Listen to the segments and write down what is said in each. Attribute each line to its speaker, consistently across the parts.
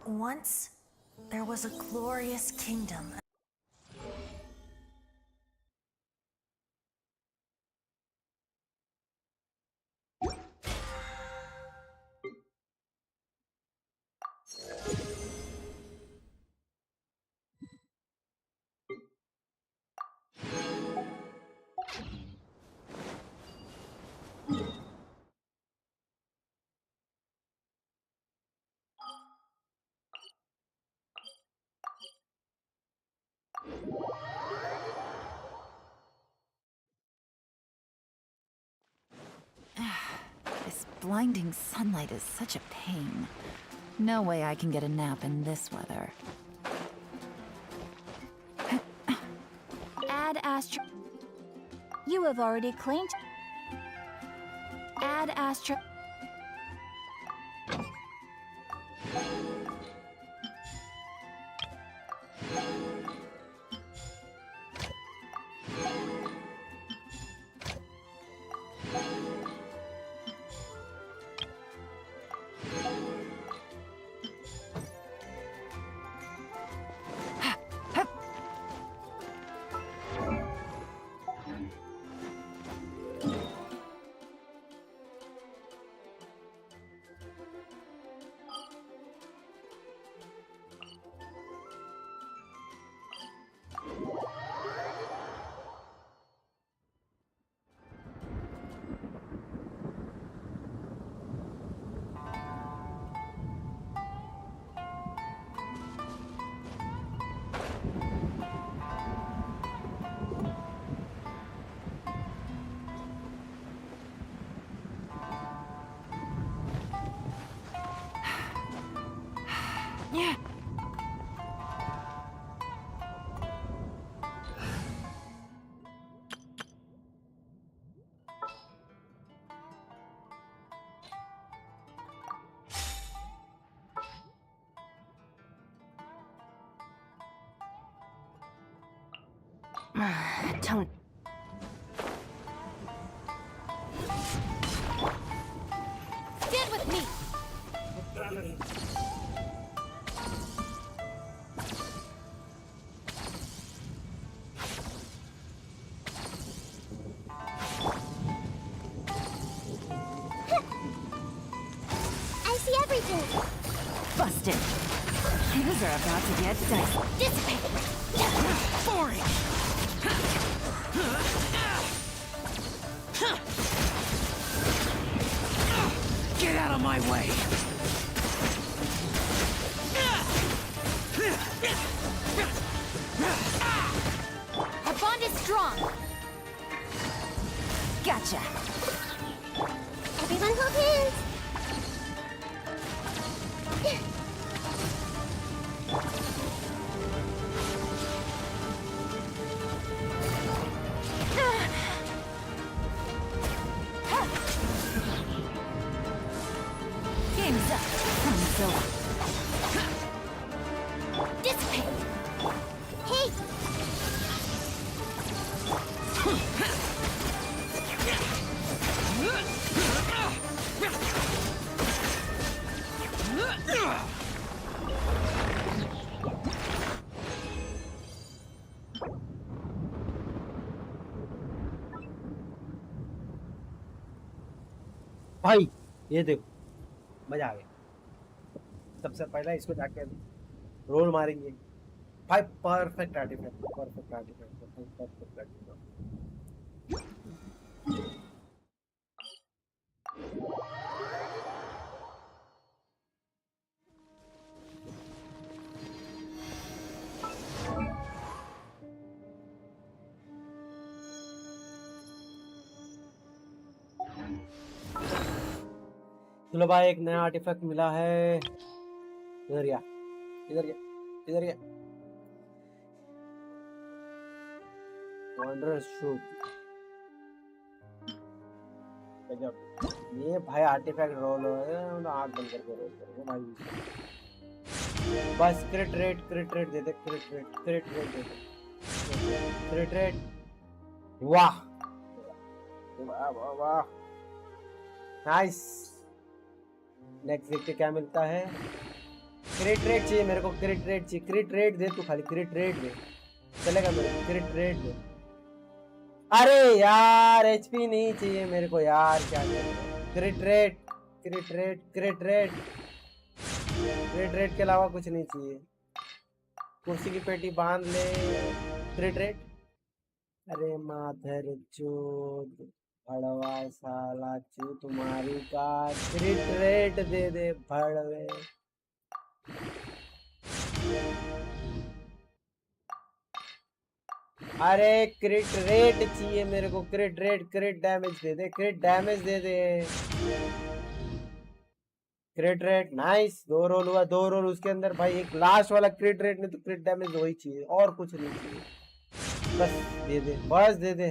Speaker 1: Once, there was a glorious kingdom.
Speaker 2: This blinding sunlight is such a pain. No way I can get a nap in this weather.
Speaker 3: Add Astro. You have already claimed. Add Astro. Don't. Stand with me. I see everything.
Speaker 2: Busted. Things are about to get dicey.
Speaker 3: Dissipate.
Speaker 2: Boring.
Speaker 4: Get out of my way!
Speaker 3: Our bond is strong.
Speaker 2: Gotcha.
Speaker 3: Everyone hold hands.
Speaker 2: Game's up. Zilla.
Speaker 3: Dissipate. Hey.
Speaker 5: भाई ये देखो मजा आ गया। सबसे पहले इसको जाके roll मारेंगे भाई। Perfect artifact, perfect artifact, perfect artifact. चलो भाई एक नया आर्टिफैक्ट मिला है। इधर या इधर या इधर या वंडरस शूट। ये भाई आर्टिफैक्ट रोल है, आग बंद करके रोल करेंगे भाई। बस क्रिट रेट दे दे, क्रिट रेट दे दे, क्रिट रेट। वाह वाह वाह वाह, नाइस। नेक्स्ट देखते क्या मिलता है। क्रिट रेट चाहिए मेरे को, क्रिट रेट चाहिए, क्रिट रेट दे तू, खाली क्रिट रेट दे, चलेगा मेरे को, क्रिट रेट दे। अरे यार एचपी नहीं चाहिए मेरे को यार, क्या करें, क्रिट रेट, क्रिट रेट, क्रिट रेट, क्रिट रेट के अलावा कुछ नहीं चाहिए। कुर्सी की पेटी बांध ले, क्रिट रेट। अरे माधर चोद भड़वा साला चू तुम्हारी का, क्रिट रेट दे दे भड़वे। अरे क्रिट रेट चाहिए मेरे को, क्रिट रेट, क्रिट डैमेज दे दे, क्रिट डैमेज दे दे, क्रिट रेट। नाइस, 2 रोल हुआ, 2 रोल उसके अंदर भाई, एक लास्ट वाला क्रिट रेट नहीं तो क्रिट डैमेज वही चाहिए, और कुछ नहीं चाहिए, बस दे दे, बस दे दे,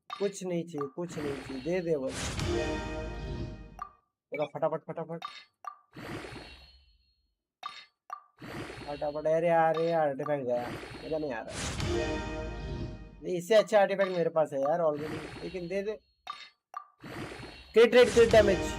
Speaker 5: कुछ नहीं चाहिए, कुछ नहीं चाहिए, दे दे बस, फटाफट फटाफट फटाफट। अरे यार आर्टिफैक्ट गया, मजा नहीं आ रहा, इससे अच्छा आर्टिफैक्ट मेरे पास है यार ऑलरेडी, लेकिन दे दे crit rate, crit damage.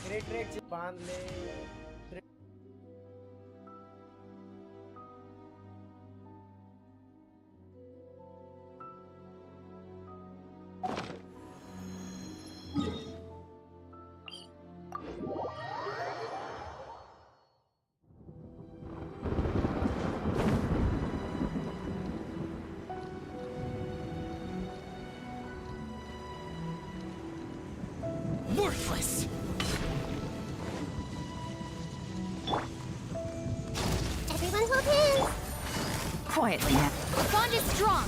Speaker 5: Crit rate बांध ले,
Speaker 4: Worthless!
Speaker 3: Everyone hold hands.
Speaker 2: Quietly now.
Speaker 3: The bond is strong.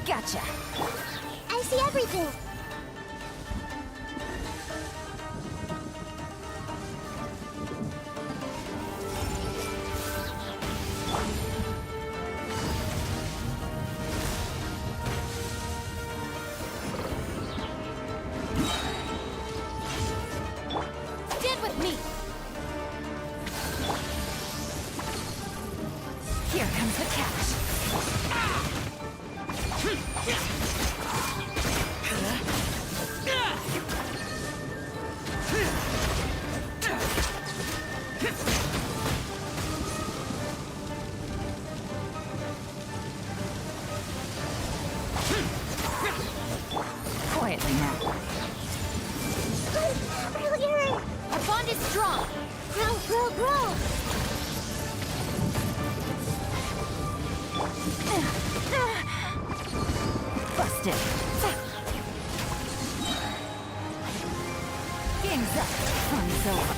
Speaker 2: Gotcha.
Speaker 3: I see everything.
Speaker 1: Stand with me.
Speaker 2: Here comes the catch. Quietly now.
Speaker 3: Earlier.
Speaker 1: Our bond is strong.
Speaker 3: Grow, grow, grow.
Speaker 2: Busted. Game's up. Fun's over.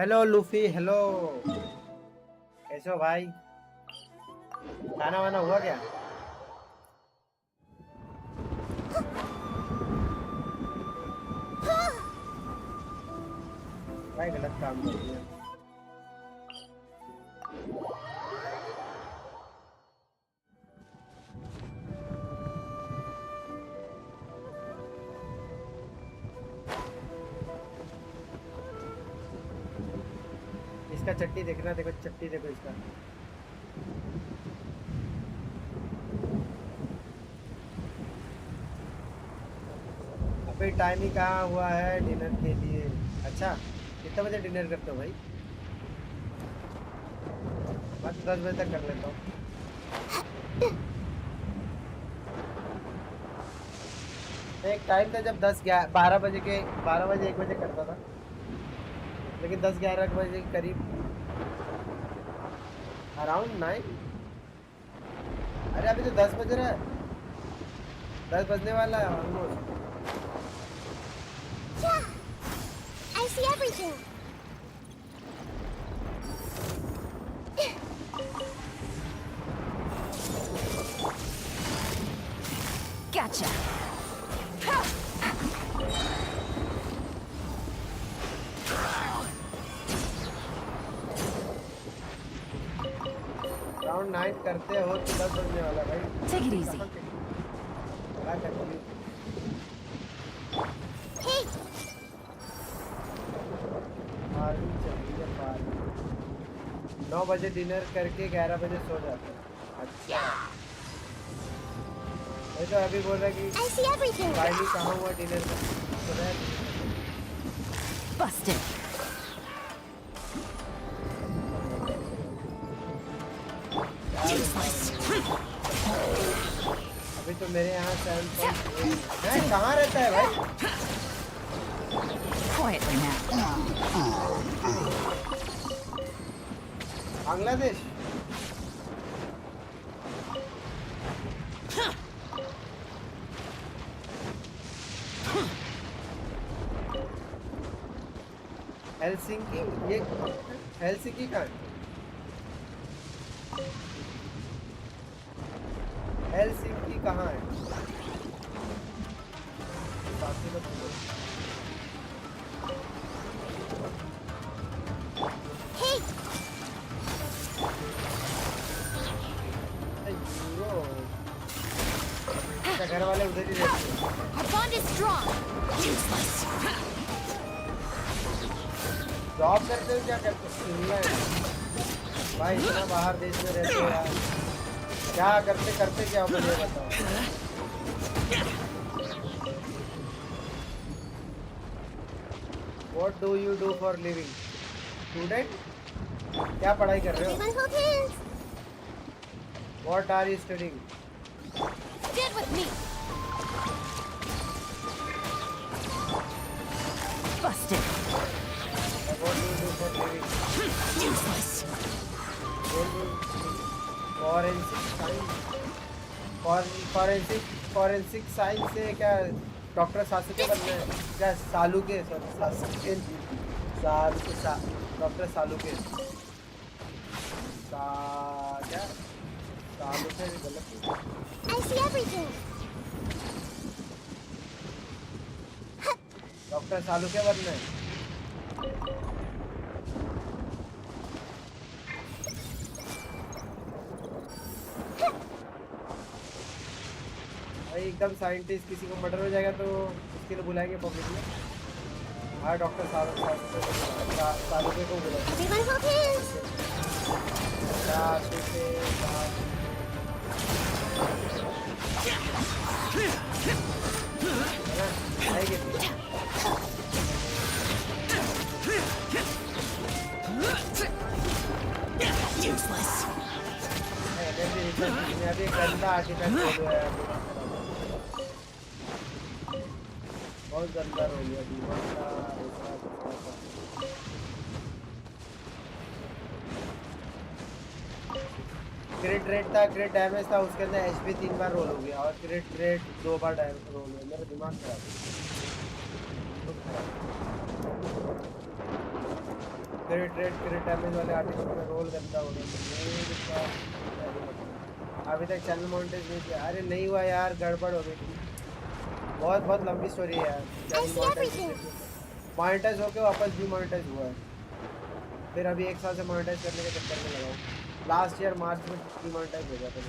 Speaker 5: Hello Luffy, hello, कैसे हो भाई? खाना वाना हुआ क्या? भाई गलत काम कर दिया। इसका चट्टी देखना, देखो चट्टी देखो इसका। अभी टाइम ही कहाँ हुआ है डिनर के लिए। अच्छा कितने बजे डिनर करते हो भाई? मैं तो 10 बजे तक कर लेता हूँ। एक टाइम था जब 12 बजे 1 बजे करता था, लेकिन 10-11 बजे के करीब, अराउंड 9। अरे अभी तो 10 बज रहा है, 10 बजने वाला है almost.
Speaker 3: I see everything.
Speaker 2: Gotcha.
Speaker 5: Round 9 करते हो तो 10 बजने वाला भाई।
Speaker 2: Take it easy.
Speaker 5: क्या करते?
Speaker 3: Hey,
Speaker 5: फार्मिंग चल रही है, फार्मिंग। 9 बजे डिनर करके 11 बजे सो जाते हैं। अच्छा ये तो अभी बोल रहा है कि
Speaker 3: I see everything.
Speaker 5: फाइनली कहाँ हुआ डिनर का? तो मैं
Speaker 2: Busted.
Speaker 5: अभी तो मेरे यहाँ 7.8 कहाँ रहता है भाई?
Speaker 2: Quietly now.
Speaker 5: बांग्लादेश। हेलसिंकी, ये हेलसिंकी कहाँ है? हेलसिंकी कहाँ है? बाकी मत बोलो।
Speaker 3: Hey,
Speaker 5: euro. अच्छा घर वाले उधर ही रहते हैं।
Speaker 3: our bond is strong.
Speaker 4: Useless.
Speaker 5: Job करते हो क्या करते हो? इंग्लैंड भाई, इतना बाहर देश में रहते हो यार, क्या करते करते क्या हो मुझे बताओ। What do you do for living? Student, क्या पढ़ाई कर रहे हो?
Speaker 3: Everyone hold hands.
Speaker 5: What are you studying?
Speaker 3: Stand with me.
Speaker 2: Busted.
Speaker 5: What do you do for living?
Speaker 4: Useless.
Speaker 5: Forensic science से क्या डॉक्टर सासुके बनना है क्या? सालुके, सॉरी सासुके, डॉक्टर सालुके, क्या सालुके गलत?
Speaker 3: I see everything.
Speaker 5: डॉक्टर सालुके बनना है। भाई एकदम साइंटिस्ट, किसी को मर्डर हो जाएगा तो उसके लिए बुलाएंगे पब्लिक में। हाँ डॉक्टर सालुके को बुलाएंगे।
Speaker 3: Everyone hold hands.
Speaker 4: Useless.
Speaker 5: अभी गंदा आर्टिफैक्ट हो गया है, बहुत गंदा हो गया दिमाग का। क्रिट रेट था, क्रिट डैमेज था, उसके अंदर एचपी 3 बार रोल हो गया और क्रिट रेट 2 बार डैमेज रोल हुआ। मेरा दिमाग खराब। क्रिट डैमेज वाले आर्टिकल में रोल गंदा हो गया। अभी तक चैनल मोनेटाइज नहीं किया। अरे नहीं हुआ यार, गड़बड़ हो गई थी। बहुत लंबी स्टोरी है यार। चैनल मोनेटाइज होके वापस भी मोनेटाइज हुआ है, फिर अभी 1 साल से मोनेटाइज करने के चक्कर में लगा हूँ। लास्ट ईयर मार्च में डीमोनेटाइज हो गया था,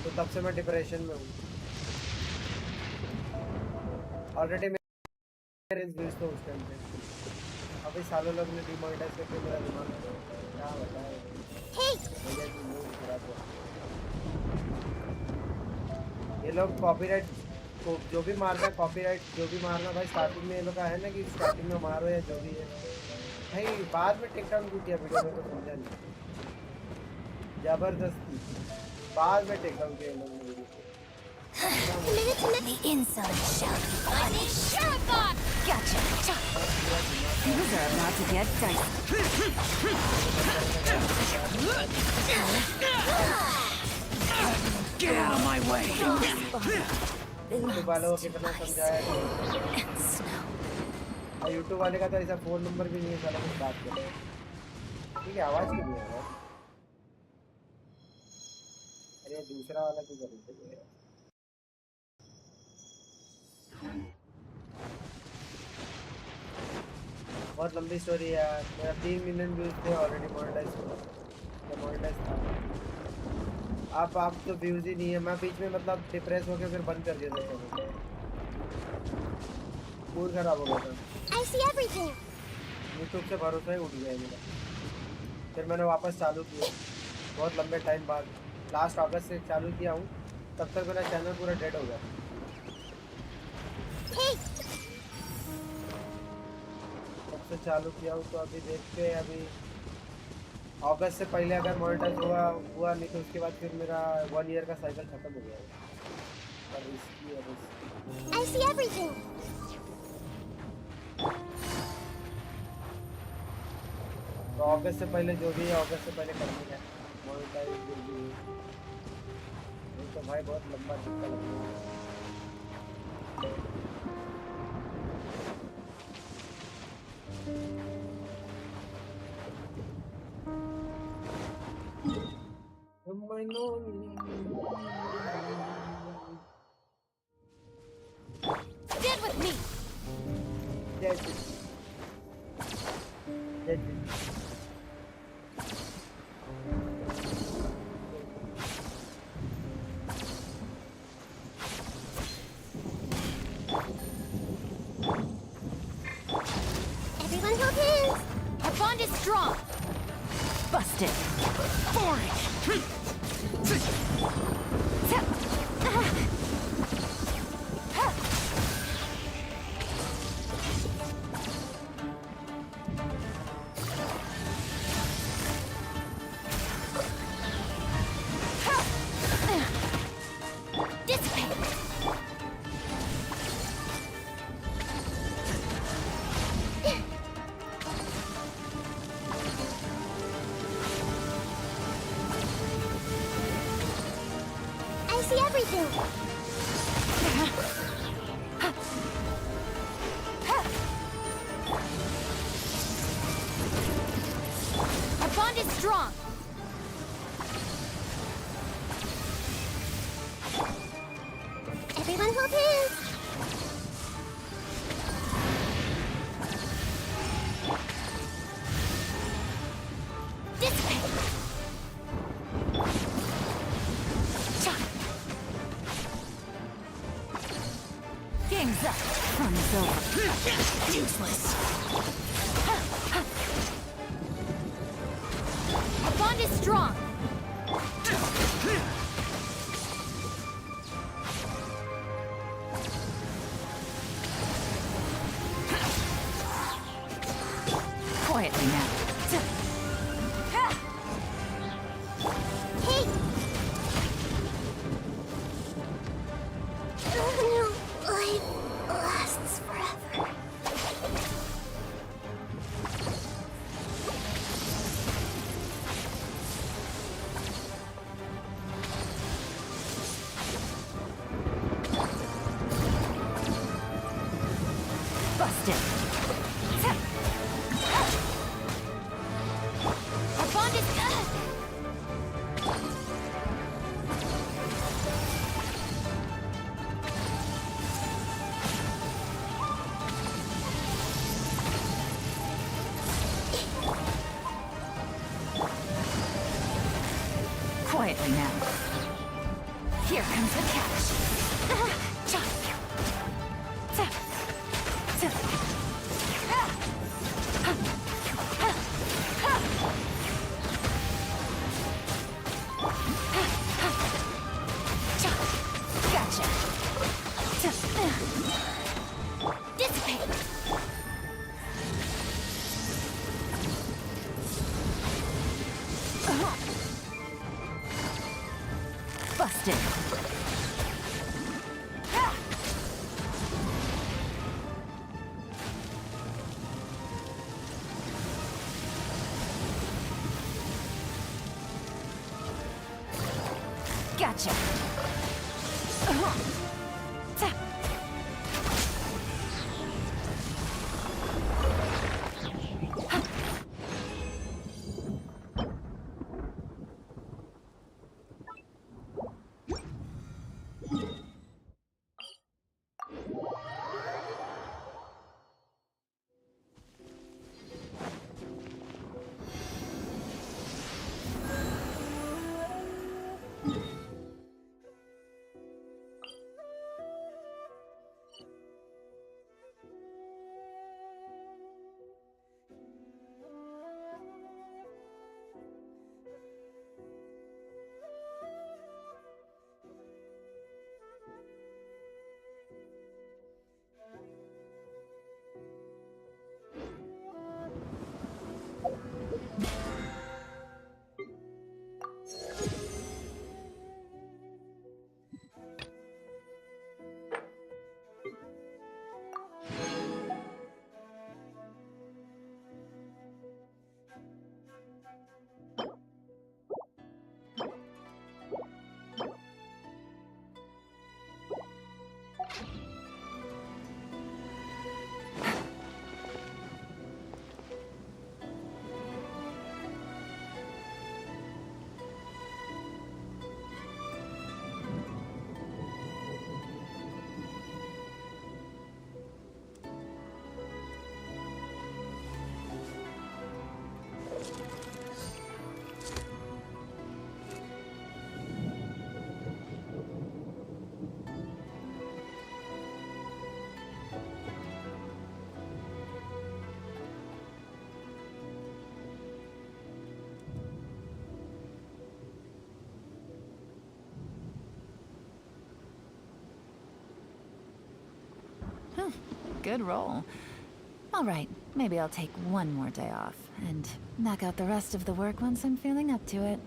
Speaker 5: तो तब से मैं डिप्रेशन में हूँ। ऑलरेडी मेरे व्यूज तो उस टाइम पे, अभी सालों लोग ने डीमोनेटाइज करके मेरा दिमाग क्या बताया भैया की मूड खराब हो। ये लोग कॉपीराइट को जो भी मारना, कॉपीराइट जो भी मारना भाई, स्टार्टिंग में ये लोग का है ना कि स्टार्टिंग में मारो या जो भी है भाई, बाद में टेक डाउन क्यों किया वीडियो में तो समझा नहीं। जबरदस्ती बाद में टेक डाउन किया लोगों ने वीडियो को।
Speaker 4: The inside shall be punished. Sure about. Gotcha.
Speaker 2: Things are about to get dicey.
Speaker 4: Get out of my way.
Speaker 5: YouTube वालों को कितना समझाया। यूट्यूब वाले का तो ऐसा फोन नंबर भी नहीं है साला कुछ बात कर। ठीक है, आवाज क्यों नहीं आ रहा? अरे दूसरा वाला क्यों कर रहे थे? बहुत लंबी स्टोरी है यार। मेरा 3 मिलियन व्यूज थे ऑलरेडी, मोनेटाइज था। आप तो व्यूज ही नहीं है। मैं बीच में मतलब डिप्रेस हो गया, फिर बंद कर दिया था। मूड खराब हो गया था। यूट्यूब से भरोसा ही उठ गया मेरा। फिर मैंने वापस चालू किया बहुत लंबे टाइम बाद। लास्ट अगस्त से चालू किया हूँ, तब तक मेरा चैनल पूरा डेड हो गया। तब से चालू किया हूँ, तो अभी देखते हैं। अभी अगस्त से पहले अगर मोनेटाइज हुआ नहीं तो उसके बाद फिर मेरा 1 ईयर का साइकिल खत्म हो गया है।
Speaker 3: I see everything.
Speaker 5: तो अगस्त से पहले जो भी है, अगस्त से पहले करने का मोनेटाइज जो भी है। तो भाई बहुत लंबा चक्कर लगता है।
Speaker 4: Stand with me.
Speaker 3: Everyone hold hands.
Speaker 4: Our bond is strong.
Speaker 2: Busted.
Speaker 3: I see everything.
Speaker 4: Our bond is strong.
Speaker 3: Everyone hold hands.
Speaker 4: Dissipate.
Speaker 2: Game's up. Fun is over.
Speaker 4: Useless. Our bond is strong.
Speaker 2: Quietly now.
Speaker 3: Hey. No life lasts forever.
Speaker 2: Quietly now. Here comes the catch. Gotcha.
Speaker 4: Dissipate.
Speaker 2: Busted. Gotcha. Good roll. All right, maybe I'll take one more day off and knock out the rest of the work once I'm feeling up to it.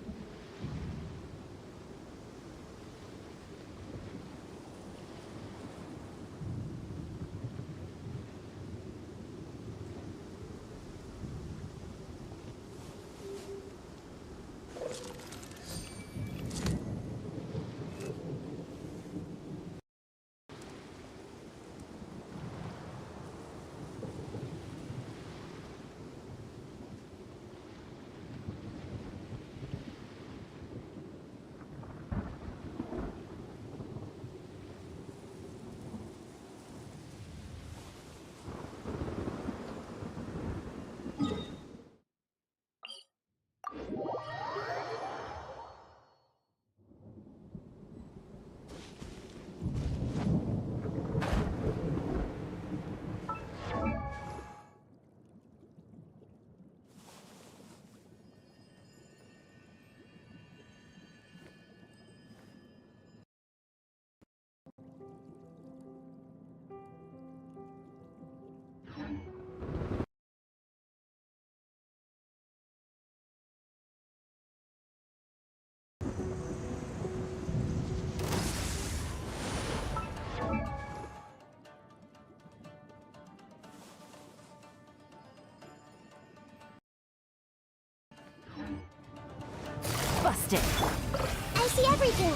Speaker 2: Busted.
Speaker 4: I see everything.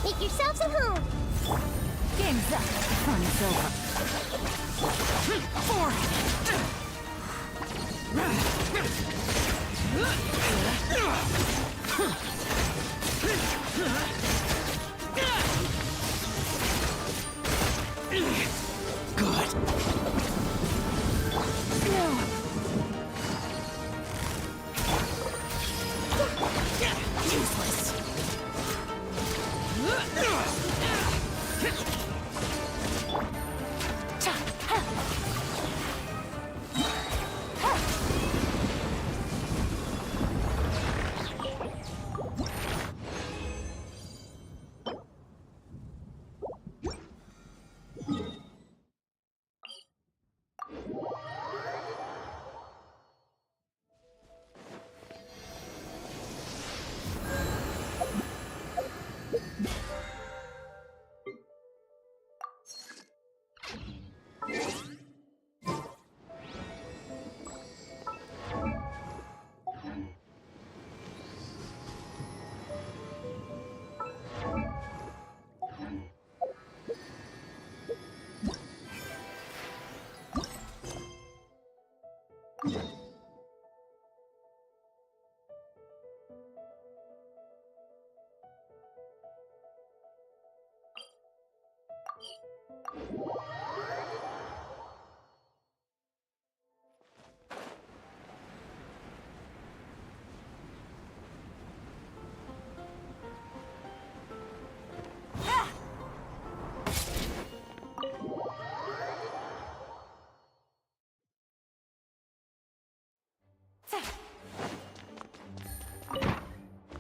Speaker 4: Make yourselves at home.
Speaker 2: Game's up. The fun is over.
Speaker 6: Good. Useless.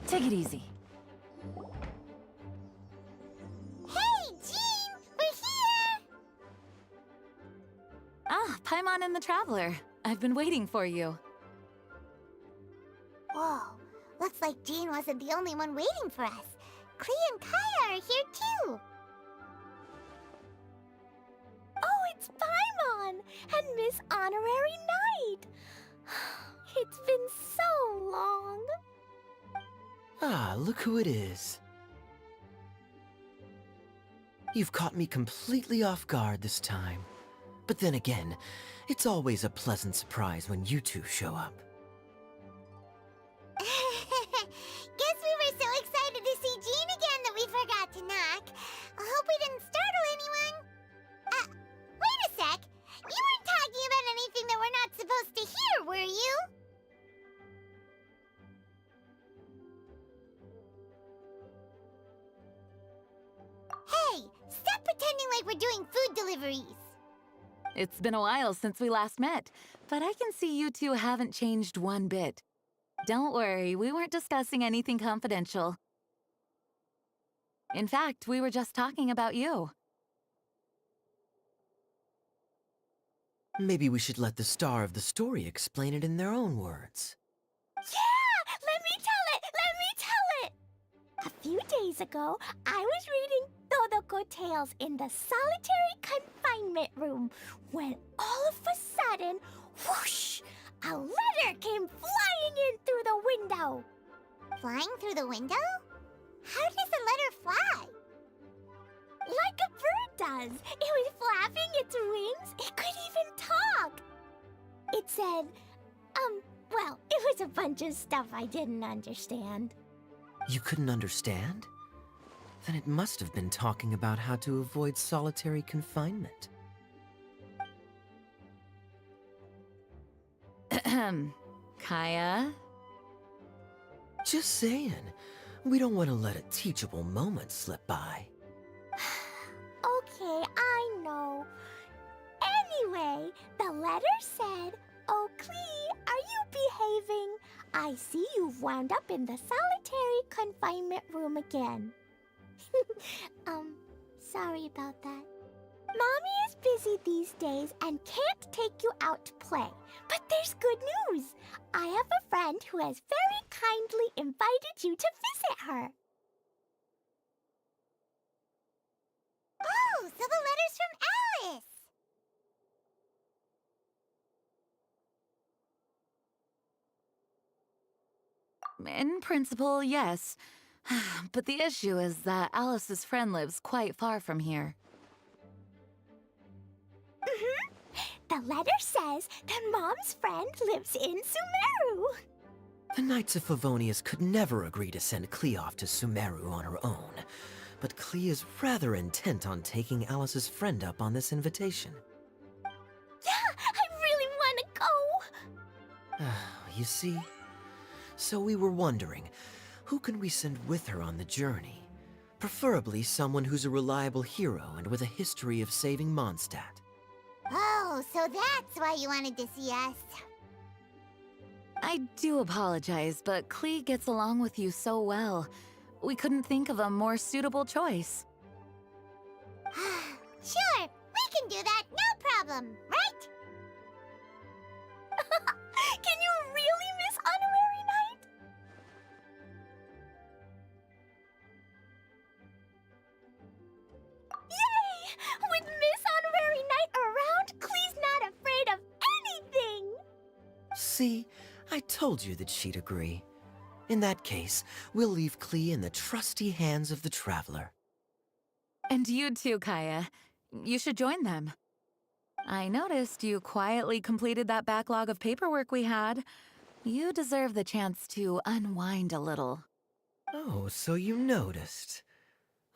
Speaker 2: Take it easy.
Speaker 4: Hey, Jean! We're here!
Speaker 2: Ah, Paimon and the Traveler. I've been waiting for you.
Speaker 4: Whoa, looks like Jean wasn't the only one waiting for us. Klee and Kaya are here too.
Speaker 3: Oh, it's Paimon and Miss Honorary Knight. It's been so long.
Speaker 6: Ah, look who it is. You've caught me completely off guard this time. But then again, it's always a pleasant surprise when you two show up.
Speaker 4: Guess we were so excited to see Jean again that we forgot to knock. I hope we didn't startle anyone. Wait a sec. You weren't talking about anything that we're not supposed to hear, were you? Hey, stop pretending like we're doing food deliveries.
Speaker 2: It's been a while since we last met, but I can see you two haven't changed one bit. Don't worry, we weren't discussing anything confidential. In fact, we were just talking about you.
Speaker 6: Maybe we should let the star of the story explain it in their own words.
Speaker 3: Yeah! Let me tell it! Let me tell it! A few days ago, I was reading Todoko Tales in the solitary confinement room when all of a sudden, whoosh! A letter came flying in through the window.
Speaker 4: Flying through the window? How does a letter fly?
Speaker 3: Like a bird does. It was flapping its wings. It could even talk. It said, well, it was a bunch of stuff I didn't understand.
Speaker 6: You couldn't understand? Then it must have been talking about how to avoid solitary confinement.
Speaker 2: Kaya?
Speaker 6: Just saying. We don't want to let a teachable moment slip by.
Speaker 3: Okay, I know. Anyway, the letter said, "Oh, Klee, are you behaving? I see you've wound up in the solitary confinement room again." Sorry about that. Mommy is busy these days and can't take you out to play. But there's good news. I have a friend who has very kindly invited you to visit her.
Speaker 4: Oh, so the letter's from Alice!
Speaker 2: In principle, yes. But the issue is that Alice's friend lives quite far from here.
Speaker 3: The letter says that Mom's friend lives in Sumeru.
Speaker 6: The Knights of Favonius could never agree to send Klee off to Sumeru on her own, but Klee is rather intent on taking Alice's friend up on this invitation.
Speaker 3: Yeah, I really want to go.
Speaker 6: You see? So we were wondering, who can we send with her on the journey? Preferably someone who's a reliable hero and with a history of saving Mondstadt.
Speaker 4: Oh, so that's why you wanted to see us.
Speaker 2: I do apologize, but Klee gets along with you so well. We couldn't think of a more suitable choice.
Speaker 4: Sure, we can do that, no problem, right?
Speaker 3: Can you really, Miss Honorary Knight? Yay! With Miss Honorary Knight around, Klee's not afraid of anything!
Speaker 6: See? I told you that she'd agree. In that case, we'll leave Klee in the trusty hands of the Traveler.
Speaker 2: And you too, Kaya. You should join them. I noticed you quietly completed that backlog of paperwork we had. You deserve the chance to unwind a little.
Speaker 6: Oh, so you noticed.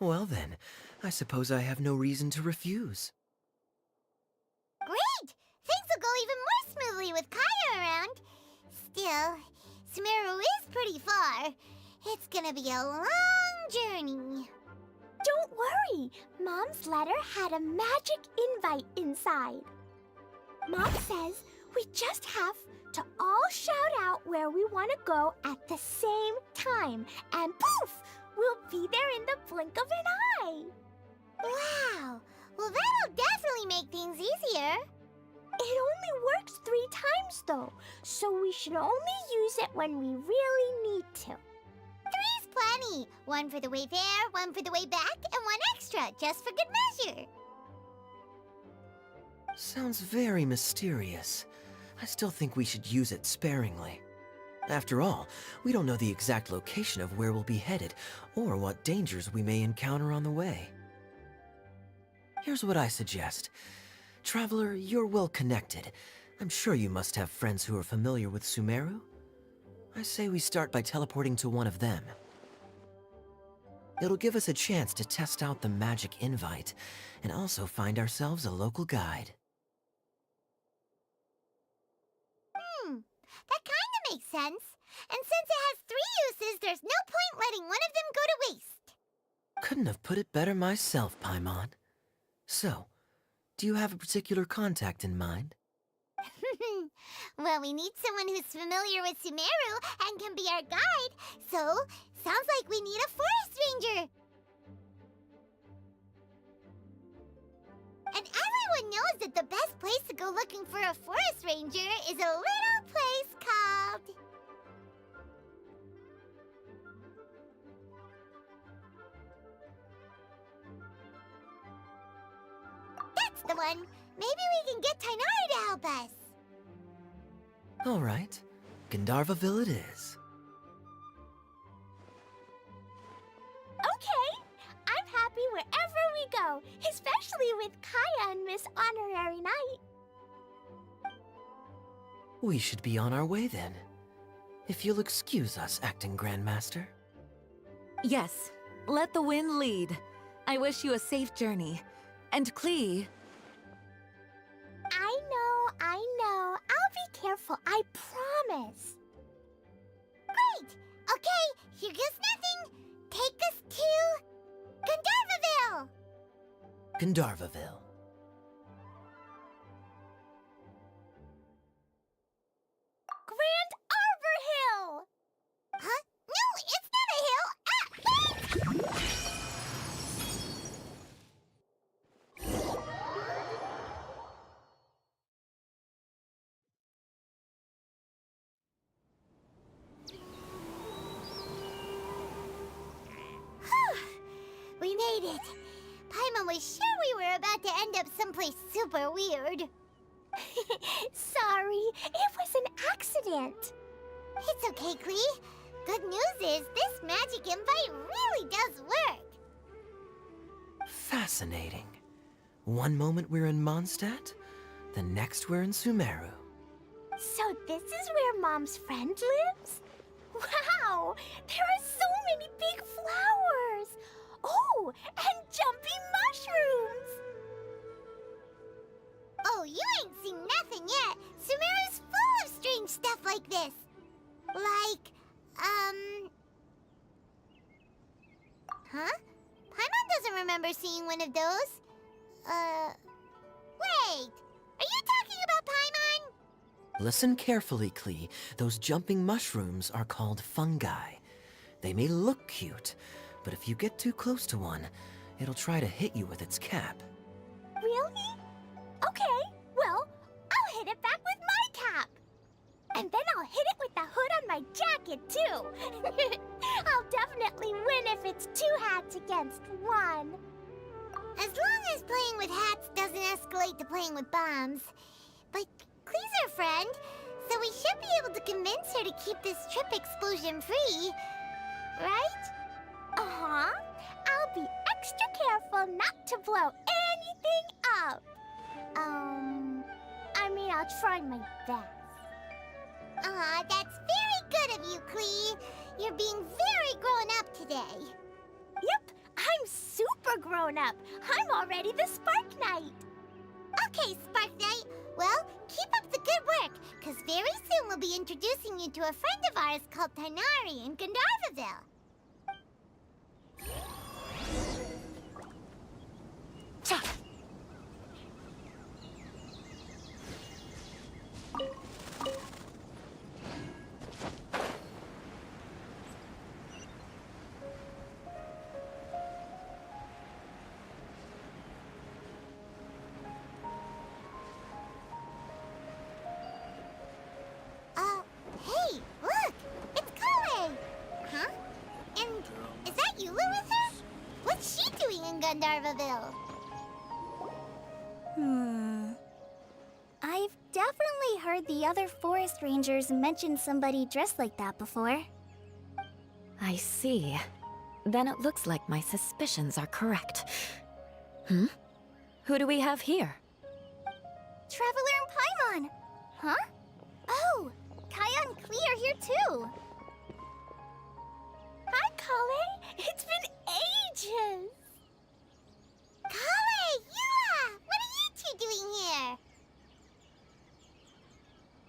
Speaker 6: Well then, I suppose I have no reason to refuse.
Speaker 4: especially with Kaya around. Still, Sumeru is pretty far. It's gonna be a long journey.
Speaker 3: Don't worry, Mom's letter had a magic invite inside. Mom says we just have to all shout out where we want to go at the same time, and poof, we'll be there in the blink of an eye.
Speaker 4: Wow, well that'll definitely make things easier.
Speaker 3: It only works 3 times though, so we should only use it when we really need to.
Speaker 4: 3's plenty. 1 for the way there, 1 for the way back, and 1 extra, just for good measure.
Speaker 6: Sounds very mysterious. I still think we should use it sparingly. After all, we don't know the exact location of where we'll be headed, or what dangers we may encounter on the way. Here's what I suggest. Traveler, you're well connected. I'm sure you must have friends who are familiar with Sumeru. I say we start by teleporting to one of them. It'll give us a chance to test out the magic invite, and also find ourselves a local guide.
Speaker 4: That kinda makes sense. And since it has 3 uses, there's no point letting one of them go to waste.
Speaker 6: Couldn't have put it better myself, Paimon. So, do you have a particular contact in mind?
Speaker 4: Well, we need someone who's familiar with Sumeru and can be our guide. So, sounds like we need a forest ranger. And everyone knows that the best place to go looking for a forest ranger is a little place called... That's the one! Maybe we can get Tainari to help us.
Speaker 6: All right, Gandharvaville it is.
Speaker 3: Okay, I'm happy wherever we go, especially with Kaya and Miss Honorary Knight.
Speaker 6: We should be on our way then. If you'll excuse us, Acting Grandmaster.
Speaker 2: Yes, let the wind lead. I wish you a safe journey. And Klee...
Speaker 3: I know. I'll be careful, I promise.
Speaker 4: Great! Okay, here goes nothing. Take us to... Gandharvaville!
Speaker 6: Gandharvaville.
Speaker 3: Grand Arbor Hill!
Speaker 4: Huh? No, it's not a hill! We made it. Paimon was sure we were about to end up someplace super weird.
Speaker 3: Sorry, it was an accident.
Speaker 4: It's okay, Klee. Good news is this magic invite really does work.
Speaker 6: Fascinating. One moment we're in Mondstadt, the next we're in Sumeru.
Speaker 3: So this is where Mom's friend lives? Wow, there are so many big flowers. Oh, and jumpy mushrooms.
Speaker 4: Oh, you ain't seen nothing yet. Sumeru's full of strange stuff like this. Like, Huh? Paimon doesn't remember seeing one of those. Wait! Are you talking about Paimon?
Speaker 6: Listen carefully, Klee. Those jumping mushrooms are called fungi. They may look cute, but if you get too close to one, it'll try to hit you with its cap.
Speaker 3: Really? Okay, well, I'll hit it back with my cap. And then I'll hit it with the hood on my jacket, too. I'll definitely win if it's 2 hats against 1.
Speaker 4: As long as playing with hats doesn't escalate to playing with bombs. But Klee's our friend, so we should be able to convince her to keep this trip explosion-free. Right?
Speaker 3: Uh-huh. I'll be extra careful not to blow anything up. I mean, I'll try my best.
Speaker 4: Aw, that's very good of you, Klee. You're being very grown up today.
Speaker 3: Yep, I'm super grown up. I'm already the Spark Knight.
Speaker 4: Okay, Spark Knight. Well, Keep up the good work, because very soon we'll be introducing you to a friend of ours called Tainari in Gandharvaville.
Speaker 3: Cha!
Speaker 4: Hey, look! It's Klee! Huh? And is that Eula with her? What's she doing in Gandharvaville?
Speaker 3: I've definitely heard the other forest rangers mention somebody dressed like that before.
Speaker 2: I see. Then it looks like my suspicions are correct. Who do we have here?
Speaker 3: Traveler and Paimon! Huh? Oh! Kaya and Klee are here too! Hi, Klee! It's been ages!
Speaker 4: Klee! Eula! What are you two doing here?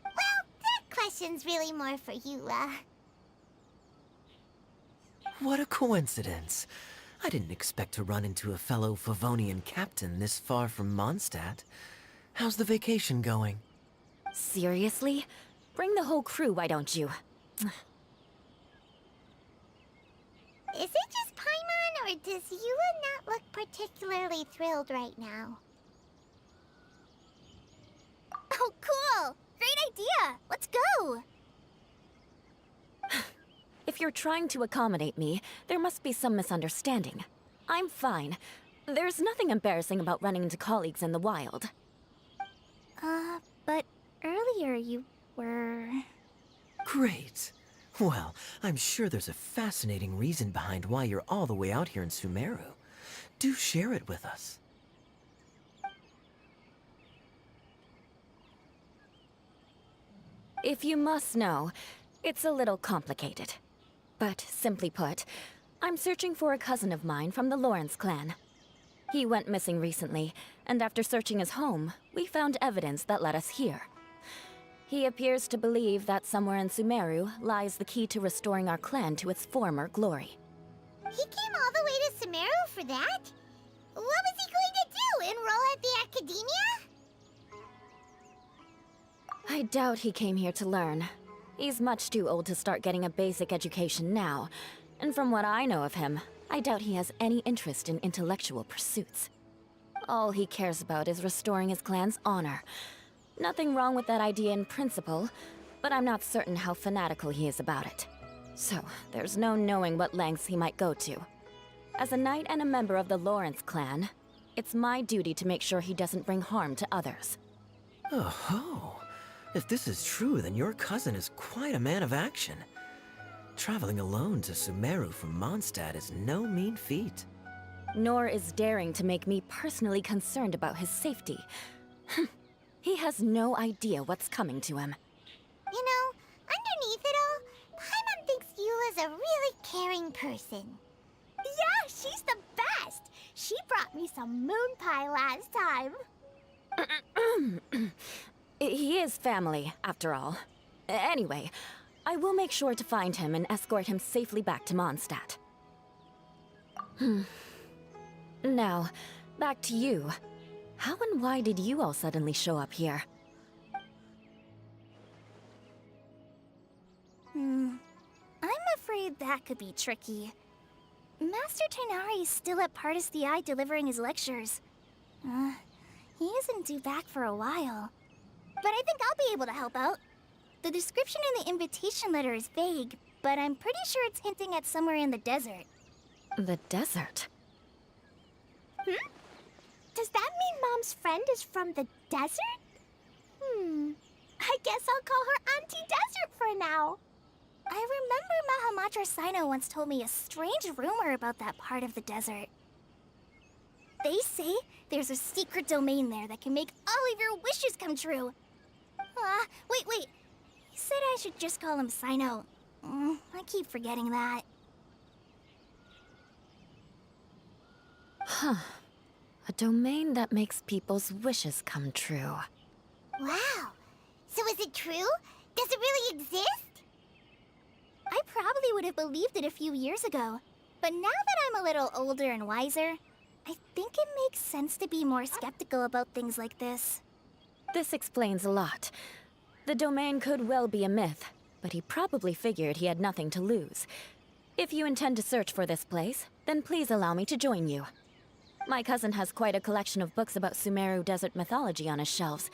Speaker 4: Well, that question's really more for Eula.
Speaker 6: What a coincidence. I didn't expect to run into a fellow Favonian captain this far from Mondstadt. How's the vacation going?
Speaker 2: Seriously? Bring the whole crew, why don't you?
Speaker 4: Is it just Paimon, or does Eula not look particularly thrilled right now?
Speaker 3: Oh, cool! Great idea! Let's go!
Speaker 2: If you're trying to accommodate me, there must be some misunderstanding. I'm fine. There's nothing embarrassing about running into colleagues in the wild.
Speaker 3: But earlier you were...
Speaker 6: Great. Well, I'm sure there's a fascinating reason behind why you're all the way out here in Sumeru. Do share it with us.
Speaker 2: If you must know, it's a little complicated. But simply put, I'm searching for a cousin of mine from the Lawrence clan. He went missing recently, and after searching his home, we found evidence that led us here. He appears to believe that somewhere in Sumeru lies the key to restoring our clan to its former glory.
Speaker 4: He came all the way to Sumeru for that? What was he going to do, enroll at the academia?
Speaker 2: I doubt he came here to learn. He's much too old to start getting a basic education now, and from what I know of him, I doubt he has any interest in intellectual pursuits. All he cares about is restoring his clan's honor. Nothing wrong with that idea in principle, but I'm not certain how fanatical he is about it. So, there's no knowing what lengths he might go to. As a knight and a member of the Lawrence clan, it's my duty to make sure he doesn't bring harm to others.
Speaker 6: Oh-ho! If this is true, then your cousin is quite a man of action. Traveling alone to Sumeru from Mondstadt is no mean feat.
Speaker 2: Nor is daring to make me personally concerned about his safety. He has no idea what's coming to him.
Speaker 4: You know, underneath it all, Paimon thinks Eula's a really caring person.
Speaker 3: Yeah, she's the best! She brought me some moon pie last time.
Speaker 2: He is family, after all. Anyway, I will make sure to find him and escort him safely back to Mondstadt. Now, back to you. How and why did you all suddenly show up here?
Speaker 3: I'm afraid that could be tricky. Master Tainari is still at Pardis the Eye delivering his lectures. He isn't due back for a while. But I think I'll be able to help out. The description in the invitation letter is vague, but I'm pretty sure it's hinting at somewhere in the desert.
Speaker 2: The desert?
Speaker 3: Does that mean Mom's friend is from the desert? I guess I'll call her Auntie Desert for now. I remember Mahamatra Sino once told me a strange rumor about that part of the desert. They say there's a secret domain there that can make all of your wishes come true. Wait. He said I should just call him Sino. I keep forgetting that.
Speaker 2: A domain that makes people's wishes come true.
Speaker 4: Wow, true? Does it really exist?
Speaker 3: I probably would have believed it a few years ago. But now that I'm a little older and wiser, I think it makes sense to be more skeptical about things like this.
Speaker 2: This explains a lot. The domain could well be a myth, but he probably figured he had nothing to lose. If you intend to search for this place, then please allow me to join you. My cousin has quite a collection of books about Sumeru desert mythology on his shelves.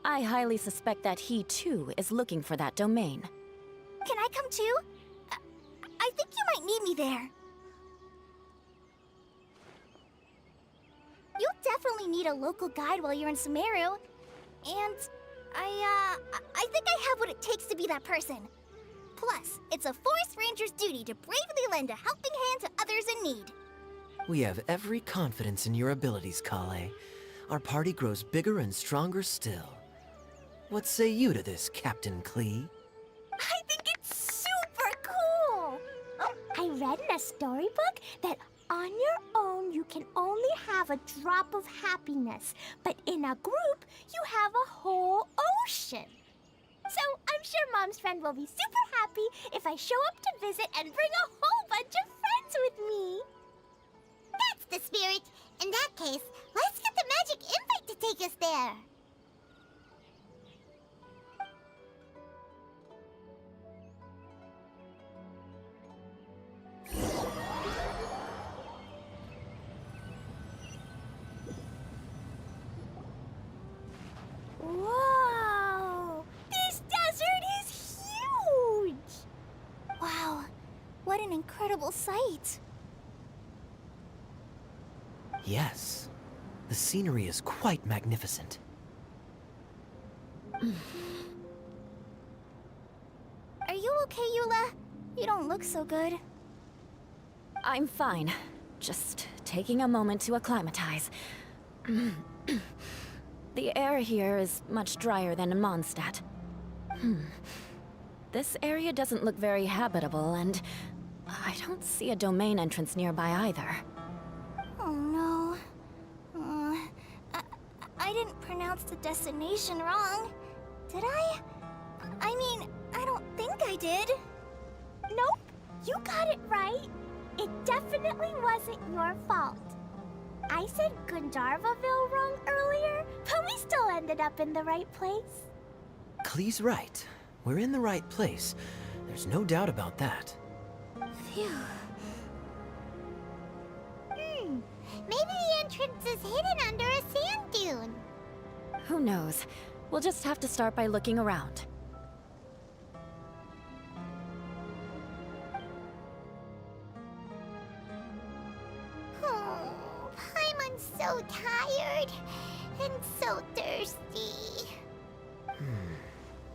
Speaker 2: I highly suspect that he, too, is looking for that domain.
Speaker 3: Can I come too? I think you might need me there. You'll definitely need a local guide while you're in Sumeru. And I think I have what it takes to be that person. Plus, it's a forest ranger's duty to bravely lend a helping hand to others in need.
Speaker 6: We have every confidence in your abilities, Klee. Our party grows bigger and stronger still. What say you to this, Captain Klee?
Speaker 3: I think it's super cool! I read in a storybook that on your own you can only have a drop of happiness, but in a group you have a whole ocean. So I'm sure Mom's friend will be super happy if I show up to visit and bring a whole bunch of friends with me.
Speaker 4: That's the spirit. In that case, let's get the magic invite to take us there.
Speaker 3: Whoa! This desert is huge! Wow, what an incredible sight.
Speaker 6: Yes. The scenery is quite magnificent.
Speaker 3: Are you okay, Eula? You don't look so good.
Speaker 2: I'm fine. Just taking a moment to acclimatize. The air here is much drier than in Mondstadt. This area doesn't look very habitable, and I don't see a domain entrance nearby either.
Speaker 3: Oh no. I didn't pronounce the destination wrong, did I? I mean, I don't think I did.
Speaker 4: Nope, you got it right. It definitely wasn't your fault. I said Gundarvaville wrong earlier, but we still ended up in the right place.
Speaker 6: Klee's right. We're in the right place. There's no doubt about that.
Speaker 3: Phew.
Speaker 4: Maybe the entrance is hidden under a sand dune.
Speaker 2: Who knows? We'll just have to start by looking around.
Speaker 4: Oh, Paimon's so tired and so thirsty.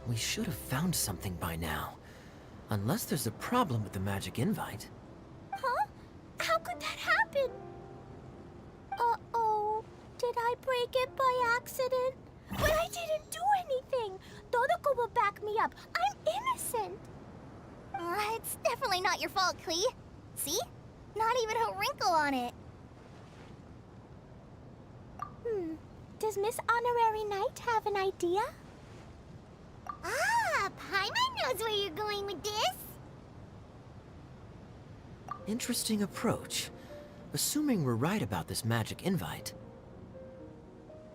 Speaker 6: We should have found something by now. Unless there's a problem with the magic invite.
Speaker 4: Huh? How could that happen? Uh-oh. Did I break it by accident? But I didn't do anything. Todoko will back me up. I'm innocent.
Speaker 3: It's definitely not your fault, Klee. See? Not even a wrinkle on it.
Speaker 4: Does Miss Honorary Knight have an idea? Ah, Paimon knows where you're going with this.
Speaker 6: Interesting approach. Assuming we're right about this magic invite.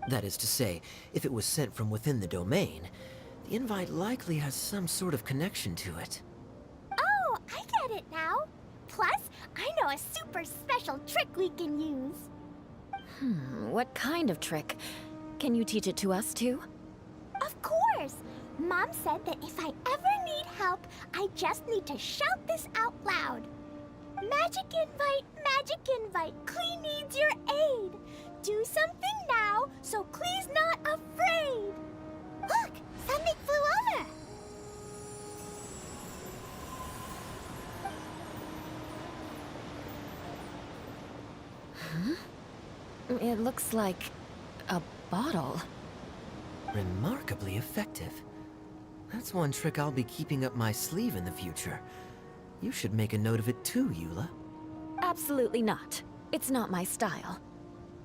Speaker 6: That is to say, if it was sent from within the domain, the invite likely has some sort of connection to it.
Speaker 4: Oh, I get it now. Plus, I know a super special trick we can use.
Speaker 2: What kind of trick? Can you teach it to us too?
Speaker 4: Of course. Mom said that if I ever need help, I just need to shout this out loud. Magic invite, Klee needs your aid. Do something now, so Klee's not afraid. Look, something flew over.
Speaker 2: It looks like a bottle.
Speaker 6: Remarkably effective. That's one trick I'll be keeping up my sleeve in the future. You should make a note of it too, Eula.
Speaker 2: Absolutely not. It's not my style.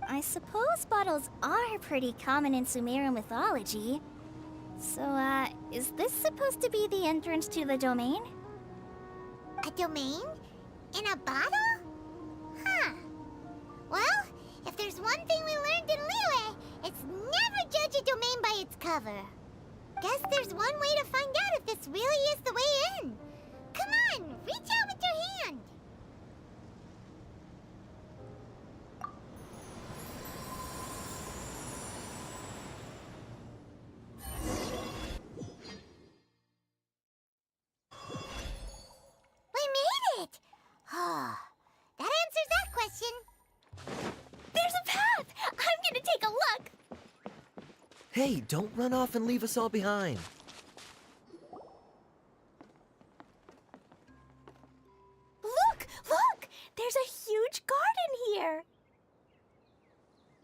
Speaker 3: I suppose bottles are pretty common in Sumeru mythology. So, is this supposed to be the entrance to the domain?
Speaker 4: A domain? In a bottle? Huh. Well, if there's one thing we learned in Liyue, it's never judge a domain by its cover. Guess there's one way to find out if this really is the way in. Come on, reach out with your hand. We made it! Oh, that answers that question.
Speaker 3: There's a path! I'm gonna take a look!
Speaker 6: Hey, don't run off and leave us all behind.
Speaker 3: Look! Look! There's a huge garden here!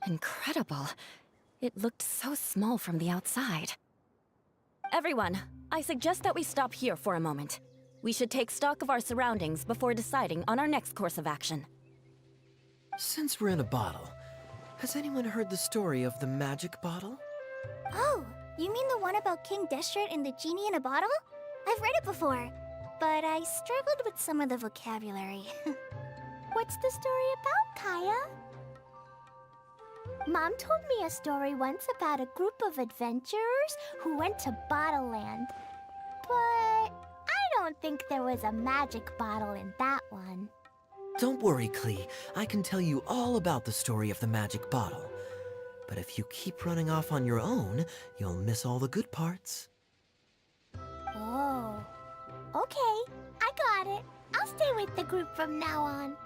Speaker 7: Incredible. It looked so small from the outside. Everyone, I suggest that we stop here for a moment. We should take stock of our surroundings before deciding on our next course of action.
Speaker 6: Since we're in a bottle, has anyone heard the story of the magic bottle?
Speaker 3: Oh, you mean the one about King Deshret and the genie in a bottle? I've read it before, but I struggled with some of the vocabulary. What's the story about, Kaya? Mom told me a story once about a group of adventurers who went to Bottle Land. But I don't think there was a magic bottle in that one.
Speaker 6: Don't worry, Klee. I can tell you all about the story of the magic bottle. But if you keep running off on your own, you'll miss all the good parts.
Speaker 3: Oh, okay. I got it. I'll stay with the group from now on.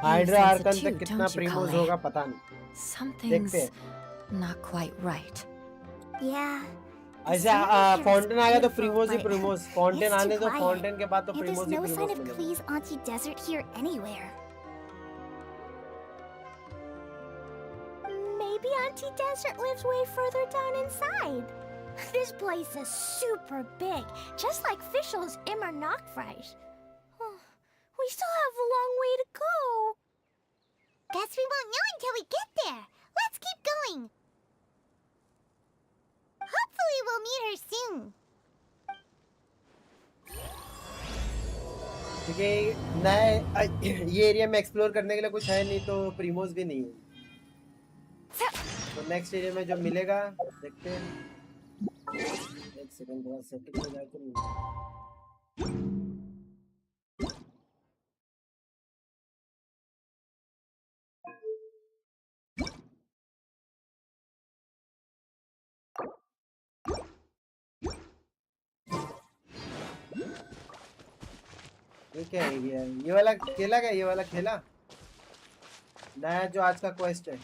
Speaker 5: Hydra Arkan तक
Speaker 7: too,
Speaker 5: कितना
Speaker 7: don't you,
Speaker 5: प्रीमोस
Speaker 7: Kale?
Speaker 5: होगा पता नहीं.
Speaker 7: Something's
Speaker 5: देखते हैं.
Speaker 7: not quite right.
Speaker 3: Yeah.
Speaker 5: ऐसे fountain आ गया तो प्रीमोस ही प्रीमोस. फाउंटेन आने दो, फाउंटेन के बाद तो
Speaker 3: And there's
Speaker 5: प्रीमोस he
Speaker 3: no sign
Speaker 5: प्रीमोस
Speaker 3: of
Speaker 5: मिलेगा.
Speaker 3: Klee's Auntie Desert here anywhere. Maybe Auntie Desert lives way further down inside. This place is super big, just like Fischl's Immer Nachtreich. We still have a long way to go.
Speaker 4: Guess we won't know until we get there. Let's keep going. Hopefully we'll meet her soon.
Speaker 5: क्योंकि नए ये area में explore करने के लिए कुछ है नहीं, तो प्रीमोस भी नहीं है. तो नेक्स्ट एरिया में जो मिलेगा देखते हैं. एक सेकंड थोड़ा सेटिंग हो जाए तो ये क्या एरिया है? ये वाला खेला क्या? ये वाला खेला नया जो आज का क्वेस्ट है.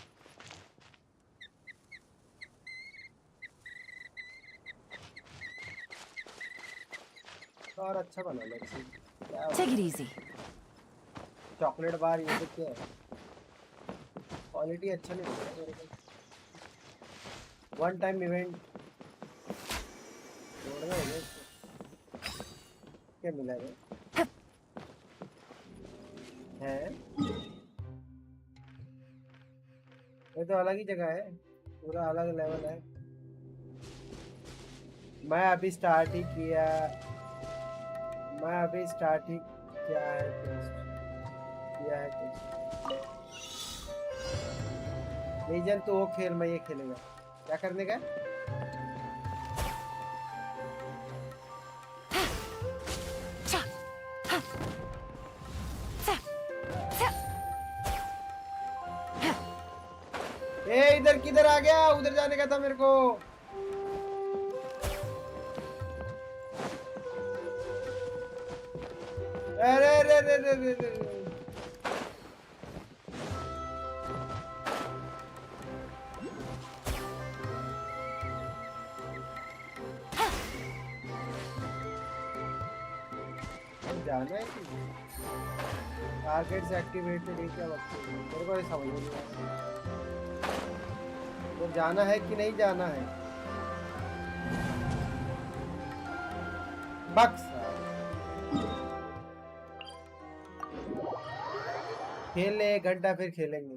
Speaker 5: और अच्छा बना लो.
Speaker 7: Take it easy.
Speaker 5: Chocolate bar ये सब क्या है? क्वालिटी अच्छा नहीं लगा मेरे को. वन टाइम इवेंट छोड़ना है. क्या मिला है? ये तो अलग ही जगह है, पूरा अलग लेवल है. मैं अभी स्टार्ट ही किया है टेस्ट. लीजन तो वो खेल, मैं ये खेलेगा. क्या करने का? इधर किधर आ गया? उधर जाने का था मेरे को. अरे रे रे रे रे रे. जाना है कि टारगेट्स एक्टिवेटेड है क्या? वक्त मेरे को ये समझ नहीं आ रहा. तो जाना है कि नहीं जाना है? बक्स खेल ले 1 घंटा फिर खेलेंगे।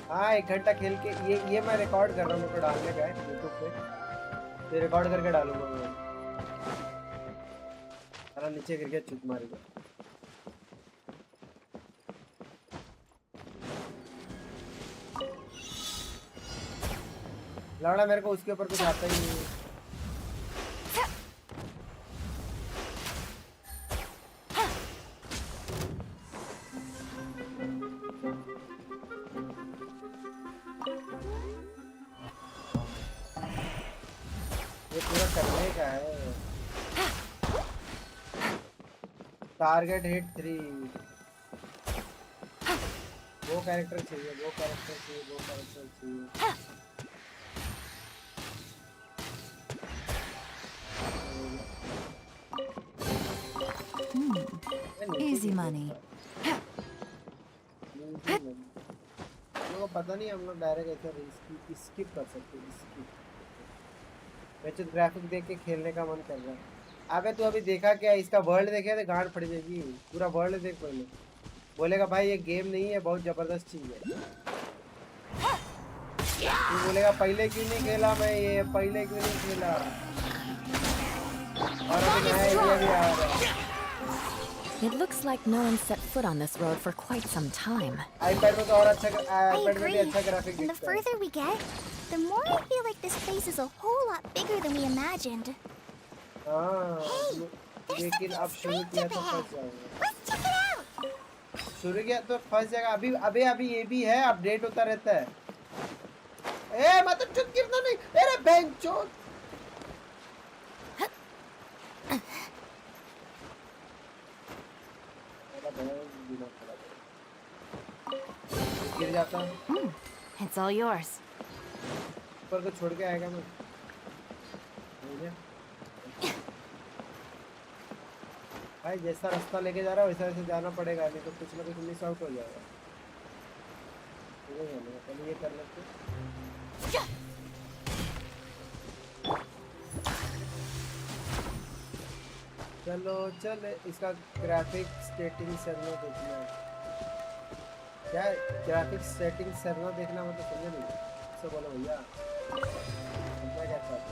Speaker 5: हाँ 1 घंटा खेल के ये मैं रिकॉर्ड कर रहा हूँ, मेरे को डालने का है यूट्यूब पे, तो रिकॉर्ड करके डालूंगा मैं। सारा नीचे गिर गया, चुप मार गया। लौड़ा मेरे को उसके ऊपर कुछ आता ही नहीं है। ये पूरा करने का है। Target hit 3। वो कैरेक्टर चाहिए, वो कैरेक्टर चाहिए, वो कैरेक्टर चाहिए।
Speaker 1: Easy money.
Speaker 5: लोगों को पता नहीं, हम लोग डायरेक्ट ऐसा स्किप कर सकते हैं। स्किप वैसे ग्राफिक देख के खेलने का मन कर रहा है। अबे तू अभी देखा क्या, इसका वर्ल्ड देखे तो गांड फट जाएगी। पूरा वर्ल्ड देख पहले, बोलेगा भाई ये गेम नहीं है, बहुत जबरदस्त चीज है। तू बोलेगा पहले क्यों नहीं खेला मैं, ये पहले क्यों नहीं खेला। और अभी नया एरिया भी आ रहा है।
Speaker 7: It looks like no one set foot on this road for quite some time.
Speaker 5: iPad में तो और अच्छा,
Speaker 3: I
Speaker 5: iPad में भी
Speaker 3: agree.
Speaker 5: अच्छा ग्राफिक
Speaker 3: And the
Speaker 5: दिखता है।
Speaker 3: further we get, the more I feel like this place is a whole lot bigger than we imagined.
Speaker 5: हाँ,
Speaker 4: there's
Speaker 5: लेकिन अब
Speaker 4: something
Speaker 5: शुरू
Speaker 4: strange
Speaker 5: किया
Speaker 4: up
Speaker 5: तो
Speaker 4: ahead.
Speaker 5: फंस जाएगा।
Speaker 4: Let's check it out.
Speaker 5: शुरू किया तो फंस जाएगा। अभी ये भी है, अपडेट होता रहता है। ए मतलब चुप गिरना नहीं, अरे बेंचोद। गिर जाता
Speaker 7: It's all yours.
Speaker 5: ऊपर को छोड़ के आएगा मैं। भाई जैसा रास्ता लेके जा रहा है वैसा वैसे जाना पड़ेगा, नहीं तो कुछ ना कुछ मिस आउट हो जाएगा। पहले ये कर लेते। चलो चल, इसका ग्राफिक सेटिंग सर्वर देखना है। क्या ग्राफिक सेटिंग सर्वर देखना, मतलब समझे नहीं। इससे बोलो भैया मैं क्या चाहता हूँ।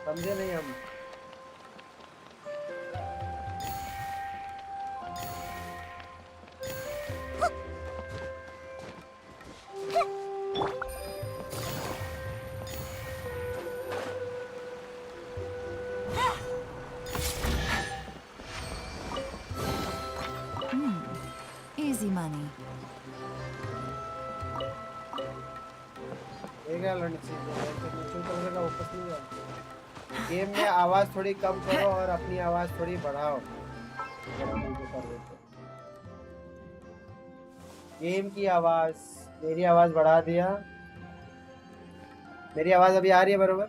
Speaker 5: समझे नहीं हम।
Speaker 1: Easy money.
Speaker 5: वापस नहीं जाओ। गेम में आवाज थोड़ी कम करो और अपनी आवाज थोड़ी बढ़ाओ। गेम की आवाज, मेरी आवाज बढ़ा दिया। मेरी आवाज अभी आ रही है बरोबर?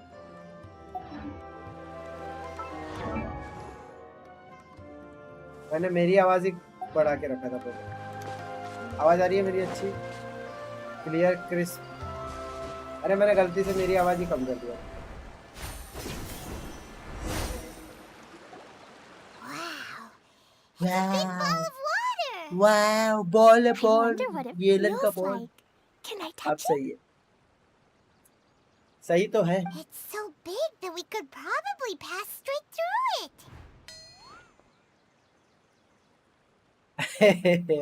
Speaker 5: मैंने मेरी आवाज ही बढ़ा के रखा था पहले। आवाज आ रही है मेरी अच्छी, क्लियर, क्रिस्प। अरे मैंने गलती से मेरी आवाज ही कम कर दिया।
Speaker 4: Big ball of water.
Speaker 5: Wow, ball है
Speaker 3: I
Speaker 5: ball,
Speaker 3: wonder what it
Speaker 5: ये लन का
Speaker 3: feels
Speaker 5: ball.
Speaker 3: like. Can I
Speaker 5: अब
Speaker 3: touch it?
Speaker 5: सही है, सही तो है।
Speaker 4: It's so big that we could probably pass straight through it.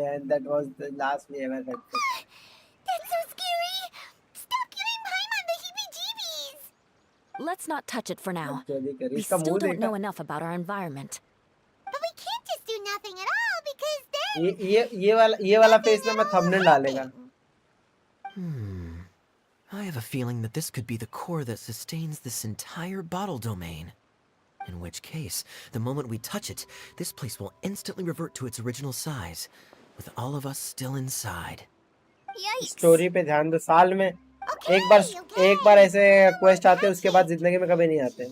Speaker 5: And that was the last we ever had.
Speaker 4: That's so scary. Stop giving Paimon the heebie-jeebies.
Speaker 7: Let's not touch it for now. We
Speaker 5: इसका
Speaker 7: still
Speaker 5: मुंह
Speaker 7: don't
Speaker 5: देखा?
Speaker 7: know enough about our environment.
Speaker 4: But we can't just do nothing at all because then
Speaker 5: ये वाला face ना मैं thumbnail डालेगा।
Speaker 6: I have a feeling that this could be the core that sustains this entire bottle domain. In which case, the moment we touch it, this place will instantly revert to its original size, with all of us still inside.
Speaker 3: Yikes.
Speaker 5: Story पे ध्यान दो। साल में एक बार ऐसे quest आते हैं, उसके बाद जिंदगी में कभी नहीं आते।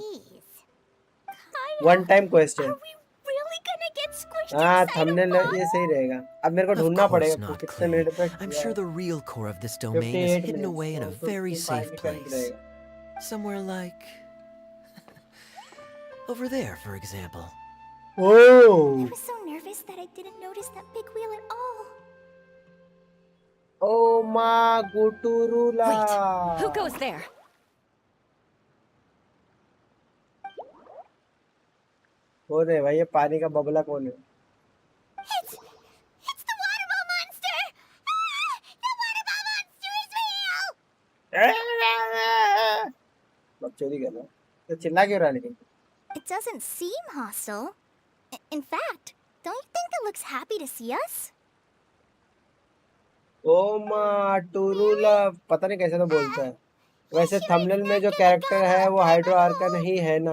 Speaker 5: वन टाइम क्वेस्ट है।
Speaker 3: Are we really gonna get squished
Speaker 5: हाँ,
Speaker 3: inside a
Speaker 5: थंबनेल
Speaker 3: bottle?
Speaker 5: ये सही रहेगा। अब मेरे को
Speaker 6: Of
Speaker 5: ढूंढना
Speaker 6: course
Speaker 5: पड़ेगा
Speaker 6: not,
Speaker 5: कितने
Speaker 6: Klee.
Speaker 5: मिनट तक।
Speaker 6: I'm sure the real core of this domain is
Speaker 5: 58
Speaker 6: hidden
Speaker 5: minutes,
Speaker 6: away in a
Speaker 5: so
Speaker 6: very
Speaker 5: 55
Speaker 6: safe
Speaker 5: निकल
Speaker 6: place.
Speaker 5: रहेगा।
Speaker 6: Somewhere like... Over there, for example.
Speaker 3: I
Speaker 5: Oh,
Speaker 3: was so nervous that I didn't notice that big wheel at all.
Speaker 5: oh ma Guturula.
Speaker 7: Wait, who goes there?
Speaker 5: कौन है भाई? ये पानी का बबला कौन है?
Speaker 4: It's the water ball monster! Ah, the water ball monster is real!
Speaker 5: बकचोदी कर रहा है। तो चिल्ला क्यों रहा है लेकिन?
Speaker 3: It doesn't seem hostile. In fact, don't you think it looks happy to see us?
Speaker 5: ओ माँ टूरूला, पता नहीं कैसे तो बोलता है। वैसे थंबनेल में जो कैरेक्टर है वो हाइड्रो आर्कन ही है ना?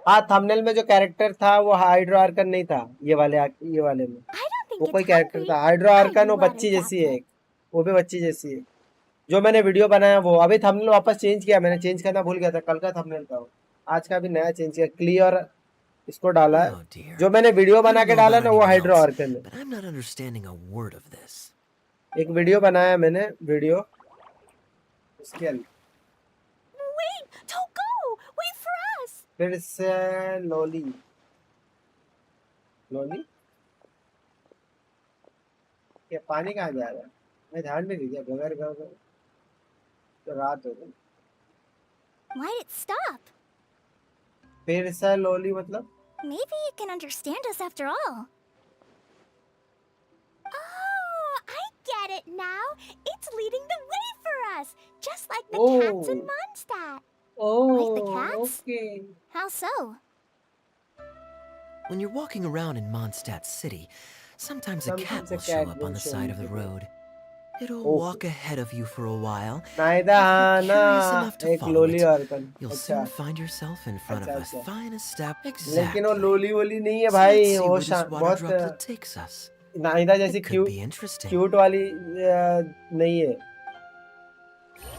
Speaker 5: हाँ, थंबनेल में जो कैरेक्टर था वो हाइड्रो आर्कन नहीं था। ये वाले में
Speaker 3: I don't think
Speaker 5: वो
Speaker 3: it's
Speaker 5: कोई कैरेक्टर
Speaker 3: hungry.
Speaker 5: था। हाइड्रो आर्कन वो
Speaker 3: water
Speaker 5: बच्ची जैसी है
Speaker 3: droplet.
Speaker 5: एक। वो भी बच्ची जैसी है। जो मैंने वीडियो बनाया वो अभी थंबनेल वापस चेंज किया। मैंने चेंज करना भूल गया था। कल का थंबनेल था वो। आज का भी नया चेंज किया। क्ली और इसको डाला है।
Speaker 6: Oh dear.
Speaker 5: जो मैंने वीडियो
Speaker 6: I
Speaker 5: बना
Speaker 6: don't
Speaker 5: के
Speaker 6: know
Speaker 5: डाला
Speaker 6: about
Speaker 5: ना वो
Speaker 6: anyone
Speaker 5: हाइड्रो
Speaker 6: else,
Speaker 5: आर्कन है।
Speaker 6: but I'm not understanding a word of this.
Speaker 5: एक वीडियो बनाया मैंने उसके अंदर
Speaker 3: Wait, don't go! Wait for us!
Speaker 5: फिर से लोली ये पानी कहाँ जा रहा है? मैं ध्यान नहीं दिया। बगैर तो रात हो गई।
Speaker 3: Why'd it stop?
Speaker 5: फिर से लोली मतलब
Speaker 3: Maybe it can understand us after all. Oh, I get it now. It's leading the way for us, just like the cats in
Speaker 5: Oh.
Speaker 3: Mondstadt.
Speaker 5: Oh
Speaker 3: the cats?
Speaker 5: Okay.
Speaker 3: How so?
Speaker 6: When you're walking around in Mondstadt City, sometimes a cat
Speaker 5: Sometimes a
Speaker 6: will show
Speaker 5: cat
Speaker 6: up on
Speaker 5: will
Speaker 6: the
Speaker 5: show
Speaker 6: side
Speaker 5: you
Speaker 6: of the
Speaker 5: the
Speaker 6: road. It'll
Speaker 5: Oh.
Speaker 6: walk ahead of you for a while.
Speaker 5: नाइदा
Speaker 6: If you're
Speaker 5: ना
Speaker 6: curious enough to
Speaker 5: एक
Speaker 6: follow
Speaker 5: lolly
Speaker 6: it,
Speaker 5: Arkan.
Speaker 6: you'll
Speaker 5: अच्छा,
Speaker 6: soon find yourself in front of
Speaker 5: अच्छा।
Speaker 6: a fine established.
Speaker 5: लेकिन वो
Speaker 6: Exactly.
Speaker 5: Lolly वोली नहीं है
Speaker 6: So
Speaker 5: भाई।
Speaker 6: let's see
Speaker 5: वो
Speaker 6: where this water
Speaker 5: बहुत
Speaker 6: droplet takes us.
Speaker 5: नाइदा जैसी
Speaker 6: It could be interesting.
Speaker 5: Cute वाली नहीं है।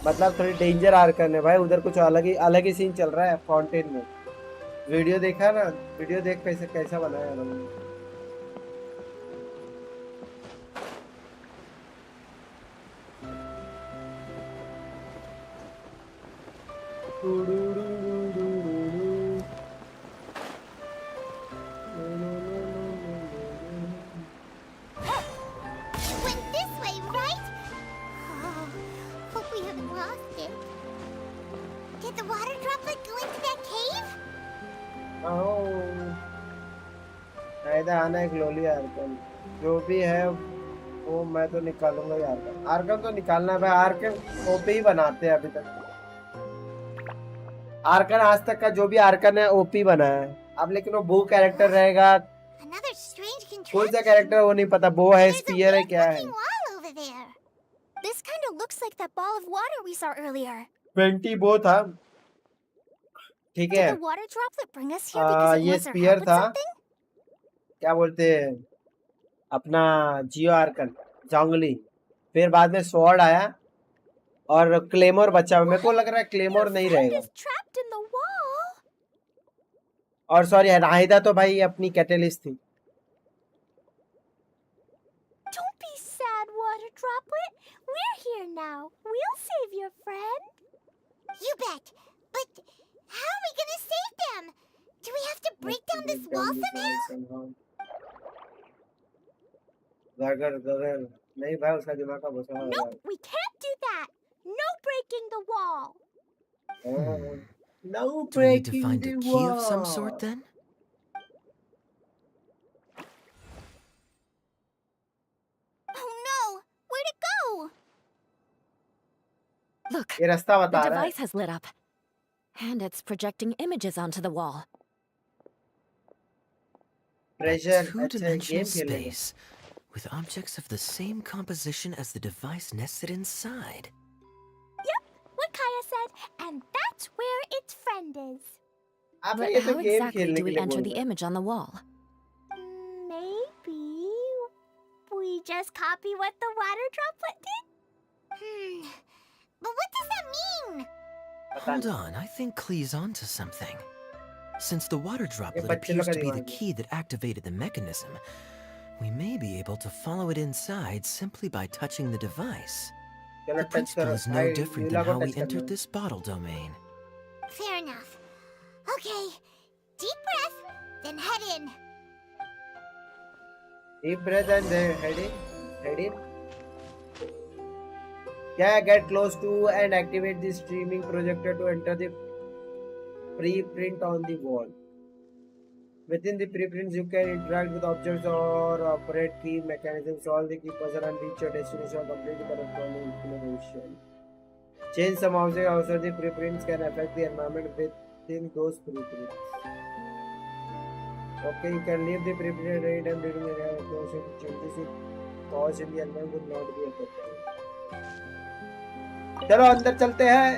Speaker 5: मतलब थोड़ी डेंजर आर्कन है भाई। उधर कुछ अलग ही सीन चल रहा है फाउंटेन में। वीडियो देखा ना? वीडियो देख कैसा बनाया है उन्होंने।
Speaker 4: Went this way, right? Oh, hope we haven't lost it. Did the water droplet go into that cave?
Speaker 5: नाइदा आना एक लोली आर्कन जो भी है वो मैं तो निकालूंगा ही। आर्कन तो निकालना है भाई। आर्कन ओपी ही बनाते हैं अभी तक। आर्कन आज तक का जो भी आर्कन है ओपी बना है। अब लेकिन वो बो कैरेक्टर रहेगा।
Speaker 4: Another strange
Speaker 5: कौन सा
Speaker 4: contraption.
Speaker 5: कैरेक्टर वो नहीं पता। बो है,
Speaker 4: There's a
Speaker 5: स्पीयर है,
Speaker 4: weird
Speaker 5: क्या है?
Speaker 4: looking wall over there.
Speaker 3: This kind of looks like that ball of water we saw earlier.
Speaker 5: 20 बो था। ठीक
Speaker 3: Did
Speaker 5: है।
Speaker 3: the water droplet bring us here because it
Speaker 5: ये
Speaker 3: wants our
Speaker 5: spear
Speaker 3: help with
Speaker 5: था।
Speaker 3: something?
Speaker 5: क्या बोलते हैं अपना जियो आर्कन जोंगली। फिर बाद में स्वॉर्ड आया और क्लेमोर बचा। मेरे को लग रहा है क्लेमोर नहीं
Speaker 3: Friend
Speaker 5: रहेगा।
Speaker 3: is trapped in the wall.
Speaker 5: और सॉरी नाहिदा तो भाई अपनी कैटलिस्ट थी।
Speaker 3: Don't be sad, water droplet. We're here now. We'll save your friend.
Speaker 4: You bet. But how are we gonna save them? Do we have to break down this wall somehow?
Speaker 5: नहीं भाई उसका दिमाग का भूसा हो
Speaker 3: Nope, we can't do that. No breaking the wall.
Speaker 5: गया। No
Speaker 6: Do we need to
Speaker 5: breaking
Speaker 6: find
Speaker 5: the
Speaker 6: a key of some
Speaker 5: wall.
Speaker 6: sort then?
Speaker 3: Oh no! Where'd it go?
Speaker 7: Look,
Speaker 5: ये रास्ता
Speaker 7: the
Speaker 5: बता रहा है।
Speaker 7: device has lit up. And it's projecting images onto the wall.
Speaker 5: Treasure
Speaker 6: A
Speaker 5: अच्छा
Speaker 6: two-dimensional
Speaker 5: game खेलेंगे।
Speaker 6: space with objects of the same composition as the device nested inside.
Speaker 3: What Kaya said, and that's where its friend is.
Speaker 5: आप
Speaker 7: But
Speaker 5: ये तो
Speaker 7: how
Speaker 5: game
Speaker 7: exactly
Speaker 5: खेलने
Speaker 7: do
Speaker 5: के
Speaker 7: we
Speaker 5: लिए
Speaker 7: enter
Speaker 5: बोल
Speaker 7: the
Speaker 5: रहे हैं।
Speaker 7: image on the wall?
Speaker 3: Maybe we just copy what the water droplet did?
Speaker 4: But what does that mean?
Speaker 5: पता
Speaker 6: Hold
Speaker 5: नहीं।
Speaker 6: on, I think Klee's onto something. Since the water droplet
Speaker 5: बच्चे लोग
Speaker 6: appears
Speaker 5: का
Speaker 6: to be the
Speaker 5: दिमाग है।
Speaker 6: key that activated the mechanism, we may be able to follow it inside simply by touching the device.
Speaker 5: चलो
Speaker 6: The
Speaker 5: touch
Speaker 6: principle
Speaker 5: करो
Speaker 6: is no
Speaker 5: भाई।
Speaker 6: different
Speaker 5: यूला
Speaker 6: than
Speaker 5: को
Speaker 6: how we
Speaker 5: touch करना
Speaker 6: entered
Speaker 5: है।
Speaker 6: this bottle domain.
Speaker 4: Fair enough. Okay. deep breath, then head in.
Speaker 5: Deep breath and then head in. Head in. Yeah, get close to and activate the streaming projector to enter the preprint on the wall. Within the preprints, you can interact with objects or operate key mechanisms. Solve the key puzzle and reach your destination or complete the corresponding implementation. Change some objects outside the preprints can affect the environment within those preprints. Okay, you can leave the preprint anytime during the process. Changes it cause in the environment will not be affected. चलो अंदर चलते हैं।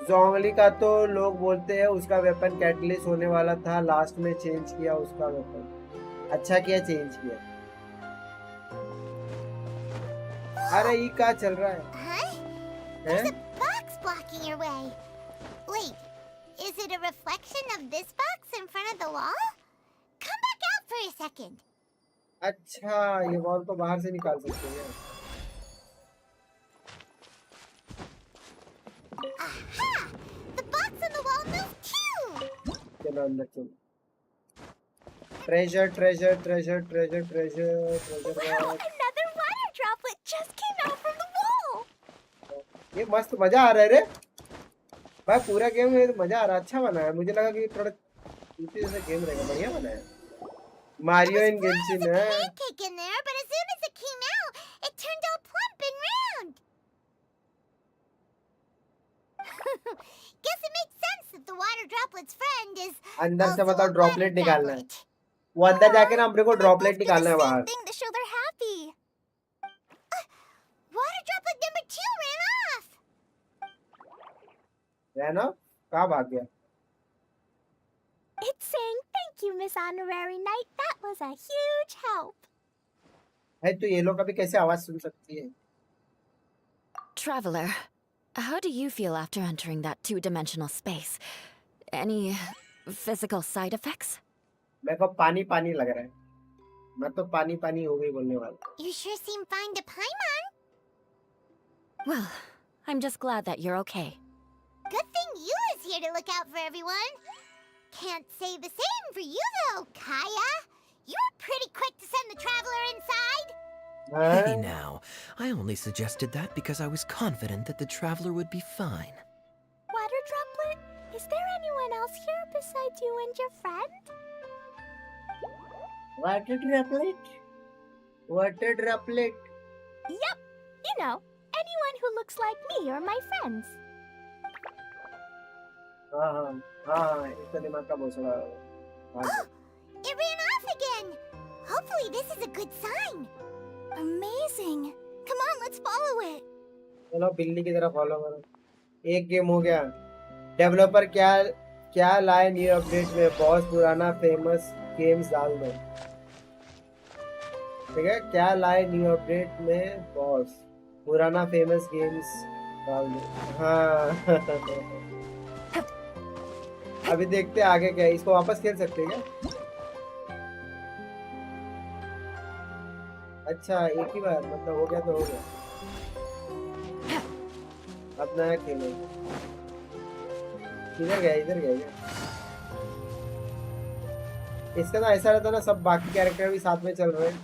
Speaker 5: जोंगली का तो लोग बोलते हैं उसका वेपन कैटलिस्ट होने वाला था, लास्ट में चेंज किया उसका वेपन। अच्छा किया चेंज किया। अरे ये क्या चल रहा है?
Speaker 4: Huh? There's a box blocking your way. Wait, is it a reflection of this box in front of the wall? Come back out for a second.
Speaker 5: अच्छा, ये वॉल को बाहर से निकाल सकते हैं।
Speaker 4: Aha! The box on the wall moved too.
Speaker 5: चलो अंदर चलो। Treasure treasure treasure treasure treasure treasure.
Speaker 3: Wow, another water droplet just came out from the wall.
Speaker 5: ये मस्त मजा आ रहा है रे भाई, पूरा गेम में मजा आ रहा है। अच्छा बना है, मुझे लगा कि थोड़ा दूसरी जैसा गेम रहेगा। बढ़िया बना है। मारियो इन गेंशिन है।
Speaker 4: Pancake in there, but as soon as it came out, it turned all plump and round. Guess it makes sense that the water droplet's friend is
Speaker 5: अंदर से
Speaker 4: also
Speaker 5: मतलब
Speaker 4: a
Speaker 5: ड्रॉपलेट
Speaker 4: water
Speaker 5: निकालना है।
Speaker 4: droplet.
Speaker 5: वो अंदर जाके ना हमरे को
Speaker 3: They
Speaker 5: ड्रॉपलेट
Speaker 3: both do
Speaker 5: निकालना है
Speaker 3: the same
Speaker 5: बाहर।
Speaker 3: thing to show they're happy.
Speaker 4: Water droplet number 2 ran off.
Speaker 5: है ना? कहाँ भाग गया?
Speaker 3: It's saying thank you, Miss Honorary Knight. That was a huge help.
Speaker 5: है तो ये लोग अभी कैसे आवाज सुन सकती है?
Speaker 7: Traveler, how do you feel after entering that two-dimensional space? Any physical side effects?
Speaker 5: मेरे को पानी पानी लग रहा है। मैं तो पानी पानी हो गई बोलने वाला।
Speaker 4: You sure seem fine to Paimon.
Speaker 7: Well, I'm just glad that you're okay.
Speaker 4: Good thing Eula's here to look out for everyone. Can't say the same for you though, Kaya. You were pretty quick to send the traveler inside.
Speaker 6: Hey now, I only suggested that because I was confident that the traveler would be fine.
Speaker 3: Water droplet, is there anyone else here besides you and your friend?
Speaker 5: Water droplet? Water droplet?
Speaker 3: Yep, you know, anyone who looks like me or my friends.
Speaker 5: हाँ हाँ हाँ, इसका दिमाग का भोसड़ा।
Speaker 4: Oh, it ran off again. Hopefully this is a good sign.
Speaker 3: Amazing. Come on, let's follow it.
Speaker 5: चलो बिल्ली की तरह फॉलो करो। एक गेम हो गया। डेवलपर क्या लाए न्यू अपडेट में? बॉस पुराना फेमस गेम्स डाल दो। ठीक है, क्या लाए न्यू अपडेट में? बॉस पुराना फेमस गेम्स डाल दो। हाँ अभी देखते हैं आगे क्या है। इसको वापस खेल सकते हैं क्या? अच्छा, एक ही बार मतलब हो गया तो हो गया। अब नया खेलो। इधर गया क्या? इसका ना ऐसा रहता ना, सब बाकी कैरेक्टर भी साथ में चल रहे हैं,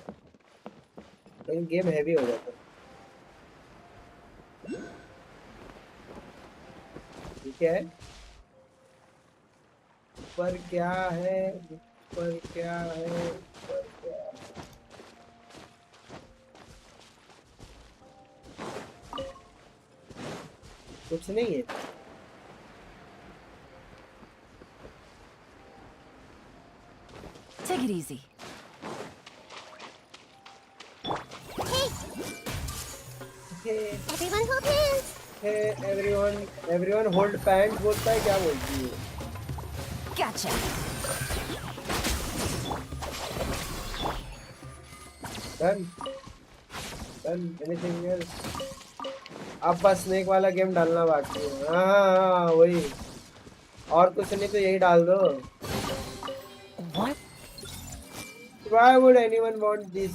Speaker 5: लेकिन गेम हैवी हो जाता है। ठीक है, ऊपर क्या है? ऊपर क्या है? ऊपर क्या है? कुछ नहीं है।
Speaker 2: Take it easy.
Speaker 4: Hey, everyone hold hands.
Speaker 5: Hey, everyone hold pants बोलता है, क्या बोलती है?
Speaker 2: Gotcha.
Speaker 5: Done. Anything else? अब बस स्नेक वाला गेम डालना बाकी है। हाँ वही, और कुछ नहीं तो यही डाल दो। Why would anyone want this?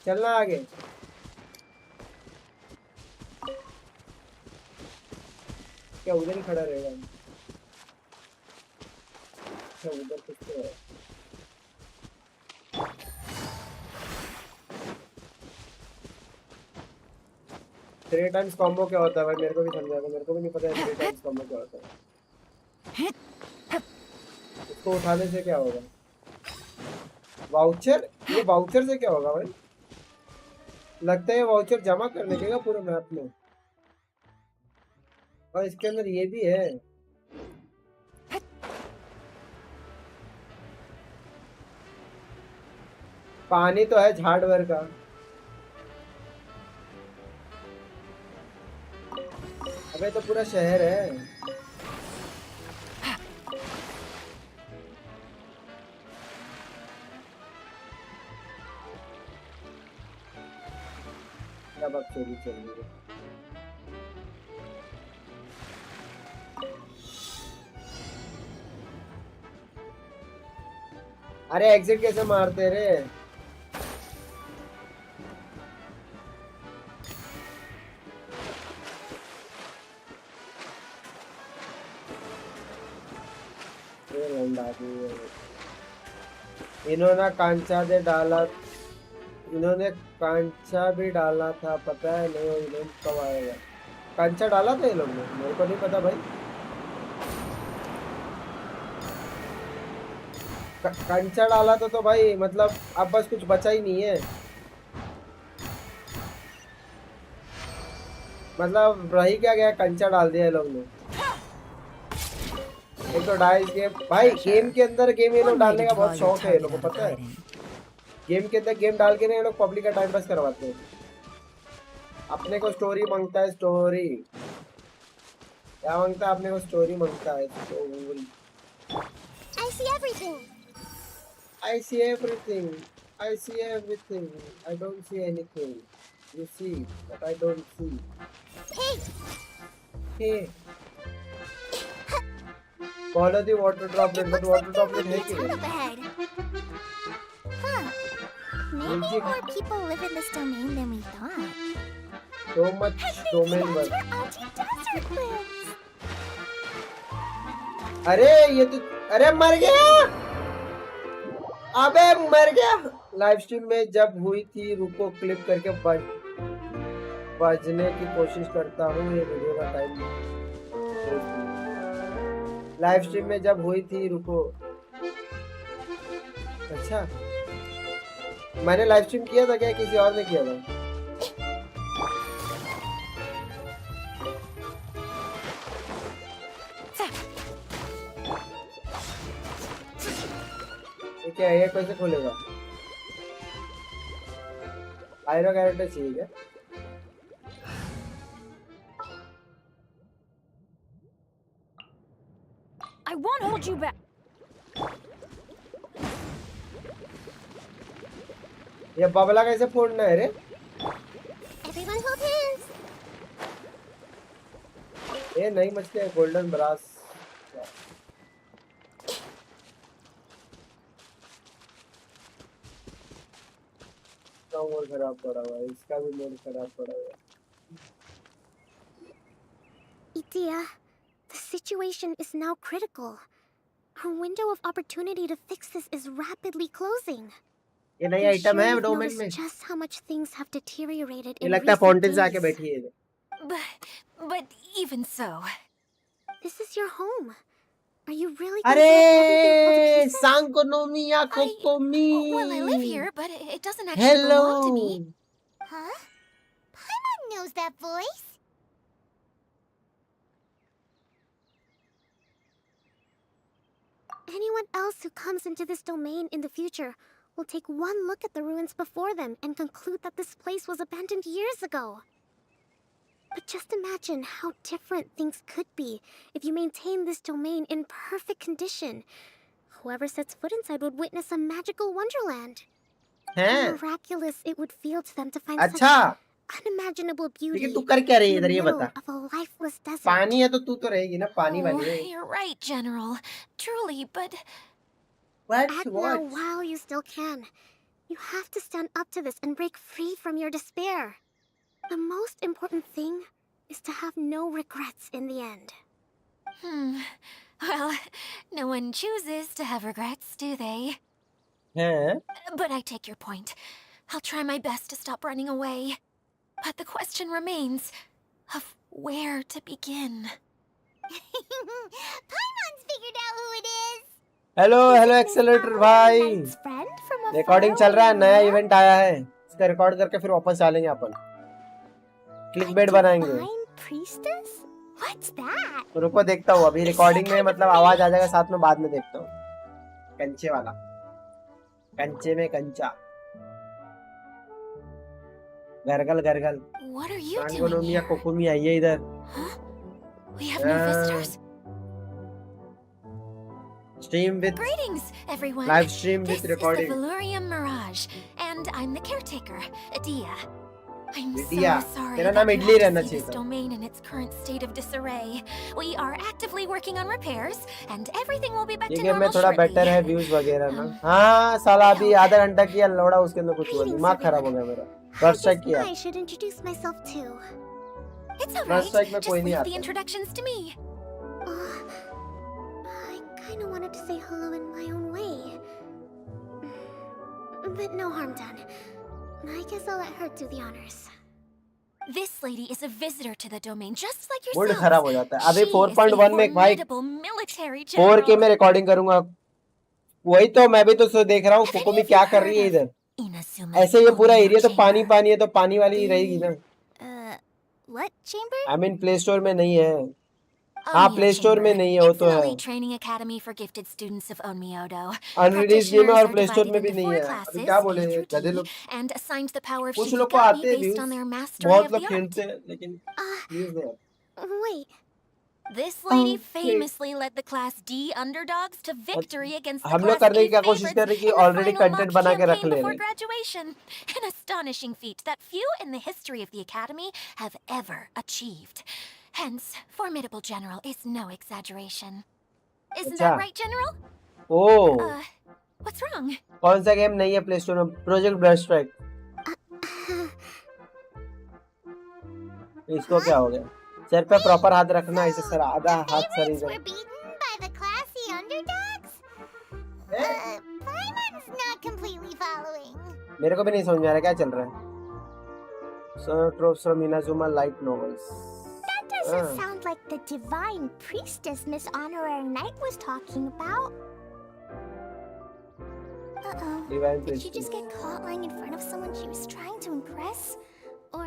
Speaker 5: चलना आगे। क्या उधर ही खड़ा रहेगा? अच्छा उधर कुछ तो है। थ्री टाइम्स कॉम्बो क्या होता है भाई? मेरे को भी समझा दो, मेरे को भी नहीं पता है थ्री टाइम्स कॉम्बो क्या होता है। इसको उठाने से क्या होगा? वाउचर? ये वाउचर से क्या होगा भाई? लगता है वाउचर जमा करने के पूरे मैप में। और इसके अंदर ये भी है। पानी तो है झाड़वर का। अबे तो पूरा शहर है। अब चोरी चल रही है। अरे एग्जिट कैसे मारते रे? इन्होंने कांचा दे डाला, इन्होंने कांचा भी डाला था, पता है नहीं इन्होंने कब आएगा? कांचा डाला था ये लोग ने, मेरे को नहीं पता भाई। कंचा डाला तो भाई मतलब अब बस कुछ बचा ही नहीं है। मतलब रही क्या गया, कंचा डाल दिया लोग ने। एक तो डाइस गेम भाई, गेम के अंदर गेम ये लोग डालने का बहुत शौक है, ये लोगों को पता है। गेम के अंदर गेम डाल के ना ये लोग पब्लिक का टाइम पास करवाते हैं। अपने को स्टोरी मांगता है, स्टोरी क्या मांगता है? अपने को स्टोरी मांगता है, story.
Speaker 4: I see everything.
Speaker 5: I see everything. I see everything. I don't see anything. You see, but I don't see.
Speaker 4: Hey!
Speaker 5: Hey. Follow the water droplet, but water droplet है कि नहीं?
Speaker 4: Up ahead. Huh. Maybe more people live in this domain than we thought.
Speaker 5: So much domain work.
Speaker 4: That's where Auntie Desert lives.
Speaker 5: अरे ये तो, अरे मर गया, अबे मर गया। लाइव स्ट्रीम में जब हुई थी, रुको क्लिप करके बजने की कोशिश करता हूँ। ये वीडियो का टाइम, लाइव स्ट्रीम में जब हुई थी, रुको। अच्छा मैंने लाइव स्ट्रीम किया था क्या, किसी और ने किया था? क्या ये कैसे खोलेगा? आयरो कैरेक्टर चाहिए क्या?
Speaker 7: I won't hold you back.
Speaker 5: ये बबला कैसे फोड़ना है रे?
Speaker 4: Everyone hold hands.
Speaker 5: ये नई मछली है, गोल्डन ब्रास। मोड खराब पड़ा हुआ है, इसका भी मोड खराब पड़ा हुआ है।
Speaker 3: Idea, the situation is now critical. Our window of opportunity to fix this is rapidly closing.
Speaker 5: ये नई
Speaker 3: I'm
Speaker 5: आइटम
Speaker 3: sure
Speaker 5: है
Speaker 3: you've
Speaker 5: डोमेन
Speaker 3: noticed
Speaker 5: में।
Speaker 3: just how much things have deteriorated
Speaker 5: ये
Speaker 3: in
Speaker 5: लगता है
Speaker 3: recent
Speaker 5: फाउंटेन से आके
Speaker 3: days.
Speaker 5: बैठी है।
Speaker 1: But even so.
Speaker 3: This is your home. Are you really
Speaker 5: अरे
Speaker 3: going to let everything fall to pieces?
Speaker 5: सांकोनोमी या कोकोमी।
Speaker 1: Well, I live here, but it doesn't actually belong to me.
Speaker 4: Huh? Paimon knows that voice.
Speaker 3: Anyone else who comes into this domain in the future will take one look at the ruins before them and conclude that this place was abandoned years ago. But just imagine how different things could be if you maintain this domain in perfect condition. Whoever sets foot inside would witness a magical wonderland. How miraculous it would feel to them to find
Speaker 5: अच्छा
Speaker 3: such unimaginable beauty
Speaker 5: लेकिन तू कर क्या रही है
Speaker 3: in
Speaker 5: इधर,
Speaker 3: the
Speaker 5: ये
Speaker 3: middle
Speaker 5: बता।
Speaker 3: of a lifeless desert.
Speaker 5: पानी है तो तू तो रहेगी ना, पानी वाली है।
Speaker 1: You're right, General. Truly, but
Speaker 3: Act now while you still can. You have to stand up to this and break free from your despair. The most important thing is to have no regrets in the end. Well, no one chooses to have regrets, do they?
Speaker 5: हैं?
Speaker 3: But I take your point. I'll try my best to stop running away. But the question remains of where to begin.
Speaker 4: Paimon's figured out who it is.
Speaker 5: Hello hello accelerator भाई,
Speaker 3: Knight's friend from a
Speaker 5: recording चल रहा है, नया event आया है, इसका record करके फिर वापस डालेंगे अपन, क्लिक बेट बनाएंगे।
Speaker 3: Divine priestess? What's that?
Speaker 5: रुको देखता हूँ, अभी रिकॉर्डिंग में मतलब आवाज आ जाएगा साथ में, बाद में देखता हूँ। कंचे वाला, कंचे में कंचा, गरगल गरगल,
Speaker 3: What are you doing
Speaker 5: सांगोनोमिया
Speaker 3: here?
Speaker 5: कोकोमी आई है इधर।
Speaker 3: Huh? We have new visitors.
Speaker 5: Stream with
Speaker 3: Greetings, everyone.
Speaker 5: Live stream
Speaker 3: This
Speaker 5: with
Speaker 3: is the
Speaker 5: recording.
Speaker 3: Valurium Mirage, and I'm the caretaker, Adia. I'm so
Speaker 5: Adia,
Speaker 3: sorry
Speaker 5: तेरा
Speaker 3: that
Speaker 5: नाम
Speaker 3: you
Speaker 5: idli
Speaker 3: have to
Speaker 5: रहना
Speaker 3: see
Speaker 5: चाहिए
Speaker 3: this
Speaker 5: था।
Speaker 3: domain in its current state of disarray. We are actively working on repairs, and everything will be back
Speaker 5: ये
Speaker 3: to
Speaker 5: game में
Speaker 3: normal
Speaker 5: थोड़ा
Speaker 3: shortly.
Speaker 5: Better है views वगैरह ना। हाँ साला अभी आधा घंटा किया लोड़ा, उसके अंदर कुछ हुआ,
Speaker 4: Greetings,
Speaker 5: दिमाग खराब हो गया मेरा।
Speaker 4: I
Speaker 5: फर्स्ट
Speaker 4: guess
Speaker 5: चेक किया,
Speaker 4: I should introduce myself too.
Speaker 3: It's all
Speaker 5: first
Speaker 3: right.
Speaker 5: Strike में
Speaker 3: Just
Speaker 5: कोई नहीं
Speaker 3: leave the
Speaker 5: आता।
Speaker 3: introductions to me.
Speaker 4: I kind of wanted to say hello in my own way. But no harm done. I guess I'll let her do the honors.
Speaker 3: This lady is a visitor to the domain, just like
Speaker 5: mood
Speaker 3: yourself.
Speaker 5: खराब हो जाता है। अभी
Speaker 3: She is a
Speaker 5: 4.1 में भाई
Speaker 3: formidable military
Speaker 5: 4K
Speaker 3: general.
Speaker 5: में recording करूंगा, वही तो मैं भी तो सो देख रहा हूँ
Speaker 3: Have
Speaker 5: कोकोमी
Speaker 3: any of
Speaker 5: क्या
Speaker 3: you
Speaker 5: कर रही है
Speaker 3: heard of
Speaker 5: इधर।
Speaker 3: Inazuma's
Speaker 5: ऐसे ये पूरा
Speaker 3: Omeo
Speaker 5: एरिया तो पानी
Speaker 3: chamber?
Speaker 5: पानी है, तो पानी वाली ही रहेगी ना।
Speaker 4: What chamber?
Speaker 5: I mean play store में नहीं है। हाँ
Speaker 3: Omeo
Speaker 5: प्ले स्टोर में
Speaker 3: chamber.
Speaker 5: नहीं है, वो
Speaker 3: It's
Speaker 5: तो
Speaker 3: an
Speaker 5: है।
Speaker 3: elite training academy for gifted students of Onmyodo.
Speaker 5: Unreleased game है और
Speaker 3: Practitioners are
Speaker 5: play store
Speaker 3: divided
Speaker 5: में भी
Speaker 3: into
Speaker 5: नहीं
Speaker 3: 4
Speaker 5: है। अभी
Speaker 3: classes,
Speaker 5: क्या बोले
Speaker 3: A through
Speaker 5: गधे
Speaker 3: D,
Speaker 5: लोग,
Speaker 3: and assigned the power of
Speaker 5: कुछ लोग को आते
Speaker 3: Shikigami
Speaker 5: हैं
Speaker 3: based on
Speaker 5: views,
Speaker 3: their mastery
Speaker 5: बहुत
Speaker 3: of
Speaker 5: लोग
Speaker 3: the art.
Speaker 5: खेलते हैं लेकिन व्यूज नहीं आते।
Speaker 4: Wait,
Speaker 3: This lady
Speaker 5: Okay.
Speaker 3: famously led the Class D underdogs to victory against the
Speaker 5: हम लोग
Speaker 3: Class
Speaker 5: करने
Speaker 3: A
Speaker 5: की क्या कोशिश
Speaker 3: favorites
Speaker 5: कर रहे हैं कि
Speaker 3: in the
Speaker 5: already
Speaker 3: final
Speaker 5: content
Speaker 3: mock
Speaker 5: बना के रख
Speaker 3: campaign
Speaker 5: ले
Speaker 3: before
Speaker 5: रहे हैं।
Speaker 3: graduation. An astonishing feat that few in the history of the Academy have ever achieved. Hence, formidable general is no exaggeration. Isn't
Speaker 5: अच्छा,
Speaker 3: that right, General?
Speaker 5: O
Speaker 3: What's wrong?
Speaker 5: कौन सा game नहीं है play store में? Project blood strike. इसको क्या हो गया? सर पे प्रॉपर हाथ रखना, ऐसे सर आधा हाथ सर
Speaker 4: favorites
Speaker 5: इधर।
Speaker 4: were beaten by the classy underdogs? Paimon's not completely following.
Speaker 5: मेरे को भी नहीं समझ में आ रहा क्या चल रहा है। So tropes from Inazuma light novels.
Speaker 3: That doesn't sound like the divine priestess Miss Honorary Knight was talking about.
Speaker 4: Uh-oh.
Speaker 5: Divine
Speaker 4: Did she
Speaker 5: Priestess.
Speaker 4: just get caught lying in front of someone she was trying to impress? Or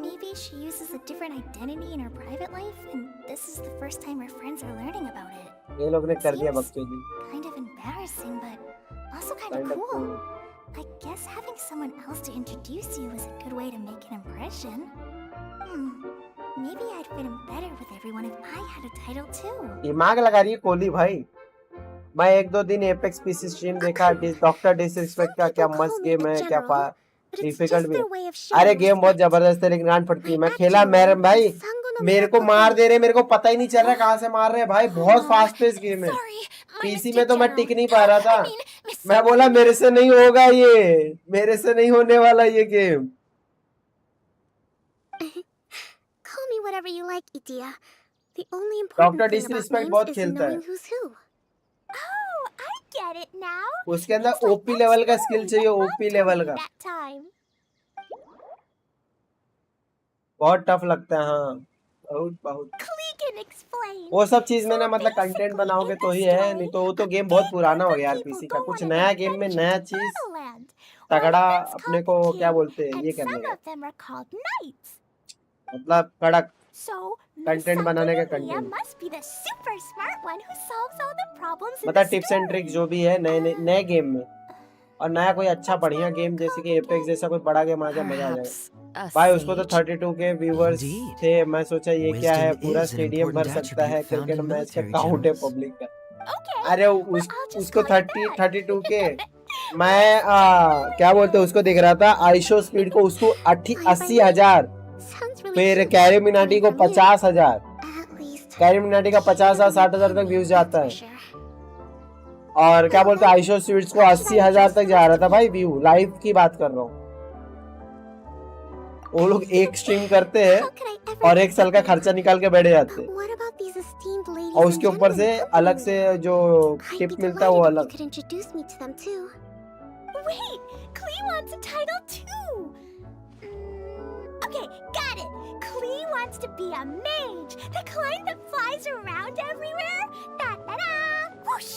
Speaker 4: maybe she uses a different identity in her private life, and this is the first time her friends are learning about it.
Speaker 5: ये लोग ने कर दिया
Speaker 4: Seems
Speaker 5: बकचोदी।
Speaker 4: kind of embarrassing, but also kind
Speaker 5: Kind
Speaker 4: of
Speaker 5: of
Speaker 4: cool.
Speaker 5: cool.
Speaker 4: I guess having someone else to introduce you is a good way to make an impression. Maybe I'd fit in better with everyone if I had a title too.
Speaker 5: दिमाग लगा रही है कोहली भाई। मैं 1-2 दिन apex PC stream देखा, doctor disrespect का क्या मस्त गेम है, क्या डिफिकल्ट भी है। अरे गेम बहुत जबरदस्त है लेकिन गांड फटती है। मैं खेला, मेरे भाई मेरे को मार दे रहे, मेरे को पता ही नहीं चल रहा कहाँ से मार रहे हैं भाई। बहुत फास्ट पेस गेम है। पीसी में तो मैं टिक नहीं पा रहा था। मैं बोला मेरे से नहीं होगा ये, मेरे से नहीं होने वाला ये game.
Speaker 4: Call me whatever you like, Idia. The only important
Speaker 5: doctor
Speaker 4: thing about
Speaker 5: disrespect
Speaker 4: names
Speaker 5: बहुत
Speaker 4: is
Speaker 5: खेलता
Speaker 4: knowing
Speaker 5: है।
Speaker 4: who's who. Oh, I get it now.
Speaker 5: उसके अंदर ओपी लेवल का स्किल चाहिए, ओपी लेवल का।
Speaker 4: That time.
Speaker 5: बहुत tough लगता है। हाँ बहुत बहुत।
Speaker 4: Klee can explain.
Speaker 5: वो सब चीज में ना मतलब कंटेंट बनाओगे तो ही है, नहीं तो वो तो गेम बहुत पुराना हो गया यार पीसी का। कुछ नया गेम में नया चीज तगड़ा अपने को क्या बोलते हैं ये करने का, मतलब कड़क कंटेंट बनाने का कंटेंट, मतलब टिप्स एंड ट्रिक्स जो भी है नए गेम में। और नया कोई अच्छा बढ़िया गेम जैसे कि एपेक्स जैसा कोई बड़ा गेम आ जाए मजा आ जाएगा भाई। उसको तो 32 के व्यूवर्स थे, मैं सोचा ये क्या है पूरा स्टेडियम भर सकता है क्रिकेट मैच का काउंट है पब्लिक का। अरे उसको 32 के मैं क्या बोलते हैं उसको देख रहा था आईशो स्पीड को, उसको 80,000, फिर कैरी मिनाटी को 50,000, कैरी मिनाटी का 50,000 60,000 तक व्यूज जाता है। और क्या बोलते हैं आईशो स्वीट्स को 80,000 तक जा रहा था भाई व्यू। लाइव की बात कर रहा हूँ। वो लोग एक स्ट्रीम करते हैं और 1 साल का खर्चा निकाल के बैठ जाते हैं। और उसके ऊपर से अलग से जो टिप मिलता है वो अलग।
Speaker 4: could introduce me to them too.
Speaker 3: Wait, Klee wants a title too. Okay, got it. Klee wants to be a mage, the kind that flies around everywhere. Da da da! Whoosh!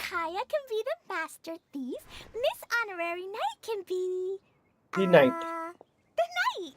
Speaker 3: Kaya can be the master thief. Miss Honorary Knight can be
Speaker 5: The knight.
Speaker 3: the knight.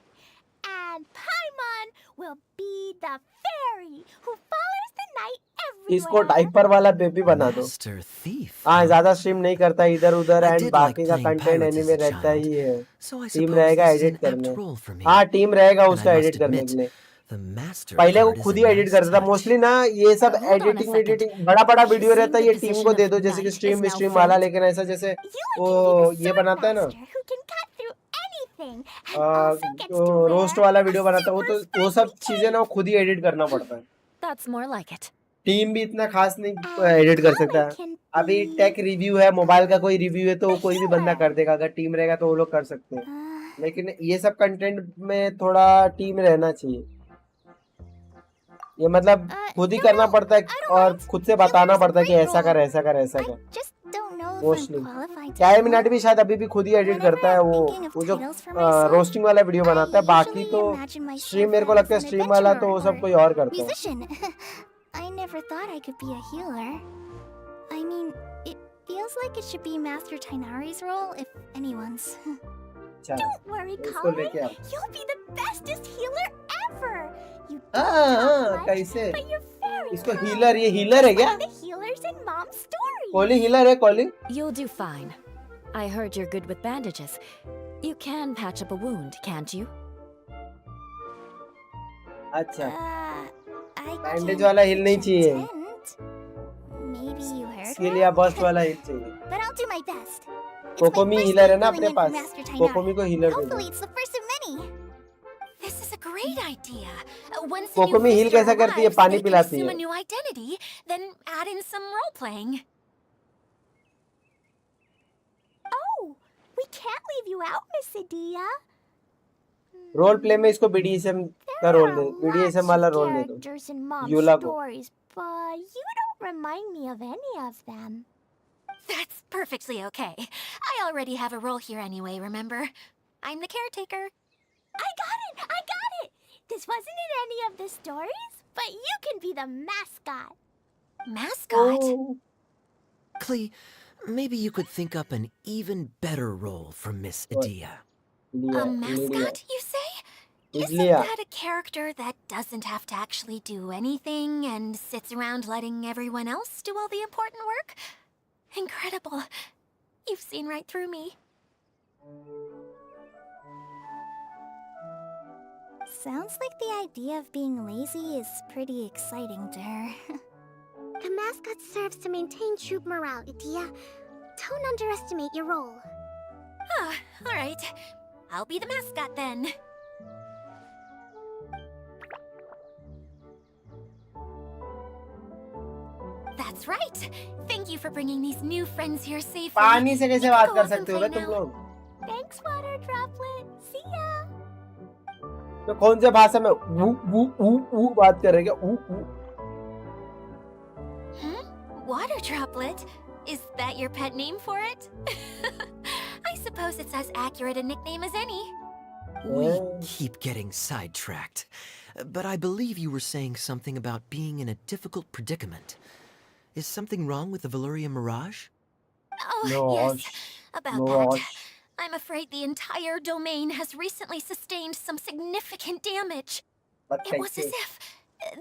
Speaker 3: And Paimon will be the fairy who follows the knight everywhere.
Speaker 5: इसको diaper वाला baby बना दो।
Speaker 6: Master thief.
Speaker 5: हाँ, ज्यादा stream नहीं करता इधर उधर
Speaker 6: I
Speaker 5: एंड
Speaker 6: did
Speaker 5: बाकी
Speaker 6: like
Speaker 5: का
Speaker 6: playing
Speaker 5: content
Speaker 6: pirates as
Speaker 5: anime
Speaker 6: a
Speaker 5: रहता ही है।
Speaker 6: So I
Speaker 5: टीम
Speaker 6: suppose
Speaker 5: रहेगा
Speaker 6: this is
Speaker 5: एडिट
Speaker 6: an
Speaker 5: करने।
Speaker 6: apt role for me.
Speaker 5: हाँ, टीम रहेगा
Speaker 6: And
Speaker 5: उसका
Speaker 6: I
Speaker 5: एडिट
Speaker 6: must
Speaker 5: करने
Speaker 6: admit,
Speaker 5: के लिए।
Speaker 6: the master
Speaker 5: पहले वो
Speaker 6: part is
Speaker 5: खुद
Speaker 6: a
Speaker 5: ही एडिट
Speaker 6: nice
Speaker 5: करता था
Speaker 6: touch.
Speaker 5: मोस्टली ना। ये सब
Speaker 7: Hold on a
Speaker 5: editing
Speaker 7: second.
Speaker 5: Editing बड़ा बड़ा वीडियो
Speaker 7: Assume
Speaker 5: रहता है,
Speaker 7: the
Speaker 5: ये टीम
Speaker 7: position
Speaker 5: को दे
Speaker 7: of
Speaker 5: दो जैसे कि
Speaker 7: knight
Speaker 5: stream
Speaker 7: is now
Speaker 5: stream वाला।
Speaker 7: filled.
Speaker 5: लेकिन ऐसा जैसे
Speaker 3: Eula
Speaker 5: वो
Speaker 3: can be the
Speaker 5: ये
Speaker 3: sword
Speaker 5: बनाता है ना,
Speaker 3: master who can cut through anything and also gets to
Speaker 5: roast
Speaker 3: wear
Speaker 5: वाला
Speaker 3: a
Speaker 5: वीडियो बनाता है वो,
Speaker 3: super
Speaker 5: तो वो सब
Speaker 3: spiky
Speaker 5: चीजें ना वो खुद ही एडिट करना पड़ता है।
Speaker 7: That's more like it.
Speaker 5: Team भी इतना खास नहीं
Speaker 3: And
Speaker 5: एडिट कर सकता
Speaker 3: Colin
Speaker 5: है।
Speaker 3: can
Speaker 5: अभी
Speaker 3: be
Speaker 5: टेक रिव्यू है, मोबाइल का कोई रिव्यू है तो
Speaker 3: the
Speaker 5: कोई भी बंदा
Speaker 3: healer.
Speaker 5: कर देगा। अगर टीम रहेगा तो वो लोग कर सकते हैं,
Speaker 3: Uh,
Speaker 5: लेकिन ये सब कंटेंट में थोड़ा टीम रहना चाहिए। ये मतलब खुद ही
Speaker 3: no,
Speaker 5: करना
Speaker 3: no,
Speaker 5: पड़ता है
Speaker 3: I don't
Speaker 5: और
Speaker 3: mind.
Speaker 5: खुद से
Speaker 3: Healer
Speaker 5: बताना
Speaker 3: is a
Speaker 5: पड़ता है कि
Speaker 3: great
Speaker 5: ऐसा कर
Speaker 3: role.
Speaker 5: ऐसा कर ऐसा
Speaker 3: I
Speaker 5: कर।
Speaker 3: just don't know if
Speaker 5: Mostly.
Speaker 3: I'm qualified to
Speaker 5: क्या
Speaker 3: do
Speaker 5: मिनट भी
Speaker 3: it.
Speaker 5: शायद अभी भी खुद ही एडिट
Speaker 3: Whenever
Speaker 5: करता है
Speaker 3: I'm
Speaker 5: वो
Speaker 3: thinking of
Speaker 5: वो जो
Speaker 3: titles for myself,
Speaker 5: रोस्टिंग वाला वीडियो बनाता है।
Speaker 3: I
Speaker 5: बाकी
Speaker 3: usually
Speaker 5: तो
Speaker 3: imagine myself
Speaker 5: स्ट्रीम मेरे को
Speaker 3: as
Speaker 5: लगता है
Speaker 3: an
Speaker 5: स्ट्रीम वाला तो वो
Speaker 3: adventurer
Speaker 5: सब कोई और करता है।
Speaker 3: musician. I never thought I could be a healer. I mean, it feels like it should be Master Tainari's role, if anyone's.
Speaker 5: अच्छा,
Speaker 3: Don't worry,
Speaker 5: इसको
Speaker 3: Colin.
Speaker 5: लेके आओ।
Speaker 3: You'll be the bestest healer ever. You don't
Speaker 5: हाँ
Speaker 3: talk
Speaker 5: हाँ,
Speaker 3: much,
Speaker 5: कैसे
Speaker 3: but you're very
Speaker 5: इसको
Speaker 3: good.
Speaker 5: Healer, ये healer है क्या?
Speaker 3: Like the healers in Mom's story.
Speaker 5: Collei healer है Collei?
Speaker 7: You'll do fine. I heard you're good with bandages. You can patch up a wound, can't you?
Speaker 5: अच्छा,
Speaker 3: I
Speaker 5: bandage
Speaker 3: can
Speaker 5: वाला हिल नहीं चाहिए,
Speaker 3: pretend. Maybe you heard
Speaker 5: इसके लिए
Speaker 3: wrong.
Speaker 5: Bast वाला हिल चाहिए।
Speaker 3: But I'll do my best. It's my
Speaker 5: कोकोमी
Speaker 3: first
Speaker 5: healer है
Speaker 3: time
Speaker 5: ना
Speaker 3: filling
Speaker 5: अपने
Speaker 3: in for
Speaker 5: pass,
Speaker 3: Master Tainari.
Speaker 5: कोकोमी को हीलर दे दो।
Speaker 3: Hopefully it's the first of many.
Speaker 1: This is a great idea. Once a new
Speaker 5: Kokomi heal
Speaker 1: visitor
Speaker 5: कैसा करती है?
Speaker 1: arrives,
Speaker 5: पानी
Speaker 1: they can
Speaker 5: पिलाती
Speaker 1: assume
Speaker 5: है।
Speaker 1: a new identity, then add in some role playing.
Speaker 3: Oh, we can't leave you out, Miss Adia.
Speaker 5: Role play में इसको BDSM का
Speaker 3: There
Speaker 5: role
Speaker 3: are
Speaker 5: दे,
Speaker 3: lots
Speaker 5: बीडीएसएम
Speaker 3: of
Speaker 5: वाला रोल दे दो।
Speaker 3: characters in Mom's
Speaker 5: यूला को।
Speaker 3: stories, but you don't remind me of any of them.
Speaker 1: That's perfectly okay. I already have a role here anyway, remember? I'm the caretaker.
Speaker 3: I got it! I got it! This wasn't in any of the stories, but you can be the mascot.
Speaker 1: Mascot?
Speaker 6: Klee, maybe you could think up an even better role for Miss Adia.
Speaker 1: A mascot, you say? Isn't
Speaker 5: Idliya.
Speaker 1: that a character that doesn't have to actually do anything and sits around letting everyone else do all the important work? Incredible. You've seen right through me.
Speaker 3: Sounds like the idea of being lazy is pretty exciting to her.
Speaker 4: The mascot serves to maintain troop morale, Adia. Don't underestimate your role.
Speaker 1: Ah, all right. I'll be the mascot then. That's right. Thank you for bringing these new friends here safely.
Speaker 5: पानी से कैसे
Speaker 1: You
Speaker 5: बात
Speaker 1: can go
Speaker 5: कर
Speaker 1: off and
Speaker 5: सकते हो
Speaker 1: play
Speaker 5: बे तुम
Speaker 1: now.
Speaker 5: लोग?
Speaker 3: Thanks, Water Droplet. See ya!
Speaker 5: तो कौन से भाषा में ऊ ऊ ऊ ऊ बात कर रहे हैं क्या? ऊ ऊ
Speaker 1: Water Droplet? Is that your pet name for it? I suppose it's as accurate a nickname as any.
Speaker 6: We keep getting sidetracked. But I believe you were saying something about being in a difficult predicament. Is something wrong with the Valyria Mirage?
Speaker 1: Oh,
Speaker 5: No,
Speaker 1: yes.
Speaker 5: Ash.
Speaker 1: About
Speaker 5: No,
Speaker 1: that.
Speaker 5: Ash.
Speaker 1: I'm afraid the entire domain has recently sustained some significant damage.
Speaker 5: बात
Speaker 1: It was
Speaker 5: कैसे?
Speaker 1: as if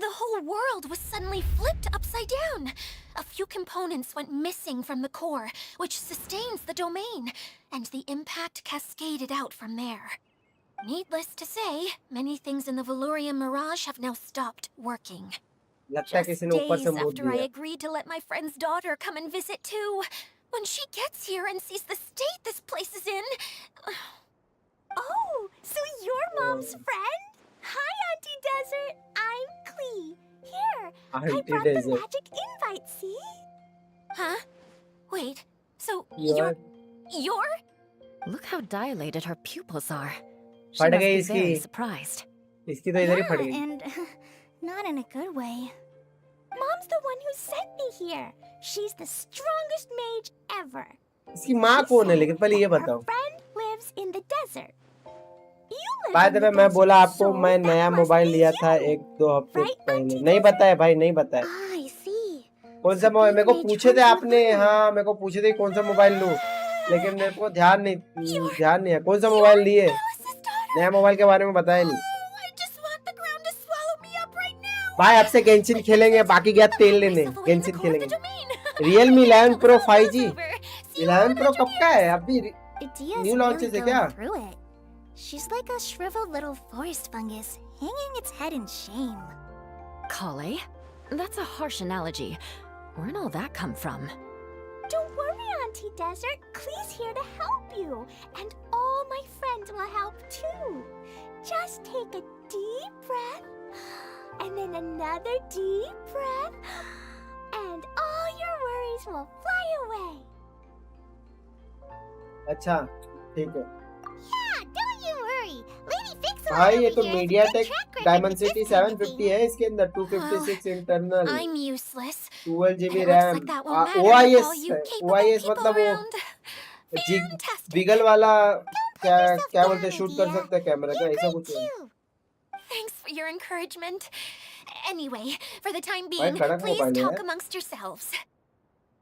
Speaker 1: the whole world was suddenly flipped upside down. A few components went missing from the core, which sustains the domain, and the impact cascaded out from there. Needless to say, many things in the Valyria Mirage have now stopped working.
Speaker 5: लगता है
Speaker 1: Just
Speaker 5: किसी ने ऊपर
Speaker 1: days
Speaker 5: से मोड़
Speaker 1: after I
Speaker 5: दिया।
Speaker 1: agreed to let my friend's daughter come and visit too. When she gets here and sees the state this place is in...
Speaker 3: Oh, so you're Mom's friend? Hi, Auntie Desert. I'm Klee. Here, I
Speaker 5: Auntie
Speaker 3: brought the
Speaker 5: Desert.
Speaker 3: magic invite, see?
Speaker 1: Huh? Wait, so
Speaker 5: You're-
Speaker 1: you're...
Speaker 7: Look how dilated her pupils are. She
Speaker 5: फट
Speaker 7: must
Speaker 5: गई
Speaker 7: be
Speaker 5: इसकी।
Speaker 7: very surprised.
Speaker 5: इसकी तो इधर ही फट
Speaker 3: Yeah,
Speaker 5: गई।
Speaker 3: and Not in a good way. Mom's the one who sent me here. She's the strongest mage ever.
Speaker 5: इसकी माँ कौन है लेकिन पहले ये बताओ.
Speaker 3: Her friend lives in the desert. You live
Speaker 5: by
Speaker 3: in
Speaker 5: the
Speaker 3: the
Speaker 5: way मैं
Speaker 3: desert,
Speaker 5: बोला आपको
Speaker 3: so
Speaker 5: मैं
Speaker 3: that
Speaker 5: नया
Speaker 3: must
Speaker 5: मोबाइल
Speaker 3: be
Speaker 5: लिया था
Speaker 3: you.
Speaker 5: 1-2 हफ्ते
Speaker 3: Right,
Speaker 5: पहले.
Speaker 3: Auntie
Speaker 5: नहीं
Speaker 3: Desert?
Speaker 5: बताया भाई, नहीं बताया.
Speaker 3: Ah, I see.
Speaker 5: कौन सा मोबाइल मेरे को पूछे थे आपने. हाँ मेरे को पूछे थे कौन सा मोबाइल लूं, लेकिन मेरे को ध्यान नहीं है. कौन सा मोबाइल लिए. नया मोबाइल के बारे में बताया नहीं. भाई आपसे गेंशिन खेलेंगे, बाकी गया तेल लेने. गेंशिन खेलेंगे. Realme 11 Pro 5G. 11 Pro कब का है. अभी न्यू लॉन्चेस है क्या.
Speaker 3: She's like a shriveled little forest fungus, hanging its head in shame.
Speaker 7: Klee? That's a harsh analogy. Where'd all that come from?
Speaker 3: Don't worry, Auntie Desert. Klee's here to help you. And all my friends will help too. Just take a deep breath. And then another deep breath. And all your worries will fly away.
Speaker 5: अच्छा ठीक है.
Speaker 4: Yeah, don't you worry. Lady Fix
Speaker 5: भाई ये तो MediaTek Dimensity 750 है, इसके अंदर 256 internal,
Speaker 1: I'm useless.
Speaker 5: 12 GB
Speaker 1: It looks
Speaker 5: RAM.
Speaker 1: like that won't matter with all
Speaker 5: OIS
Speaker 1: you
Speaker 5: है.
Speaker 1: capable
Speaker 5: OIS
Speaker 1: people
Speaker 5: मतलब वो
Speaker 1: around. Fantastic.
Speaker 5: बिगल वाला क्या
Speaker 4: yourself
Speaker 5: क्या
Speaker 4: down,
Speaker 5: बोलते हैं, शूट कर
Speaker 4: Lydia.
Speaker 5: सकता है कैमरा का,
Speaker 4: You're
Speaker 5: ऐसा
Speaker 4: great
Speaker 5: कुछ है.
Speaker 4: too.
Speaker 1: Thanks for your encouragement. Anyway, for the time
Speaker 5: भाई
Speaker 1: being,
Speaker 5: कड़क
Speaker 1: please
Speaker 5: मोबाइल
Speaker 1: talk
Speaker 5: है.
Speaker 1: amongst yourselves.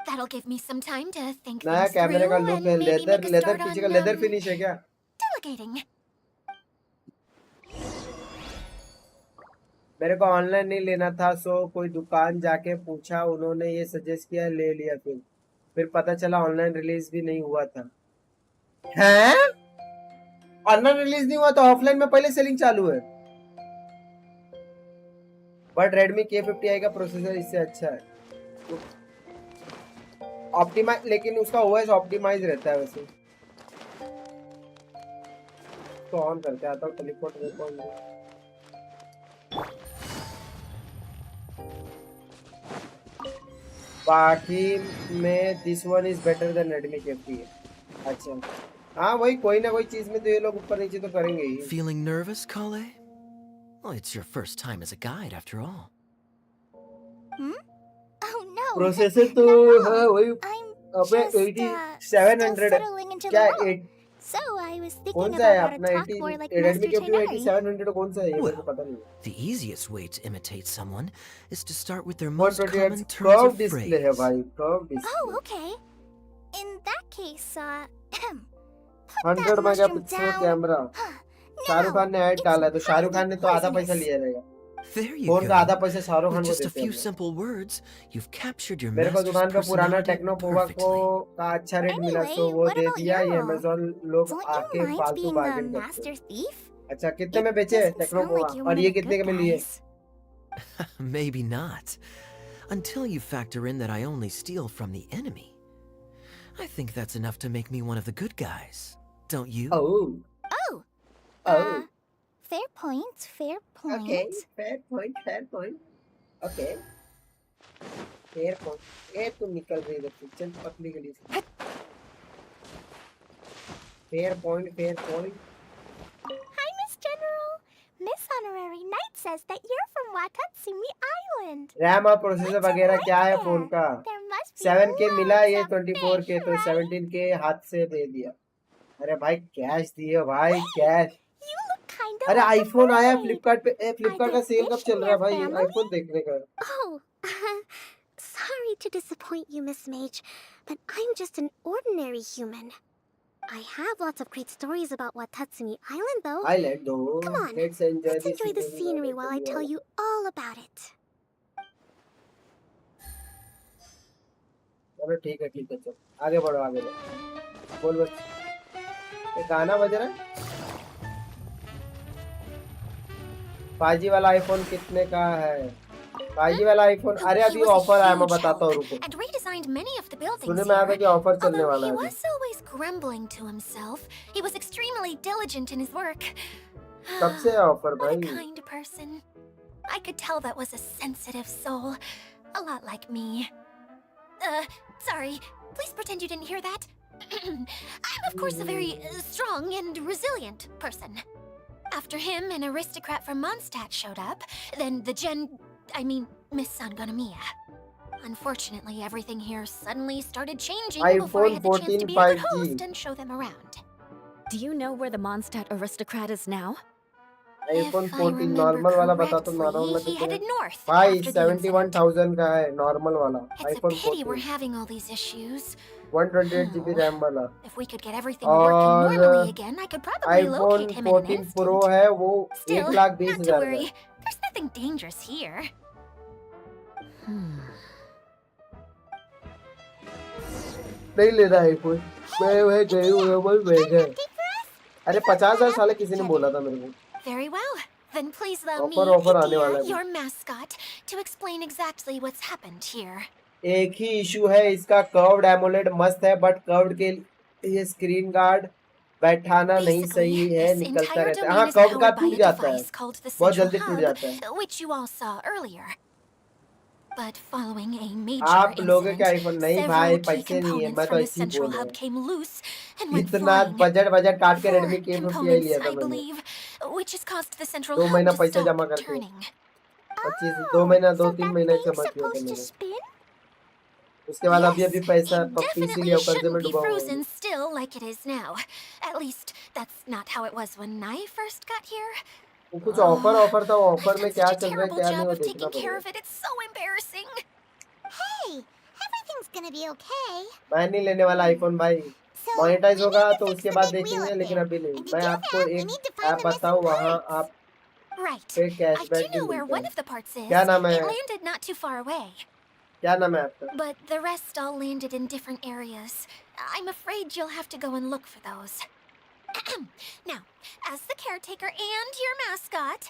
Speaker 1: That'll give me some time to think
Speaker 5: नया
Speaker 1: things
Speaker 5: कैमरे का
Speaker 1: through
Speaker 5: लुक
Speaker 1: and
Speaker 5: है.
Speaker 1: maybe
Speaker 5: leather
Speaker 1: make a
Speaker 5: leather
Speaker 1: start
Speaker 5: पीछे का
Speaker 1: on
Speaker 5: leather finish है क्या.
Speaker 1: delegating.
Speaker 5: मेरे को ऑनलाइन नहीं लेना था, सो कोई दुकान जाके पूछा, उन्होंने ये सजेस्ट किया, ले लिया. फिर पता चला ऑनलाइन रिलीज भी नहीं हुआ था. हैं? ऑनलाइन रिलीज नहीं हुआ तो ऑफलाइन में पहले सेलिंग चालू है. बट Redmi K50i का प्रोसेसर इससे अच्छा है. ऑप्टिमाइज, लेकिन उसका OS ऑप्टिमाइज रहता है वैसे. तो ऑन करके आता हूँ टेलीपोर्ट में. बाकी में this one is better than Redmi K50i. अच्छा हाँ वही, कोई ना कोई चीज में तो ये लोग ऊपर नीचे तो करेंगे ही.
Speaker 6: Feeling nervous, Klee? Well, it's your first time as a guide, after all.
Speaker 4: Oh no.
Speaker 5: Processor तो हाँ वही.
Speaker 3: I'm
Speaker 5: अबे
Speaker 3: just
Speaker 5: 700
Speaker 3: still settling into
Speaker 5: क्या
Speaker 3: the role. So I was
Speaker 5: कौन
Speaker 3: thinking
Speaker 5: सा है
Speaker 3: about how
Speaker 5: अपना
Speaker 3: to talk more like
Speaker 5: Redmi
Speaker 3: Master
Speaker 5: K50i
Speaker 3: Tenari.
Speaker 5: 700 कौन सा है, ये मेरे को पता नहीं.
Speaker 6: The easiest way to imitate someone is to start with their most
Speaker 5: 128
Speaker 6: common turns
Speaker 5: curve
Speaker 6: of
Speaker 5: display है
Speaker 6: phrase.
Speaker 5: भाई, curve display.
Speaker 3: Oh, okay. In that case, put
Speaker 5: 100
Speaker 3: that mushroom
Speaker 5: megapixel
Speaker 3: down.
Speaker 5: Camera. Shahrukh Khan ने add डाला है, तो शाहरुख खान ने तो आधा पैसा लिया रहेगा.
Speaker 6: There you
Speaker 5: फोन का आधा
Speaker 6: go.
Speaker 5: पैसा शाहरुख खान
Speaker 6: With
Speaker 5: को
Speaker 6: just a
Speaker 5: देते
Speaker 6: few
Speaker 5: हैं.
Speaker 6: simple words, you've captured your
Speaker 5: मेरे को
Speaker 6: master's
Speaker 5: दुकान पे पुराना
Speaker 6: personality
Speaker 5: टेक्नो पोवा को
Speaker 6: perfectly.
Speaker 5: का अच्छा रेट मिला,
Speaker 3: Anyway,
Speaker 5: तो वो
Speaker 3: what
Speaker 5: दे
Speaker 3: about
Speaker 5: दिया.
Speaker 3: your
Speaker 5: ये
Speaker 3: role?
Speaker 5: अमेज़न लोग
Speaker 3: Don't
Speaker 5: आके
Speaker 3: you mind
Speaker 5: फालतू
Speaker 3: being a
Speaker 5: बार्गेन करते
Speaker 3: master
Speaker 5: हैं.
Speaker 3: thief?
Speaker 5: अच्छा कितने में
Speaker 3: It
Speaker 5: बेचे
Speaker 3: doesn't
Speaker 5: techno
Speaker 3: sound
Speaker 5: Pova,
Speaker 3: like you're
Speaker 5: और
Speaker 3: one
Speaker 5: ये
Speaker 3: of the
Speaker 5: कितने
Speaker 3: good
Speaker 5: के में लिए.
Speaker 3: guys.
Speaker 6: Maybe not. Until you factor in that I only steal from the enemy. I think that's enough to make me one of the good guys. Don't you?
Speaker 5: Oh.
Speaker 3: Oh.
Speaker 5: Oh.
Speaker 3: Fair point. Fair point.
Speaker 5: Okay. Fair point. Fair point. Okay. Fair point. ये तुम निकल रही है चल पतली गली से. Fair point. Fair point.
Speaker 3: Hi, Miss General. Miss Honorary Knight says that you're from Watatsumi Island.
Speaker 5: RAM और प्रोसेसर वगैरह क्या है फोन का.
Speaker 3: There must be
Speaker 5: 7K मिला, ये
Speaker 3: lots of
Speaker 5: 24K
Speaker 3: fish,
Speaker 5: तो
Speaker 3: right?
Speaker 5: 17K हाथ से दे दिया. अरे भाई कैश दिए भाई, cash.
Speaker 3: You look kind of
Speaker 5: अरे
Speaker 3: like a
Speaker 5: आईफोन आया
Speaker 3: mermaid.
Speaker 5: फ्लिपकार्ट पे. फ्लिपकार्ट का
Speaker 3: there
Speaker 5: सेल कब
Speaker 3: fish
Speaker 5: चल
Speaker 3: in
Speaker 5: रहा है
Speaker 3: your
Speaker 5: भाई
Speaker 3: family?
Speaker 5: आईफोन देखने का.
Speaker 3: Oh, sorry to disappoint you, Miss Mage, but I'm just an ordinary human. I have lots of great stories about Watatsumi Island, though.
Speaker 5: Island दो.
Speaker 3: Come on,
Speaker 5: Let's enjoy
Speaker 3: Let's enjoy the scenery while I tell you all about it.
Speaker 5: चलो ठीक है चल आगे बढ़ो आगे बढ़ो. बोल बस. ये गाना बज रहा है. 5G वाला आईफोन कितने का है. 5G वाला आईफोन, अरे
Speaker 1: He
Speaker 5: अभी
Speaker 1: was a
Speaker 5: ऑफर आया, मैं
Speaker 1: huge
Speaker 5: बताता हूँ
Speaker 1: help
Speaker 5: रुको.
Speaker 1: and redesigned many of the buildings
Speaker 5: सुनने में आया था
Speaker 1: here.
Speaker 5: कि ऑफर चलने
Speaker 1: Although
Speaker 5: वाला
Speaker 1: he
Speaker 5: है.
Speaker 1: was always grumbling to himself, he was extremely diligent in his work.
Speaker 5: कब से है ऑफर
Speaker 1: What a
Speaker 5: भाई.
Speaker 1: kind person. I could tell that was a sensitive soul. A lot like me. Sorry. Please pretend you didn't hear that. I'm of course a very strong and resilient person. After him, an aristocrat from Mondstadt showed up. Then Miss Sangonomiya. Unfortunately, everything here suddenly started changing before I
Speaker 5: iPhone
Speaker 1: had the chance to
Speaker 5: 14
Speaker 1: be a good
Speaker 5: 5G.
Speaker 1: host and show them around.
Speaker 7: Do you know where the Mondstadt aristocrat is now?
Speaker 5: iPhone
Speaker 1: If I
Speaker 5: 14
Speaker 1: remember
Speaker 5: normal वाला बता तो
Speaker 1: correctly,
Speaker 5: normal
Speaker 1: he
Speaker 5: कितने
Speaker 1: headed
Speaker 5: का?
Speaker 1: north
Speaker 5: भाई
Speaker 1: after the incident.
Speaker 5: 71,000 का है normal वाला
Speaker 1: It's a
Speaker 5: iPhone
Speaker 1: pity we're
Speaker 5: 14
Speaker 1: having all these issues.
Speaker 5: 128 GB RAM वाला
Speaker 1: If we could get everything working
Speaker 5: और
Speaker 1: normally again, I could probably
Speaker 5: iPhone
Speaker 1: locate him in an
Speaker 5: 14
Speaker 1: instant.
Speaker 5: Pro है वो
Speaker 1: Still,
Speaker 5: 1,20,000
Speaker 1: not to
Speaker 5: का
Speaker 1: worry.
Speaker 5: है।
Speaker 1: There's nothing dangerous here.
Speaker 5: नहीं लेना iPhone मैं वह गई हूँ बस भेजा अरे 50,000 साले किसी ने बोला था मेरे को
Speaker 1: Very well. Then please allow me,
Speaker 5: Offer आने वाला
Speaker 1: Idia,
Speaker 5: है।
Speaker 1: your mascot, to explain exactly what's happened here.
Speaker 5: एक ही इशू है इसका कर्व्ड एमोलेड मस्त है बट कर्व्ड के ये स्क्रीन गार्ड बैठाना नहीं सही
Speaker 1: Basically,
Speaker 5: है
Speaker 1: this
Speaker 5: निकलता
Speaker 1: entire
Speaker 5: रहता है
Speaker 1: domain
Speaker 5: हाँ
Speaker 1: is
Speaker 5: कर्व्ड का
Speaker 1: powered by
Speaker 5: टूट
Speaker 1: a
Speaker 5: जाता है
Speaker 1: device called the
Speaker 5: बहुत
Speaker 1: Central
Speaker 5: जल्दी टूट
Speaker 1: Hub,
Speaker 5: जाता है
Speaker 1: which you all saw earlier. But following a major
Speaker 5: आप लोगों के
Speaker 1: incident,
Speaker 5: आईफोन नहीं भाई
Speaker 1: several key
Speaker 5: पैसे नहीं है
Speaker 1: components
Speaker 5: मैं तो
Speaker 1: from the
Speaker 5: ऐसे ही
Speaker 1: Central
Speaker 5: बोल रहा
Speaker 1: Hub
Speaker 5: हूँ
Speaker 1: came loose and went
Speaker 5: इतना
Speaker 1: flying.
Speaker 5: बजट काट के
Speaker 1: 4
Speaker 5: Redmi K50i
Speaker 1: components,
Speaker 5: लिया था
Speaker 1: I
Speaker 5: मैंने
Speaker 1: believe, which has caused the Central
Speaker 5: 2
Speaker 1: Hub
Speaker 5: महीना
Speaker 1: to
Speaker 5: पैसा
Speaker 1: stop
Speaker 5: जमा करके
Speaker 1: turning.
Speaker 5: 25 2 महीना
Speaker 3: So
Speaker 5: 2-3
Speaker 3: that
Speaker 5: महीना
Speaker 3: thing's
Speaker 5: जमा किया था
Speaker 3: supposed to
Speaker 5: मैंने
Speaker 3: spin?
Speaker 5: उसके बाद
Speaker 1: Yes,
Speaker 5: अभी पैसा
Speaker 1: it
Speaker 5: पप्पी इसीलिए
Speaker 1: definitely
Speaker 5: कर्जे में
Speaker 1: shouldn't be
Speaker 5: डूबा हुआ हूँ
Speaker 1: frozen still like it is now. At least, that's not how it was when I first got here.
Speaker 5: वो कुछ ऑफर था
Speaker 1: I've
Speaker 5: ऑफर में
Speaker 1: done
Speaker 5: क्या
Speaker 1: such a
Speaker 5: चल रहा है
Speaker 1: terrible
Speaker 5: क्या नहीं
Speaker 1: job
Speaker 5: वो
Speaker 1: of
Speaker 5: देखना
Speaker 1: taking care
Speaker 5: पड़ेगा
Speaker 1: of it. It's so embarrassing.
Speaker 4: Hey, everything's gonna be okay.
Speaker 5: मैं नहीं लेने वाला आईफोन भाई
Speaker 4: So,
Speaker 5: मोनेटाइज
Speaker 4: we
Speaker 5: होगा
Speaker 4: need to
Speaker 5: तो
Speaker 4: fix
Speaker 5: उसके
Speaker 4: the
Speaker 5: बाद
Speaker 4: big wheel
Speaker 5: देखेंगे
Speaker 4: up
Speaker 5: लेकिन
Speaker 4: there.
Speaker 5: अभी नहीं
Speaker 4: And to
Speaker 5: मैं
Speaker 4: do
Speaker 5: आपको
Speaker 4: that, we
Speaker 5: एक
Speaker 4: need to find
Speaker 5: app
Speaker 4: the
Speaker 5: बताऊँ
Speaker 4: missing
Speaker 5: वहाँ
Speaker 4: parts.
Speaker 5: आप
Speaker 1: Right.
Speaker 5: पे
Speaker 1: I do
Speaker 5: कैशबैक भी
Speaker 1: know where
Speaker 5: मिलता
Speaker 1: one
Speaker 5: है
Speaker 1: of the parts is.
Speaker 5: क्या नाम है
Speaker 1: It landed not too far away.
Speaker 5: क्या नाम है आपका
Speaker 1: But the rest all landed in different areas. I'm afraid you'll have to go and look for those. Now, as the caretaker and your mascot,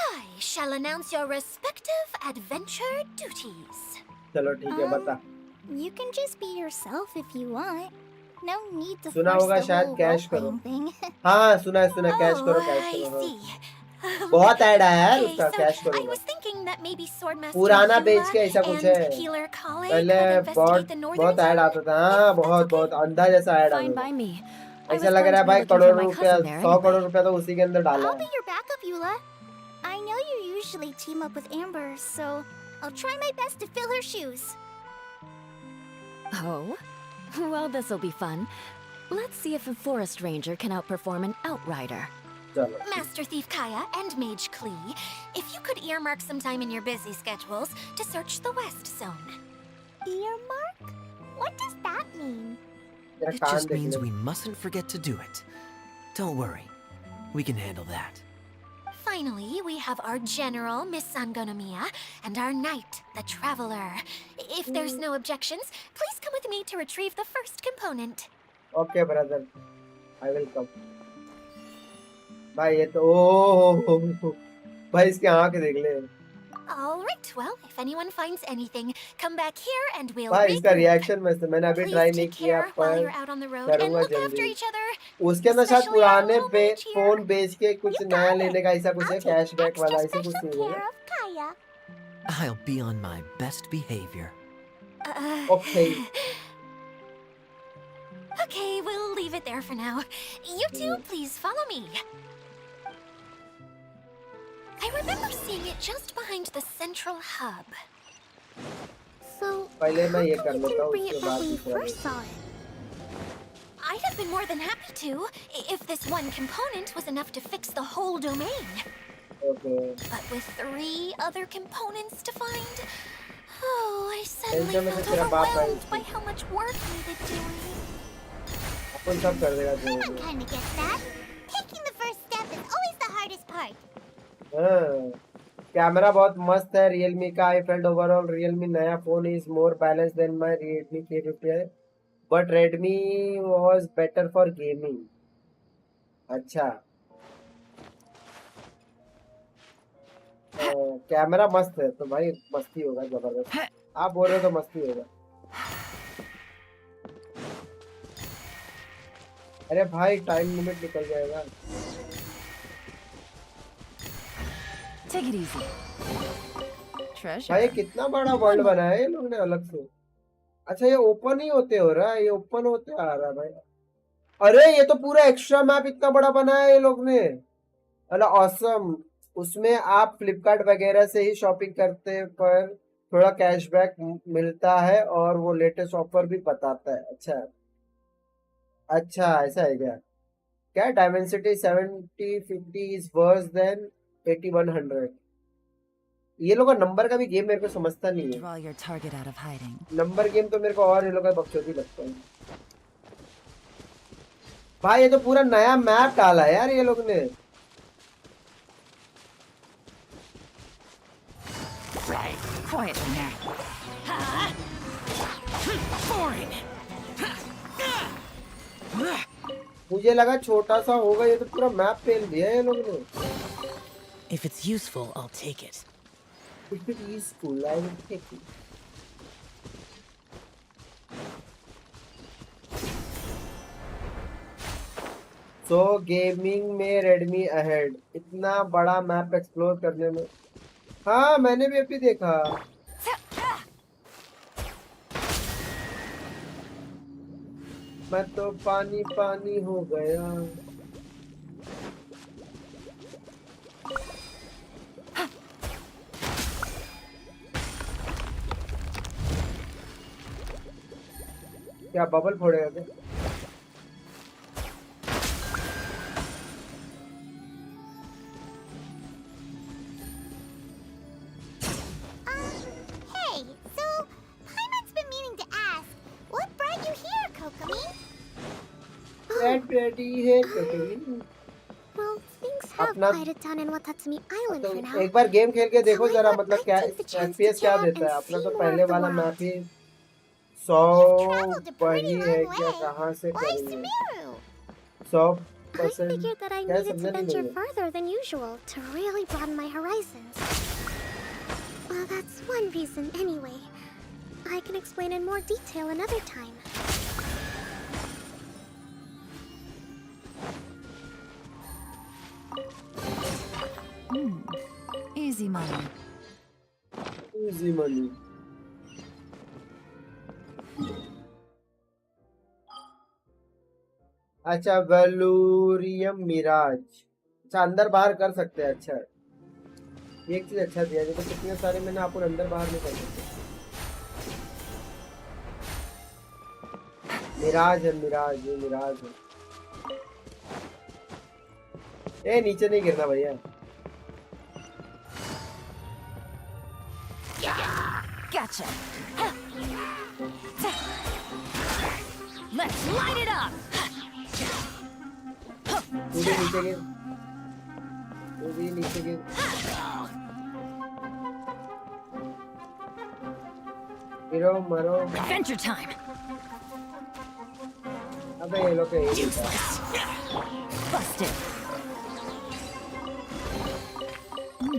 Speaker 1: I shall announce your respective adventure duties.
Speaker 5: चलो ठीक है बता
Speaker 3: You can just be yourself if you want. No need to
Speaker 5: सुना
Speaker 3: force
Speaker 5: होगा
Speaker 3: the
Speaker 5: शायद
Speaker 3: whole
Speaker 5: cash करो
Speaker 3: role-playing thing.
Speaker 5: हाँ सुना है कैश
Speaker 1: Oh,
Speaker 5: करो
Speaker 1: I
Speaker 5: हाँ
Speaker 1: see.
Speaker 5: बहुत ऐड आया यार
Speaker 1: Okay,
Speaker 5: उसका
Speaker 1: so
Speaker 5: कैश
Speaker 1: I
Speaker 5: करूंगा
Speaker 1: was thinking that maybe Swordmaster
Speaker 5: पुराना बेच
Speaker 1: Eula
Speaker 5: के ऐसा कुछ
Speaker 1: and
Speaker 5: है
Speaker 1: Healer Klee
Speaker 5: पहले
Speaker 1: could investigate the northern
Speaker 5: बहुत ऐड
Speaker 1: zone.
Speaker 5: आता था हाँ
Speaker 1: If that's
Speaker 5: बहुत
Speaker 1: okay.
Speaker 5: बहुत अंधा जैसा ऐड
Speaker 7: Fine
Speaker 5: आता
Speaker 7: by
Speaker 5: था
Speaker 7: me. I
Speaker 5: ऐसा
Speaker 7: was
Speaker 5: लग
Speaker 7: going
Speaker 5: रहा
Speaker 7: to
Speaker 5: है
Speaker 7: be
Speaker 5: भाई
Speaker 7: looking
Speaker 5: करोड़
Speaker 7: for my
Speaker 5: रुपया
Speaker 7: cousin there
Speaker 5: 100 करोड़
Speaker 7: anyway.
Speaker 5: रुपया तो उसी के अंदर डाला
Speaker 3: I'll
Speaker 5: है
Speaker 3: be your backup, Eula. I know you usually team up with Amber, so I'll try my best to fill her shoes.
Speaker 7: Oh? Well, this'll be fun. Let's see if a forest ranger can outperform an outrider.
Speaker 5: चलो
Speaker 1: Master Thief Kaya and Mage Klee, if you could earmark some time in your busy schedules to search the West Zone.
Speaker 3: Earmark? What does that mean?
Speaker 5: तेरा
Speaker 6: It
Speaker 5: can't
Speaker 6: just
Speaker 5: देख
Speaker 6: means
Speaker 5: ले
Speaker 6: we mustn't forget to do it. Don't worry. We can handle that.
Speaker 1: Finally, we have our general, Miss Sangonomiya, and our knight, the Traveler. If there's no objections, please come with me to retrieve the first component.
Speaker 5: Okay brother I will come भाई ये तो ओ भाई इसके आंख देख ले
Speaker 1: All right, well, if anyone finds anything, come back here and we'll
Speaker 5: भाई इसका
Speaker 1: regroup.
Speaker 5: रिएक्शन में से मैंने अभी ट्राई
Speaker 1: Please
Speaker 5: नहीं
Speaker 1: take
Speaker 5: किया
Speaker 1: care while
Speaker 5: पर
Speaker 1: you're out on the road and
Speaker 5: करूंगा
Speaker 1: look after
Speaker 5: जल्दी
Speaker 1: each other.
Speaker 5: उसके अंदर शायद
Speaker 1: Especially our
Speaker 5: पुराने
Speaker 1: little mage here.
Speaker 5: फोन बेच के कुछ
Speaker 3: You
Speaker 5: नया
Speaker 3: got
Speaker 5: लेने
Speaker 3: it.
Speaker 5: का ऐसा कुछ
Speaker 3: I'll
Speaker 5: है
Speaker 3: take
Speaker 5: कैशबैक वाला
Speaker 3: extra
Speaker 5: ऐसे कुछ
Speaker 3: special
Speaker 5: नहीं है
Speaker 3: care of Kaya.
Speaker 6: I'll be on my best behavior.
Speaker 5: Okay
Speaker 1: Okay, we'll leave it there for now. You two, please follow me. I remember seeing it just behind the central hub.
Speaker 3: So,
Speaker 5: पहले मैं ये
Speaker 3: how
Speaker 5: कर
Speaker 3: come you
Speaker 5: लेता
Speaker 3: didn't
Speaker 5: हूँ
Speaker 3: bring it
Speaker 5: उसके
Speaker 3: back
Speaker 5: बाद
Speaker 3: when you
Speaker 5: दूसरा
Speaker 3: first saw it?
Speaker 1: I'd have been more than happy to, if this one component was enough to fix the whole domain.
Speaker 5: Okay
Speaker 1: But with 3 other components to find, oh, I suddenly
Speaker 5: tension में
Speaker 1: felt
Speaker 5: तो तेरा बाप है
Speaker 1: overwhelmed by how much work needed doing.
Speaker 5: अपन सब कर देगा जो
Speaker 4: Everyone kinda gets that. Taking the first step is always the hardest part.
Speaker 5: Camera बहुत मस्त है Realme का आई फेल्ट ओवरऑल Realme नया phone is more balance than my Redmi K50i but Redmi was better for gaming अच्छा camera मस्त है तो भाई मस्ती होगा जबरदस्त आप बोल रहे हो तो मस्ती होगा अरे भाई टाइम लिमिट निकल जाएगा
Speaker 7: Take it easy. Treasure.
Speaker 5: भाई कितना बड़ा वर्ल्ड बनाया है ये लोग ने अलग से अच्छा ये ओपन ही होते हो रहा है ये ओपन होते आ रहा है भाई अरे ये तो पूरा एक्स्ट्रा मैप इतना बड़ा बनाया है ये लोग ने मतलब ऑसम। उसमें आप फ्लिपकार्ट वगैरह से ही शॉपिंग करते पर थोड़ा कैशबैक मिलता है और वो लेटेस्ट ऑफर भी बताता है। अच्छा अच्छा, ऐसा है क्या? क्या डायमेंसिटी 7050 इज वर्स देन 8100? ये लोग का नंबर का भी गेम मेरे को समझता नहीं है।
Speaker 2: Draw your target out of hiding.
Speaker 5: Number game तो मेरे को और ये लोग का बकचोदी लगता है। भाई ये तो पूरा नया मैप डाला है यार ये लोग ने।
Speaker 2: Quietly now.
Speaker 5: मुझे लगा छोटा सा होगा, ये तो पूरा मैप फेल दिया है ये लोग ने।
Speaker 6: If it's useful, I'll take it.
Speaker 5: If it is cool, I will take it. So gaming में रेडमी अहेड, इतना बड़ा मैप एक्सप्लोर करने में। हाँ मैंने भी अभी देखा। मैं तो पानी पानी हो गया। क्या बबल फोड़ेगा क्या?
Speaker 4: Hey, so Paimon's been meaning to ask, what brought you here, Kokomi?
Speaker 5: Ready है कभी।
Speaker 3: Well, things have
Speaker 5: अपना
Speaker 3: quieted down in Watatsumi Island for now.
Speaker 5: एक बार गेम खेल के देखो
Speaker 3: So I
Speaker 5: जरा,
Speaker 3: thought
Speaker 5: मतलब
Speaker 3: I'd
Speaker 5: क्या
Speaker 3: take the chance
Speaker 5: FPS
Speaker 3: to
Speaker 5: क्या
Speaker 3: chat
Speaker 5: देता है
Speaker 3: and
Speaker 5: अपना।
Speaker 3: see
Speaker 5: तो
Speaker 3: more
Speaker 5: पहले
Speaker 3: of the
Speaker 5: वाला
Speaker 3: world.
Speaker 5: Map he
Speaker 4: You've traveled a
Speaker 5: 100 पर
Speaker 4: pretty
Speaker 5: ही है
Speaker 4: long
Speaker 5: क्या,
Speaker 4: way.
Speaker 5: कहाँ से
Speaker 4: Why
Speaker 5: करेंगे?
Speaker 4: Sumeru?
Speaker 5: 100%
Speaker 3: I figured that I
Speaker 5: क्या
Speaker 3: needed
Speaker 5: समझा
Speaker 3: to
Speaker 5: नहीं
Speaker 3: venture
Speaker 5: मुझे।
Speaker 3: further than usual to really broaden my horizons. Well, that's one reason anyway. I can explain in more detail another time.
Speaker 2: Easy money.
Speaker 5: Easy money. अच्छा वेलूरियम मिराज। अच्छा अंदर बाहर कर सकते हैं। अच्छा एक चीज अच्छा दिया, देखो कितने सारे मैंने आपको अंदर बाहर नहीं कर सकते। मिराज है, मिराज ये मिराज है। ए नीचे नहीं गिरना भैया।
Speaker 7: Gotcha. Let's light it up.
Speaker 5: तू भी नीचे गिर, तू भी नीचे गिर। गिरो मरो।
Speaker 7: Adventure time.
Speaker 5: अबे ये लोग के
Speaker 7: Busted.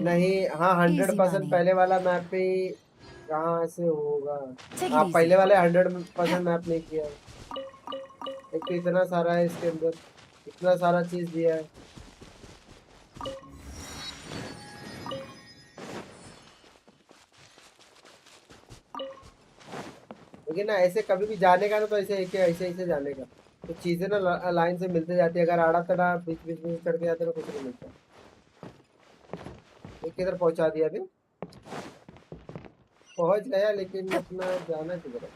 Speaker 5: नहीं। हाँ 100%
Speaker 2: money.
Speaker 5: पहले वाला मैप पे कहाँ से होगा?
Speaker 2: Take it
Speaker 5: हाँ
Speaker 2: easy.
Speaker 5: पहले वाले 100% मैप नहीं किया। एक तो इतना सारा है इसके अंदर, इतना सारा चीज दिया है। लेकिन ना ऐसे कभी भी जाने का ना, तो ऐसे ऐसे ऐसे जाने का। तो चीजें ना लाइन से मिलते जाती है। अगर आड़ा तड़ा बीच बीच में चढ़ के जाते तो कुछ नहीं मिलता। एक किधर पहुंचा दिया अभी, पहुंच गया लेकिन अपना जाना किधर है?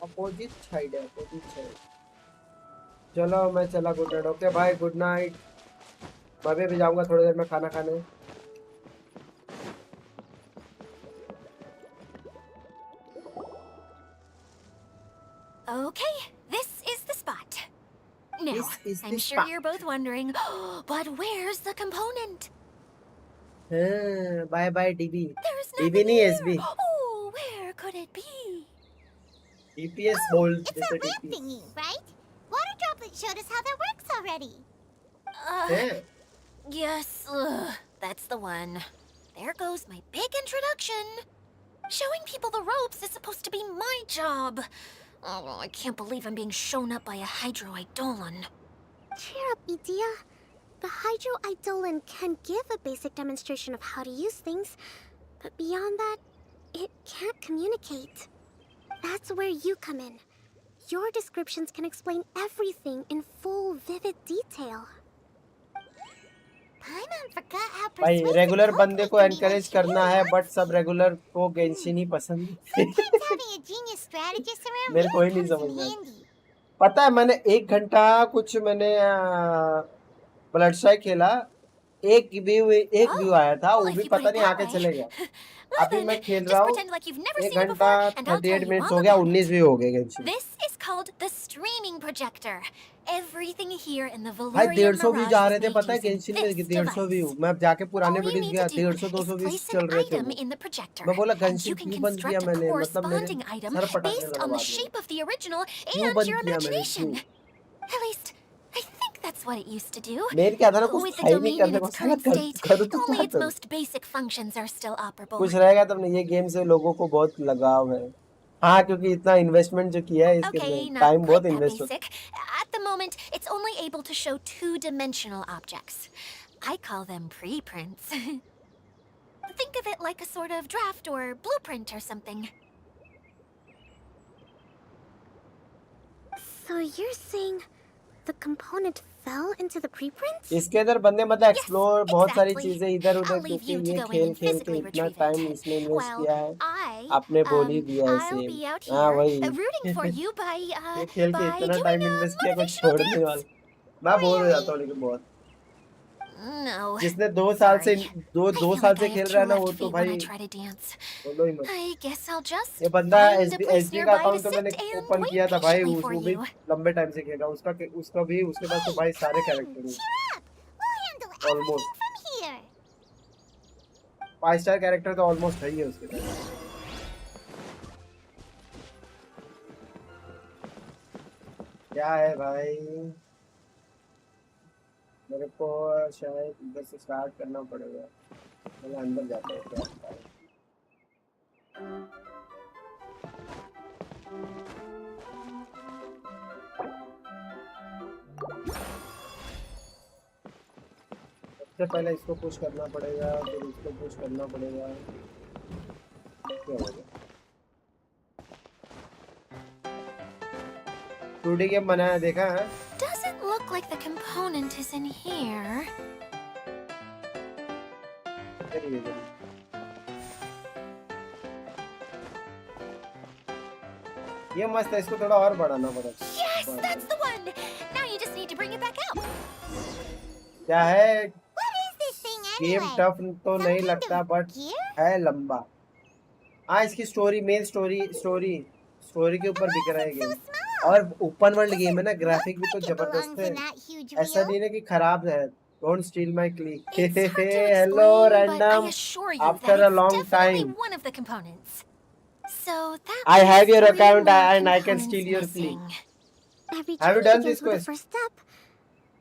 Speaker 5: अपोजिट साइड है, अपोजिट साइड। चलो मैं चला, गुड नाइट। ओके भाई गुड नाइट। मैं भी जाऊंगा थोड़ी देर में खाना खाने।
Speaker 1: Okay, this is the spot. Now,
Speaker 5: This is
Speaker 1: I'm
Speaker 5: the
Speaker 1: sure
Speaker 5: spot.
Speaker 1: you're both wondering, but where's the component?
Speaker 5: Bye bye DB.
Speaker 1: There's
Speaker 5: DB
Speaker 1: nothing
Speaker 5: नहीं
Speaker 1: here.
Speaker 5: SB.
Speaker 1: Oh, where could it be?
Speaker 5: DPS
Speaker 4: Oh,
Speaker 5: बोल
Speaker 4: it's
Speaker 5: जैसे
Speaker 4: that lamp
Speaker 5: DP
Speaker 4: thingy, right? Water Droplet showed us how that works already.
Speaker 5: है।
Speaker 1: Yes, that's the one. There goes my big introduction. Showing people the ropes is supposed to be my job. Oh, I can't believe I'm being shown up by a Hydro Eidolon.
Speaker 3: Cheer up, Edea. The Hydro Eidolon can give a basic demonstration of how to use things, but beyond that, it can't communicate. That's where you come in. Your descriptions can explain everything in full, vivid detail.
Speaker 4: Paimon forgot how
Speaker 5: भाई
Speaker 4: persuasive
Speaker 5: regular
Speaker 4: Pope
Speaker 5: बंदे
Speaker 4: was
Speaker 5: को
Speaker 4: to me when
Speaker 5: encourage
Speaker 4: she
Speaker 5: करना
Speaker 4: really
Speaker 5: है
Speaker 4: wants
Speaker 5: but सब
Speaker 4: to.
Speaker 5: Regular को Genshin ही पसंद है।
Speaker 4: Sometimes having a genius strategist around
Speaker 5: मेरे को ही
Speaker 4: really
Speaker 5: नहीं
Speaker 4: comes in
Speaker 5: समझ में आता।
Speaker 4: handy.
Speaker 5: पता है मैंने 1 घंटा कुछ मैंने ब्लड स्ट्राइक खेला, एक व्यू
Speaker 1: Oh,
Speaker 5: आया था,
Speaker 1: well,
Speaker 5: वो
Speaker 1: if
Speaker 5: भी
Speaker 1: you put
Speaker 5: पता
Speaker 1: it
Speaker 5: नहीं
Speaker 1: that
Speaker 5: आके
Speaker 1: way.
Speaker 5: चले गया।
Speaker 1: Well
Speaker 5: अभी
Speaker 1: then,
Speaker 5: मैं खेल रहा
Speaker 1: just
Speaker 5: हूँ,
Speaker 1: pretend like you've never
Speaker 5: 1
Speaker 1: seen it
Speaker 5: घंटा
Speaker 1: before, and I'll tell
Speaker 5: 38
Speaker 1: you
Speaker 5: minutes
Speaker 1: all
Speaker 5: हो गया,
Speaker 1: about
Speaker 5: 19
Speaker 1: it.
Speaker 5: व्यू हो गए Genshin.
Speaker 1: This is called the streaming projector. Everything here in the
Speaker 5: भाई
Speaker 1: Valorian
Speaker 5: 150 व्यू
Speaker 1: Mirage
Speaker 5: जा
Speaker 1: is
Speaker 5: रहे थे
Speaker 1: made
Speaker 5: पता है
Speaker 1: using
Speaker 5: गेंशिन में,
Speaker 1: this
Speaker 5: 150 व्यू।
Speaker 1: device.
Speaker 5: मैं जाके पुराने
Speaker 1: All you
Speaker 5: वीडियोस
Speaker 1: need
Speaker 5: गया,
Speaker 1: to do
Speaker 5: 150-200
Speaker 1: is
Speaker 5: views
Speaker 1: place
Speaker 5: चल
Speaker 1: an
Speaker 5: रहे थे
Speaker 1: item
Speaker 5: वो।
Speaker 1: in the projector,
Speaker 5: मैं बोला
Speaker 1: and
Speaker 5: गेंशिन
Speaker 1: you can
Speaker 5: क्यों बंद किया
Speaker 1: construct a
Speaker 5: मैंने, मतलब मेरे
Speaker 1: corresponding item
Speaker 5: सर पटकने
Speaker 1: based
Speaker 5: लगा
Speaker 1: on the
Speaker 5: बाद में।
Speaker 1: shape of the original
Speaker 5: क्यों
Speaker 1: and
Speaker 5: बंद
Speaker 1: your
Speaker 5: किया मैंने,
Speaker 1: imagination.
Speaker 5: क्यों?
Speaker 1: At least, I think that's what it used to do.
Speaker 5: Main क्या था ना, कुछ
Speaker 1: With the
Speaker 5: था ही नहीं
Speaker 1: domain in
Speaker 5: करने को,
Speaker 1: its
Speaker 5: साला
Speaker 1: current
Speaker 5: कर
Speaker 1: state,
Speaker 5: करूँ तो
Speaker 1: only
Speaker 5: क्या
Speaker 1: its
Speaker 5: करूँ?
Speaker 1: most basic functions are still operable.
Speaker 5: कुछ रहेगा तब नहीं, ये गेम से लोगों को बहुत लगाव है। हाँ, क्योंकि इतना इन्वेस्टमेंट जो किया है इसके
Speaker 1: Okay,
Speaker 5: अंदर,
Speaker 1: not
Speaker 5: टाइम
Speaker 1: quite
Speaker 5: बहुत
Speaker 1: that
Speaker 5: इन्वेस्ट होता
Speaker 1: basic. At the moment, it's only able to show two-dimensional objects. I call them preprints. Think of it like a sort of draft or blueprint or something.
Speaker 3: So you're saying the component fell into the preprint?
Speaker 5: है। इसके अंदर बंदे मतलब
Speaker 1: Yes,
Speaker 5: explore बहुत सारी
Speaker 1: exactly.
Speaker 5: चीजें इधर उधर,
Speaker 1: I'll leave
Speaker 5: क्योंकि
Speaker 1: you to
Speaker 5: ये
Speaker 1: go in
Speaker 5: खेल
Speaker 1: and
Speaker 5: खेल के
Speaker 1: physically
Speaker 5: इतना
Speaker 1: retrieve
Speaker 5: टाइम
Speaker 1: it.
Speaker 5: इसमें इन्वेस्ट
Speaker 1: Well,
Speaker 5: किया है,
Speaker 1: I,
Speaker 5: आपने बोल ही दिया है
Speaker 1: I'll
Speaker 5: सेम।
Speaker 1: be out
Speaker 5: हाँ
Speaker 1: here,
Speaker 5: वही
Speaker 1: rooting for you by,
Speaker 5: ये खेल के
Speaker 1: by
Speaker 5: इतना
Speaker 1: doing
Speaker 5: टाइम
Speaker 1: a
Speaker 5: इन्वेस्ट किया, कुछ
Speaker 1: motivational
Speaker 5: छोड़ने
Speaker 1: dance.
Speaker 5: वाला। मैं बोर हो
Speaker 4: Really?
Speaker 5: जाता हूँ लेकिन बहुत।
Speaker 1: No.
Speaker 5: जिसने 2 साल से
Speaker 1: Sorry.
Speaker 5: दो
Speaker 1: I
Speaker 5: दो
Speaker 1: feel
Speaker 5: साल
Speaker 1: like
Speaker 5: से
Speaker 1: I have
Speaker 5: खेल
Speaker 1: two
Speaker 5: रहा है ना,
Speaker 1: left
Speaker 5: वो तो
Speaker 1: feet when I
Speaker 5: भाई
Speaker 1: try to dance.
Speaker 5: बोलो ही मत।
Speaker 1: I guess I'll just
Speaker 5: ये बंदा
Speaker 1: find a place
Speaker 5: एसडी का
Speaker 1: nearby to
Speaker 5: अकाउंट तो मैंने
Speaker 1: sit and
Speaker 5: ओपन
Speaker 1: wait
Speaker 5: किया था भाई,
Speaker 1: patiently for
Speaker 5: वो भी
Speaker 1: you.
Speaker 5: लंबे टाइम से खेला उसका भी, उसके पास तो भाई सारे कैरेक्टर हैं
Speaker 4: Cheer up! We'll handle
Speaker 5: almost.
Speaker 4: everything from here.
Speaker 5: 5 star character तो ऑलमोस्ट है ही है उसके पास। क्या है भाई, मेरे को शायद इधर से स्टार्ट करना पड़ेगा, पहले अंदर जाते हैं क्या होता है। सबसे पहले इसको पुश करना पड़ेगा, फिर इसको पुश करना पड़ेगा। क्या होगा? 2D गेम बनाया देखा है?
Speaker 1: Doesn't look like the component is in here.
Speaker 5: ये मस्त है, इसको थोड़ा और बढ़ाना पड़ेगा।
Speaker 1: Yes, that's the one. Now you just need to bring it back out.
Speaker 5: क्या है,
Speaker 4: What is this thing
Speaker 5: game
Speaker 4: anyway?
Speaker 5: Tough तो
Speaker 4: Some
Speaker 5: नहीं
Speaker 4: kind
Speaker 5: लगता
Speaker 4: of
Speaker 5: बट
Speaker 4: gear?
Speaker 5: है लंबा। हाँ, इसकी स्टोरी, मेन स्टोरी के ऊपर बिक रहा है
Speaker 4: So
Speaker 5: गेम,
Speaker 4: small.
Speaker 5: और ओपन वर्ल्ड गेम है ना, ग्राफिक भी तो
Speaker 4: Like it
Speaker 5: जबरदस्त
Speaker 4: belongs
Speaker 5: है।
Speaker 4: in that huge
Speaker 5: ऐसा
Speaker 4: wheel.
Speaker 5: नहीं है कि खराब है। डोंट स्टील माय क्ली।
Speaker 1: It's hard to
Speaker 5: hello
Speaker 1: explain, but I
Speaker 5: random,
Speaker 1: assure you
Speaker 5: after
Speaker 1: that
Speaker 5: a
Speaker 1: it's
Speaker 5: long
Speaker 1: definitely
Speaker 5: time
Speaker 1: one of the components. So that
Speaker 5: I have
Speaker 1: leaves
Speaker 5: your
Speaker 1: 3
Speaker 5: account
Speaker 1: more
Speaker 5: and I can
Speaker 1: components
Speaker 5: steal your Klee.
Speaker 1: missing.
Speaker 3: Every
Speaker 5: Have you
Speaker 3: journey
Speaker 5: done this
Speaker 3: begins with a
Speaker 5: quest?
Speaker 3: first step.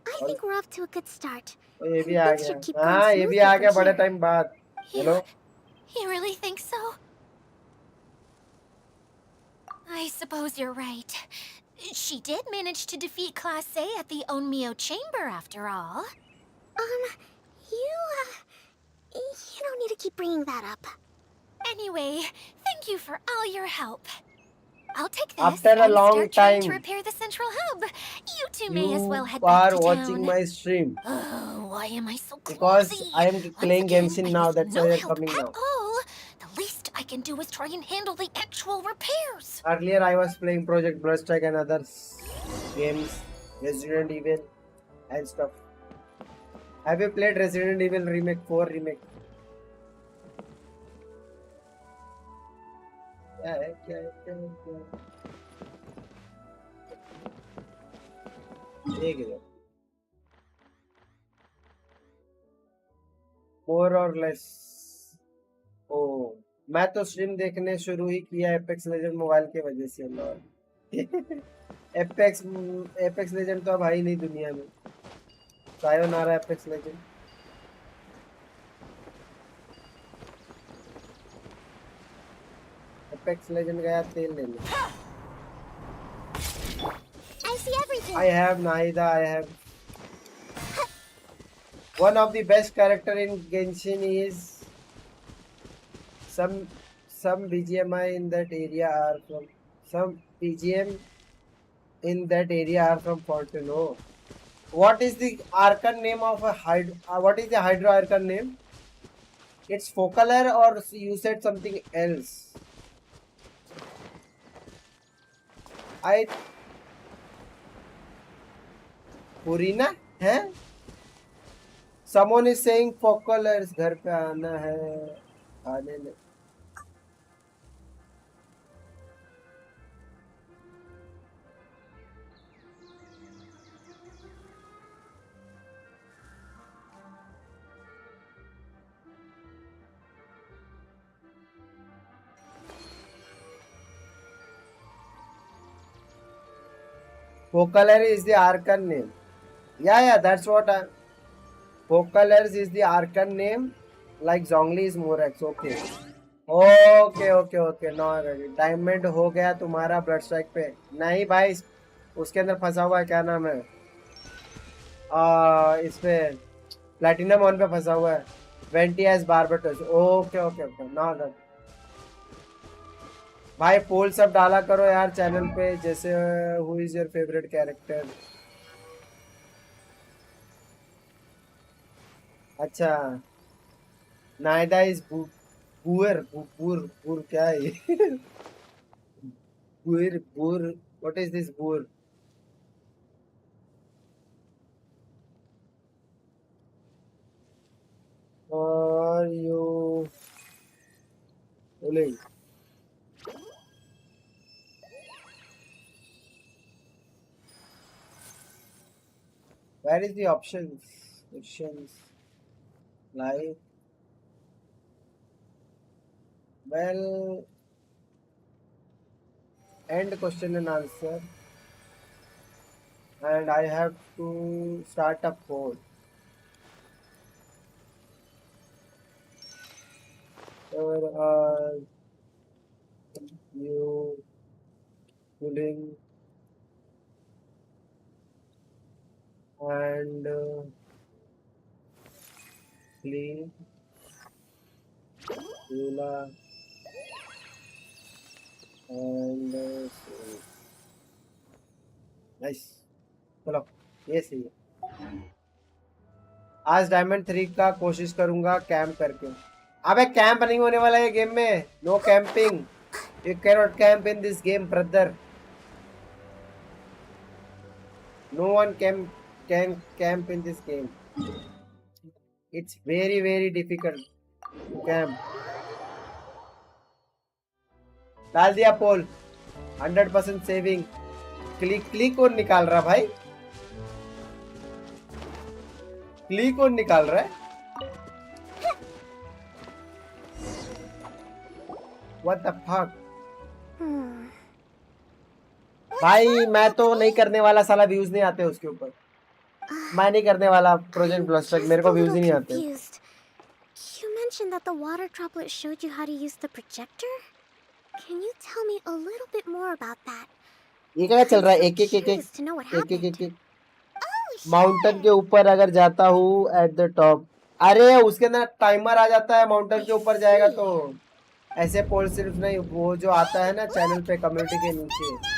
Speaker 3: I
Speaker 5: और
Speaker 3: think we're off to a good start.
Speaker 5: ये भी आ
Speaker 3: Things
Speaker 5: गया।
Speaker 3: should keep
Speaker 5: हाँ,
Speaker 3: going
Speaker 5: ये भी
Speaker 3: smoothly
Speaker 5: आ गया
Speaker 3: from
Speaker 5: बड़े
Speaker 3: here.
Speaker 5: Time बाद। Hello,
Speaker 1: You really think so? I suppose you're right. She did manage to defeat Class A at the Onmyo Chamber after all.
Speaker 3: You don't need to keep bringing that up.
Speaker 1: Anyway, thank you for all your help. I'll take this
Speaker 5: After a
Speaker 1: and
Speaker 5: long
Speaker 1: start trying to
Speaker 5: time.
Speaker 1: repair the central hub. You two may as well
Speaker 5: you
Speaker 1: head back
Speaker 5: are
Speaker 1: to
Speaker 5: watching
Speaker 1: town.
Speaker 5: my stream
Speaker 1: Oh, why am I so
Speaker 5: because
Speaker 1: clumsy?
Speaker 5: I am
Speaker 1: Once
Speaker 5: playing
Speaker 1: again,
Speaker 5: Genshin
Speaker 1: I
Speaker 5: now.
Speaker 1: have
Speaker 5: That's
Speaker 1: no
Speaker 5: why you're
Speaker 1: help
Speaker 5: coming
Speaker 1: at
Speaker 5: now.
Speaker 1: all. The least I can do is try and handle the actual repairs.
Speaker 5: Earlier, I was playing Project Bloodstrike and other games, Resident Evil and stuff. Have you played Resident Evil Remake 4 Remake? क्या है? एक है। More or less. ओ, मैं तो stream देखने शुरू ही किया apex legend mobile के वजह से। एपेक्स लेजेंड तो अब है ही नहीं दुनिया में। Sayonara apex legend. Apex legend गया तेल लेने।
Speaker 4: I see everything.
Speaker 5: I have Naida. I have one of the best character in Genshin is some BGMI in that area are from some BGM in that area are from Fortuno. What is the archon name of a hydro? What is the hydro archon name? It's Focaler or you said something else? I Purina है? Someone is saying Focolers घर पे आना है आने ले. Focaler is the archon name. Yeah, that's what I. Focalers is the archon name, like Zhongli is Morex. Okay. Okay. Now ready. Diamond हो गया तुम्हारा ब्लड स्ट्राइक पे? नहीं भाई, उसके अंदर फंसा हुआ है, क्या नाम है? इस पे प्लैटिनम वन पे फंसा हुआ है. वेंटियास बारबेटस. ओके. ना भाई पोल सब डाला करो यार चैनल पे, जैसे who is your favourite character. अच्छा, नायदा इज बूर क्या है? बूर व्हाट इज दिस बूर? और you bowling where is the options live. Well, end question and answer, and I have to start a poll. Or you pulling and Klee, Eula, and nice. चलो ये सही है. आज diamond 3 का कोशिश करूंगा camp करके. अबे कैंप नहीं होने वाला है गेम में. No camping. You cannot camp in this game brother. No one can camp in this game. It's very difficult to camp. डाल दिया पोल. 100% सेविंग. क्ली कौन निकाल रहा भाई? क्ली कौन निकाल रहा है? What the fuck? भाई मैं तो नहीं करने वाला, साला व्यूज नहीं आते उसके ऊपर. मैं नहीं करने वाला प्रोजेक्ट ब्लस्टक, मेरे को व्यूज ही नहीं आते.
Speaker 3: You mentioned that the water droplet showed you how to use the projector. Can you tell me a little bit more about that?
Speaker 5: ये क्या चल रहा है? एक माउंटेन के ऊपर अगर जाता हूँ एट द टॉप. अरे उसके अंदर टाइमर आ जाता है. माउंटेन के ऊपर जाएगा तो ऐसे पोल सिर्फ नहीं, वो जो आता है ना चैनल पे कम्युनिटी के नीचे.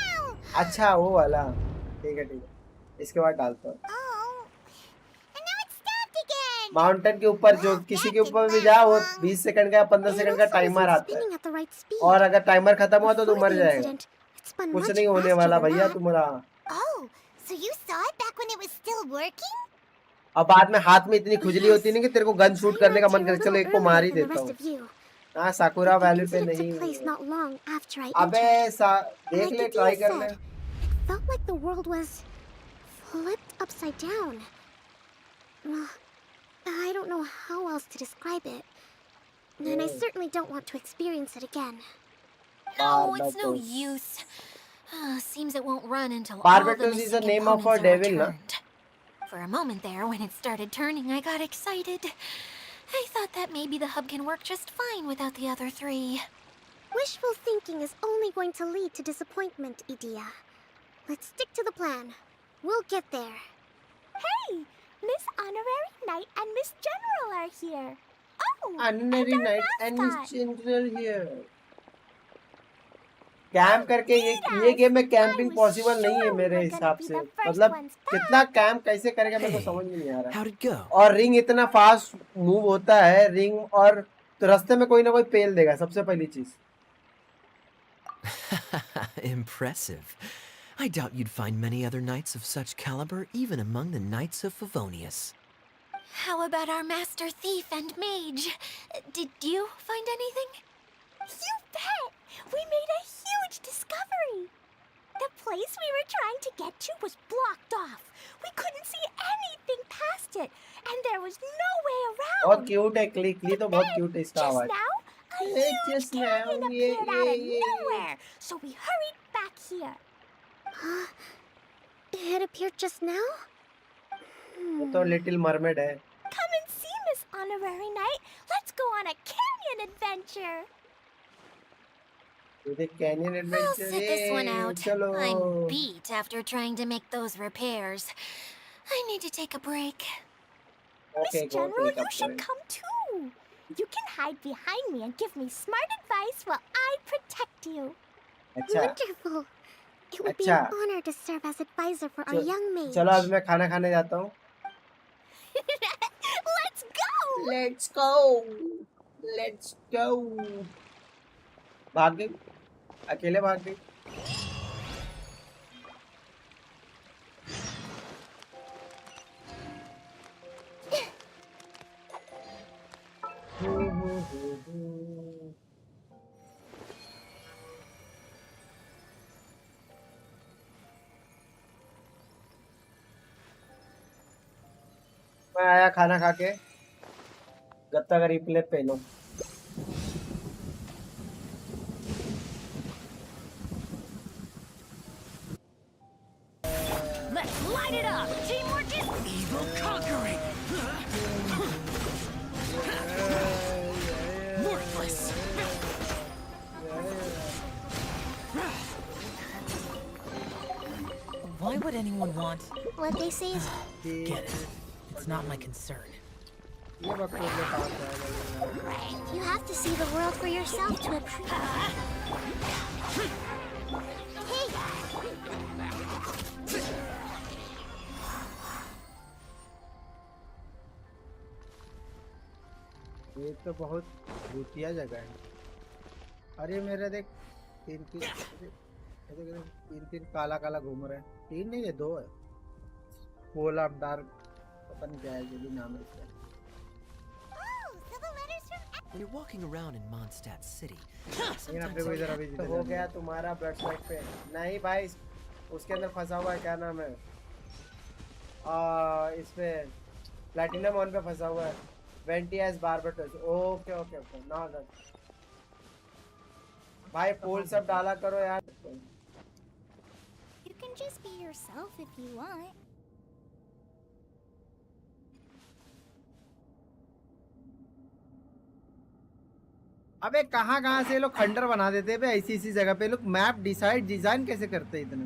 Speaker 5: अच्छा वो वाला. ठीक है इसके बाद डालता हूँ. माउंटेन के ऊपर जो किसी के ऊपर भी जा, वो 20 सेकंड का 15 सेकंड का टाइमर आता है, और अगर टाइमर खत्म हुआ तो तू मर जाएगा. कुछ नहीं होने वाला भैया तुम्हारा. अब बाद में हाथ में इतनी खुजली होती है ना कि तेरे को गन शूट करने का मन करे. चलो एक को मार ही देता हूँ. हाँ साकुरा वैल्यू पे नहीं. अबे देख ले, ट्राई कर ले.
Speaker 3: Felt like the world was flipped upside down. I don't know how else to describe it. And I certainly don't want to experience it again.
Speaker 1: No, it's no use. Seems it won't run until
Speaker 5: Moderators
Speaker 1: all the
Speaker 5: is the
Speaker 1: missing
Speaker 5: name of
Speaker 1: components
Speaker 5: our
Speaker 1: are
Speaker 5: devil,
Speaker 1: returned. For a moment there, when it started turning, I got excited. I thought that maybe the hub can work just fine without the other 3.
Speaker 3: Wishful thinking is only going to lead to disappointment, Idia. Let's stick to the plan. We'll get there. Hey! Miss Honorary Knight and Miss General are here. Oh!
Speaker 5: Honorary Knight and Miss General here. Camp करके ये game में camping possible नहीं है मेरे हिसाब से। मतलब कितना कैंप कैसे करेगा मेरे को समझ में नहीं आ रहा।
Speaker 6: How'd it go?
Speaker 5: और रिंग इतना फास्ट मूव होता है रिंग, और तो रास्ते में कोई ना कोई पेल देगा सबसे पहली चीज।
Speaker 6: Impressive. I doubt you'd find many other knights of such caliber even among the Knights of Favonius.
Speaker 1: How about our master thief and mage? Did you find anything?
Speaker 3: You bet! We made a huge discovery! The place we were trying to get to was blocked off. We couldn't see anything past it, and there was no way around.
Speaker 5: बहुत cute है क्ली, क्ली तो बहुत cute है इसका
Speaker 3: Just
Speaker 5: आवाज।
Speaker 3: now, a huge canyon appeared out of nowhere, so we hurried back here.
Speaker 4: It appeared just now?
Speaker 5: वो तो लिटिल मरमेड है।
Speaker 3: Come and see, Miss Honorary Knight. Let's go on a canyon adventure.
Speaker 5: Canyon
Speaker 1: I'll
Speaker 5: adventure.
Speaker 1: sit this one out.
Speaker 5: चलो।
Speaker 1: I'm beat after trying to make those repairs. I need to take a break.
Speaker 5: Okay,
Speaker 3: Miss
Speaker 5: go
Speaker 3: General,
Speaker 5: take
Speaker 3: you
Speaker 5: up
Speaker 3: should
Speaker 5: for it.
Speaker 3: come too. You can hide behind me and give me smart advice while I protect you.
Speaker 5: अच्छा
Speaker 4: Wonderful. It would be
Speaker 5: अच्छा।
Speaker 4: an honor to serve as advisor for our young mage.
Speaker 5: चलो अब मैं खाना खाने जाता हूँ।
Speaker 3: Let's go!
Speaker 5: Let's go, let's go। भाग गई, अकेले भाग गई। मैं आया खाना खा के, गत्ता का रिप्ले पे लो।
Speaker 7: Let's light it up! Teamwork is evil conquering! Worthless!
Speaker 8: Why would anyone want?
Speaker 4: What they say is
Speaker 8: Get it. It's not my concern.
Speaker 5: ये बकचोद में काम करेगा।
Speaker 4: you have to see the world for yourself to appreciate.
Speaker 5: ये तो बहुत भूतिया जगह है। अरे मेरे देख तीन काला काला घूम रहे हैं। तीन नहीं है, दो है। पोला डार्क पता नहीं क्या है, जो भी नाम है इसका।
Speaker 6: When you're walking around in Mondstadt City,
Speaker 5: लेकिन अपने को इधर अभी तो हो गया तुम्हारा ब्लड स्वाइप पे। नहीं भाई, उसके अंदर फंसा हुआ है, क्या नाम है, इस पे प्लैटिनम ऑन पे फंसा हुआ है। वेंटियास बारबटस। ओके ओके ओके, ना भाई पोल सब डाला करो यार।
Speaker 3: You can just be yourself if you want.
Speaker 5: अबे कहाँ से लोग खंडर बना देते हैं ऐसी ऐसी जगह पे। लोग मैप डिजाइन कैसे करते हैं इतने?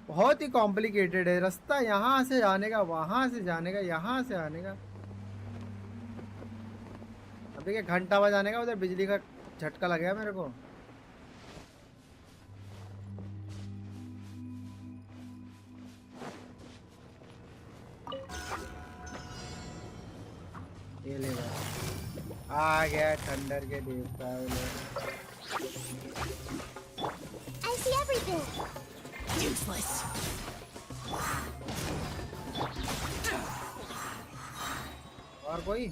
Speaker 5: बहुत ही कॉम्प्लिकेटेड है रास्ता। यहाँ से जाने का, वहां से जाने का, यहाँ से आने का। अभी क्या घंटा बजाने का, उधर बिजली का झटका लग गया मेरे को। ये ले आ गया ठंडर के देवता।
Speaker 4: I see everything.
Speaker 8: Useless.
Speaker 5: और कोई?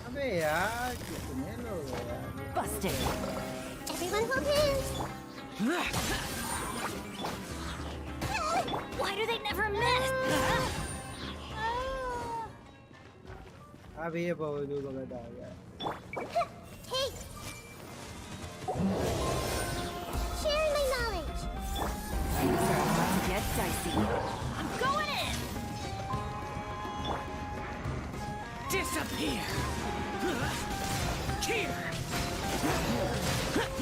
Speaker 5: अबे यार कितने लोग हैं यार।
Speaker 7: Busted!
Speaker 4: Everyone hold hands.
Speaker 7: Why do they never miss?
Speaker 5: अभी ये बहुत दूर भगत आ गया।
Speaker 4: Hey. Share my knowledge.
Speaker 7: Get dicey. I'm going in!
Speaker 8: Disappear. Here.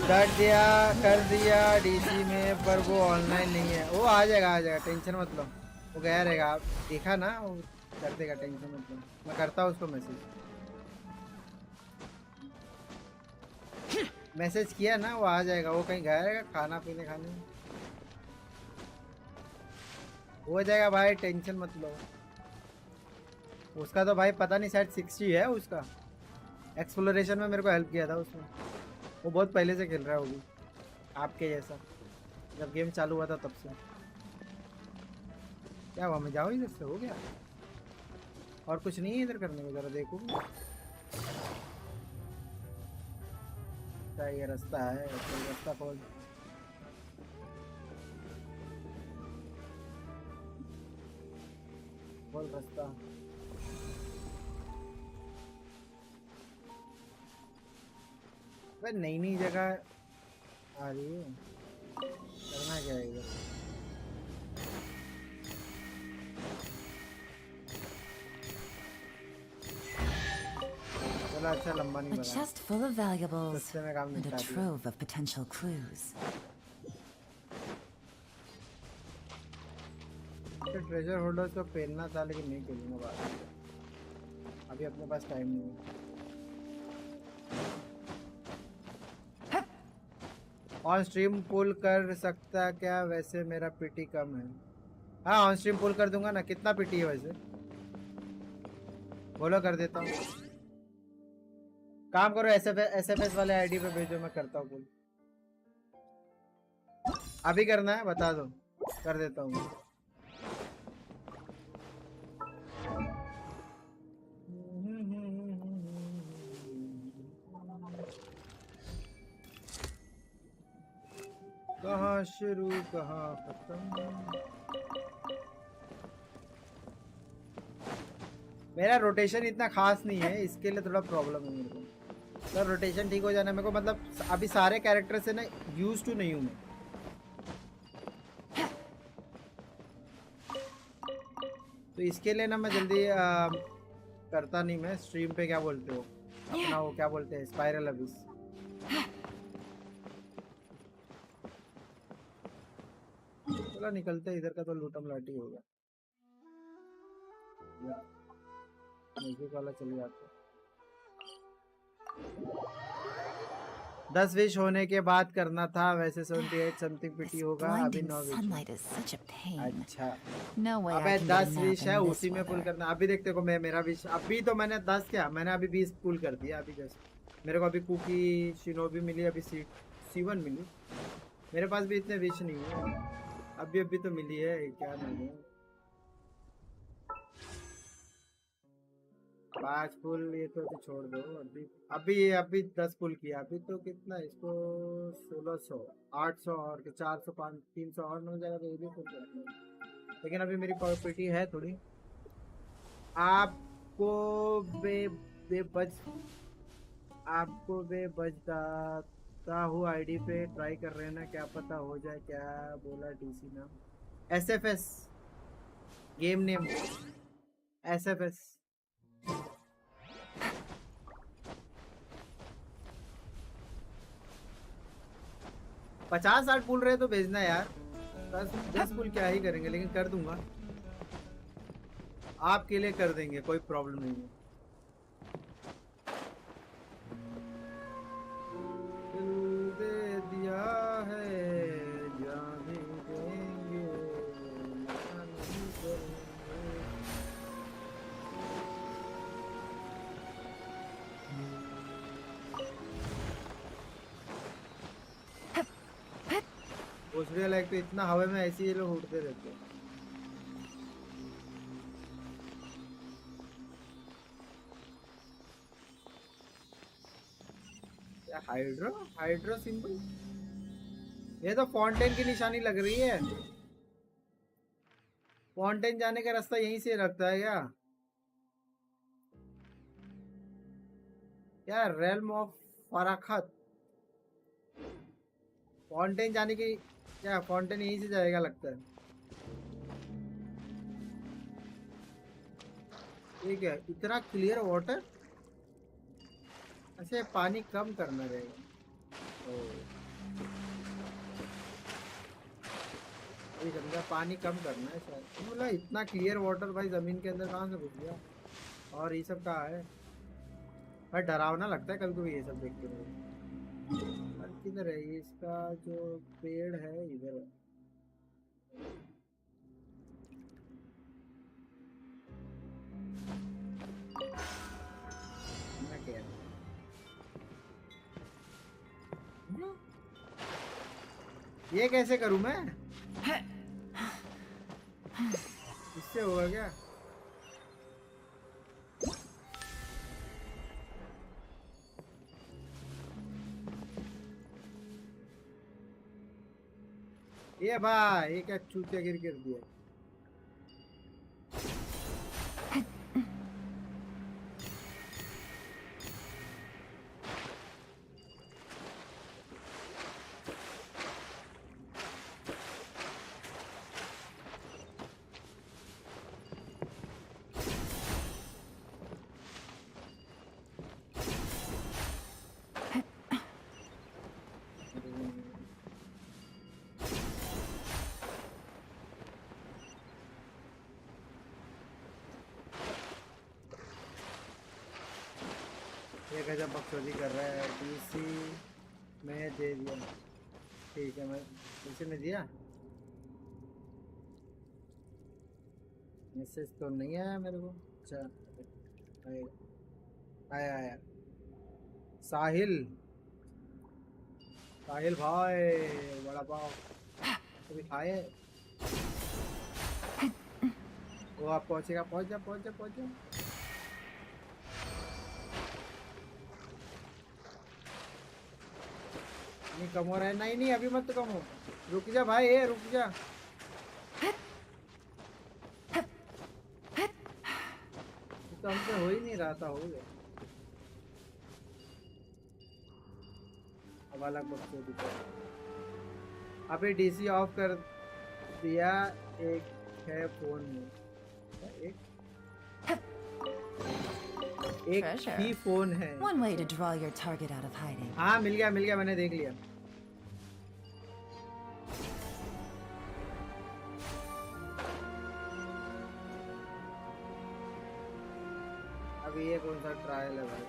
Speaker 5: कर दिया डीसी में, पर वो ऑनलाइन नहीं है। वो आ जाएगा टेंशन मत लो। वो गया रहेगा, आप देखा ना, वो कर देगा, टेंशन मत लो। मैं करता हूँ उसको मैसेज। मैसेज किया ना, वो आ जाएगा। वो कहीं गया है खाना पीने खाने, हो जाएगा भाई, टेंशन मत लो। उसका तो भाई पता नहीं, शायद 60 है उसका। एक्सप्लोरेशन में मेरे को हेल्प किया था उसने। वो बहुत पहले से खेल रहा है वो भी, आपके जैसा, जब गेम चालू हुआ था तब से। क्या हुआ, मैं जाऊँ इधर से, हो गया? और कुछ नहीं है इधर करने को, जरा देखो। क्या ये रास्ता है? कोई रास्ता खोल। खोल रास्ता। भाई नई नई जगह आ रही है, करना क्या है इधर? चलो अच्छा, लंबा नहीं
Speaker 9: A
Speaker 5: बना।
Speaker 9: chest full of valuables
Speaker 5: सस्ते में काम
Speaker 9: and a
Speaker 5: निपटा दिया।
Speaker 9: trove of potential clues.
Speaker 5: Treasure holders को पहनना था लेकिन नहीं पहनूंगा बाद में। अभी अपने पास टाइम नहीं है। ऑन स्ट्रीम पुल कर सकता क्या? वैसे मेरा पीटी कम है। हाँ ऑन स्ट्रीम पुल कर दूंगा ना। कितना पीटी है वैसे, बोलो, कर देता हूँ। काम करो, एसएफएस वाले आईडी पे भेजो, मैं करता हूँ पुल। अभी करना है बता दो, कर देता हूँ। कहाँ शुरू कहाँ खत्म। मेरा रोटेशन इतना खास नहीं है, इसके लिए थोड़ा प्रॉब्लम है मेरे को। तो रोटेशन ठीक हो जाना मेरे को, मतलब अभी सारे कैरेक्टर से ना यूज टू नहीं हूँ मैं। तो इसके लिए ना मैं जल्दी करता नहीं। मैं स्ट्रीम पे क्या बोलते हो अपना, वो क्या बोलते हैं, स्पाइरल अबिस। चलो निकलते इधर का, तो लूटम लाटी हो गया। म्यूजिक वाला चले जाते। 10 विश होने के बाद करना था, वैसे 78 समथिंग पीटी होगा। अभी 9 wish.
Speaker 9: Sunlight is such a pain.
Speaker 5: अच्छा
Speaker 9: No way I
Speaker 5: अबे
Speaker 9: can
Speaker 5: 10
Speaker 9: get a
Speaker 5: wish
Speaker 9: nap
Speaker 5: है,
Speaker 9: in this
Speaker 5: उसी में पुल
Speaker 9: weather.
Speaker 5: करना। अभी देखते को मैं, मेरा विश अभी तो मैंने 10 क्या, मैंने अभी 20 पुल कर दिया अभी जस्ट। मेरे को अभी कुकी शिनोबी मिली, अभी C1 मिली। मेरे पास भी इतने विश नहीं है, अभी तो मिली है। क्या नहीं है, 5 पुल ये तो छोड़ दो। अभी 10 पुल किया। अभी तो कितना इसको 1600 800 और 400 500 300 और मिल जाएगा तो ये भी पुल कर दूंगा। लेकिन अभी मेरी प्रॉपर्टी है थोड़ी। आपको बेबजता हूँ आईडी पे ट्राई कर रहे हैं ना, क्या पता हो जाए। क्या बोला डीसी नाम? SFS game name, SFS. पचास 60 पुल रहे तो भेजना यार। 10 पुल क्या ही करेंगे, लेकिन कर दूंगा आपके लिए, कर देंगे, कोई प्रॉब्लम नहीं है। दिल दे दिया है, जान भी देंगे, मना नहीं करेंगे। ऑस्ट्रेलिया लाइक तो इतना हवा में ऐसे ही लोग उड़ते रहते हैं। हाइड्रो सिंबल, ये तो फाउंटेन की निशानी लग रही है। फाउंटेन जाने का रास्ता यहीं से लगता है क्या? क्या रेल्म ऑफ फराखत, फाउंटेन जाने की क्या? फाउंटेन यहीं से जाएगा लगता है। ठीक है, इतना क्लियर वाटर। अच्छा पानी कम करना रहेगा। ये गंदा पानी कम करना है शायद। बोला इतना क्लियर वाटर भाई जमीन के अंदर कहाँ से घुस गया? और ये सब कहाँ है भाई? डरावना लगता है कभी कभी ये सब देख के। किधर है? ये इसका जो पेड़ है इधर है। मैं कह रहा हूँ ये कैसे करूं मैं? इससे होगा क्या? ये भाई ये क्या चूतिया गिर गिर दिया। ये गजब बकचोदी कर रहा है। डीसी में दे दिया। ठीक है मैं डीसी में दिया। मैसेज तो नहीं आया मेरे को। अच्छा आया आया। साहिल साहिल भाई बड़ा पाव कभी खाए? वो आप पहुंचेगा। पहुंच जा पहुंच जा पहुंच जा। नहीं कम हो रहा है। नहीं नहीं अभी मत तो कम हो। रुक जा भाई ये रुक जा। तो हमसे हो ही नहीं रहा था। हो गया अब अलग बकचोदी कर। अभी डीसी ऑफ कर दिया। एक है फोन में एक
Speaker 9: Treasure.
Speaker 5: ही फोन है।
Speaker 9: One way to draw your target out of hiding.
Speaker 5: हाँ मिल गया मैंने देख लिया। अभी ये कौन सा ट्रायल है भाई?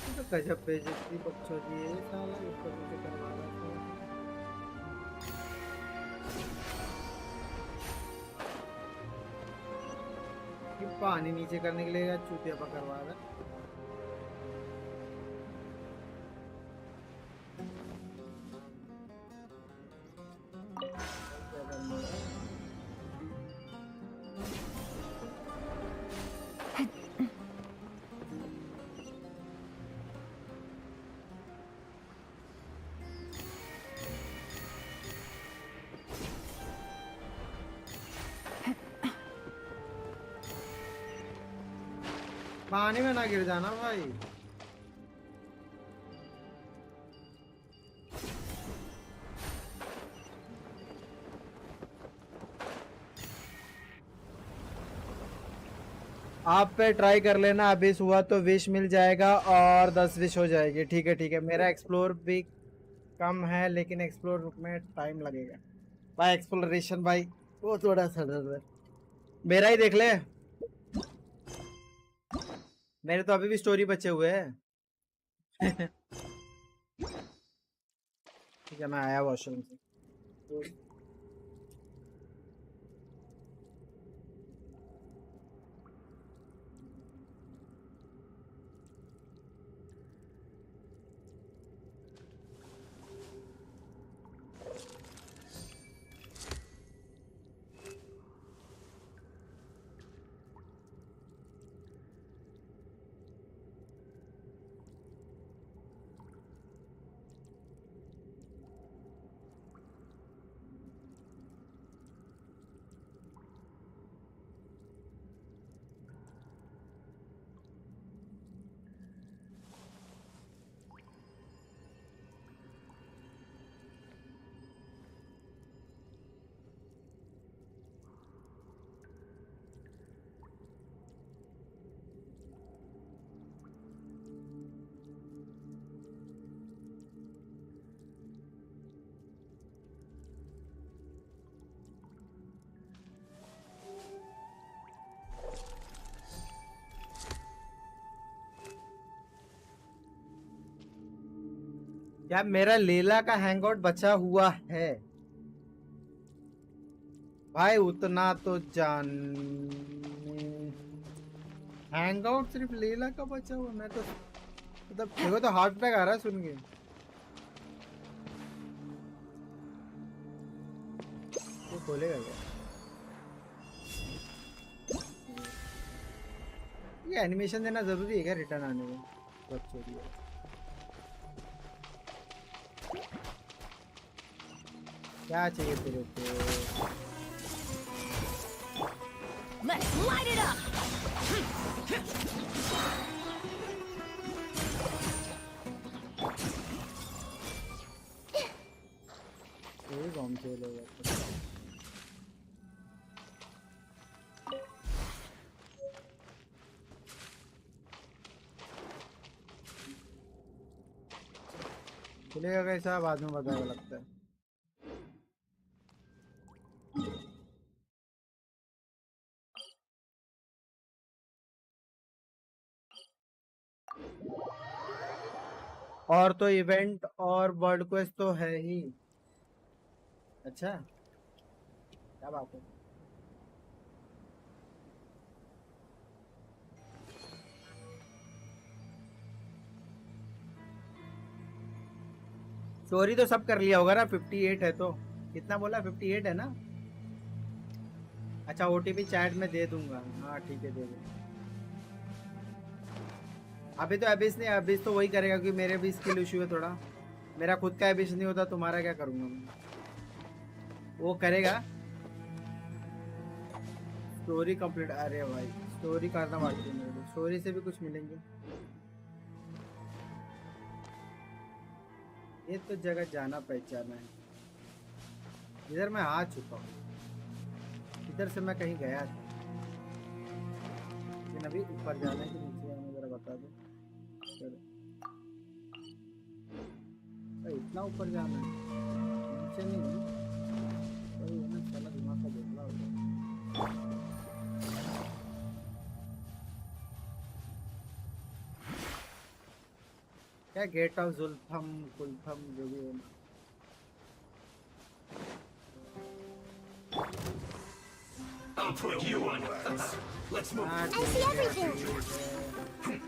Speaker 5: तो गजब बेइज्जती बकचोदी है साला। ऊपर नीचे करवा रहा था। ये पानी नीचे करने के लिए चूतिया पकड़वा रहा है। पानी में ना गिर जाना भाई। आप पे ट्राई कर लेना। अभी हुआ तो विश मिल जाएगा और 10 विश हो जाएगी। ठीक है मेरा एक्सप्लोर भी कम है लेकिन एक्सप्लोर में टाइम लगेगा भाई। एक्सप्लोरेशन भाई वो थोड़ा सा मेरा ही देख ले। मेरे तो अभी भी स्टोरी बचे हुए हैं। ठीक है मैं आया वॉशरूम से। क्या मेरा लेला का हैंगआउट बचा हुआ है? भाई उतना तो जान, हैंगआउट सिर्फ लेला का बचा हुआ। मैं तो मतलब देखो तो हार्ट अटैक आ रहा है सुन के। ये खोलेगा क्या? ये एनिमेशन देना जरूरी है क्या रिटर्न आने में? बहुत चोरी है। क्या चाहिए तेरे को?
Speaker 7: Let's light it up!
Speaker 5: ये कौन से लोग हैं? चलेगा कैसा बाद में बताएगा लगता है। और तो इवेंट और वर्ल्ड क्वेस्ट तो है ही। अच्छा क्या बात है। स्टोरी तो सब कर लिया होगा ना? 58 है तो कितना बोला? 58 है ना? अच्छा ओटीपी चैट में दे दूंगा। हाँ ठीक है दे दे। अभी तो एबिस नहीं, एबिस तो वही करेगा क्योंकि मेरे भी स्किल इशू है थोड़ा। मेरा खुद का एबिस नहीं होता, तुम्हारा क्या करूंगा मैं? वो करेगा। Story complete. अरे भाई स्टोरी करना बाकी है मेरे को। स्टोरी से भी कुछ मिलेंगे। ये तो जगह जाना पहचाना है। इधर मैं आ चुका हूँ, इधर से मैं कहीं गया था, लेकिन अभी ऊपर जाना है कि नीचे जाना जरा बता दो। इतना ऊपर जाना है, नीचे नहीं है। वही है ना, साला दिमाग का बोतला हो गया। क्या गेट ऑफ जुल्फम कुल्फम जो भी है ना।
Speaker 10: I'll put you on blast. Let's move.
Speaker 4: I see everything.
Speaker 5: ठीक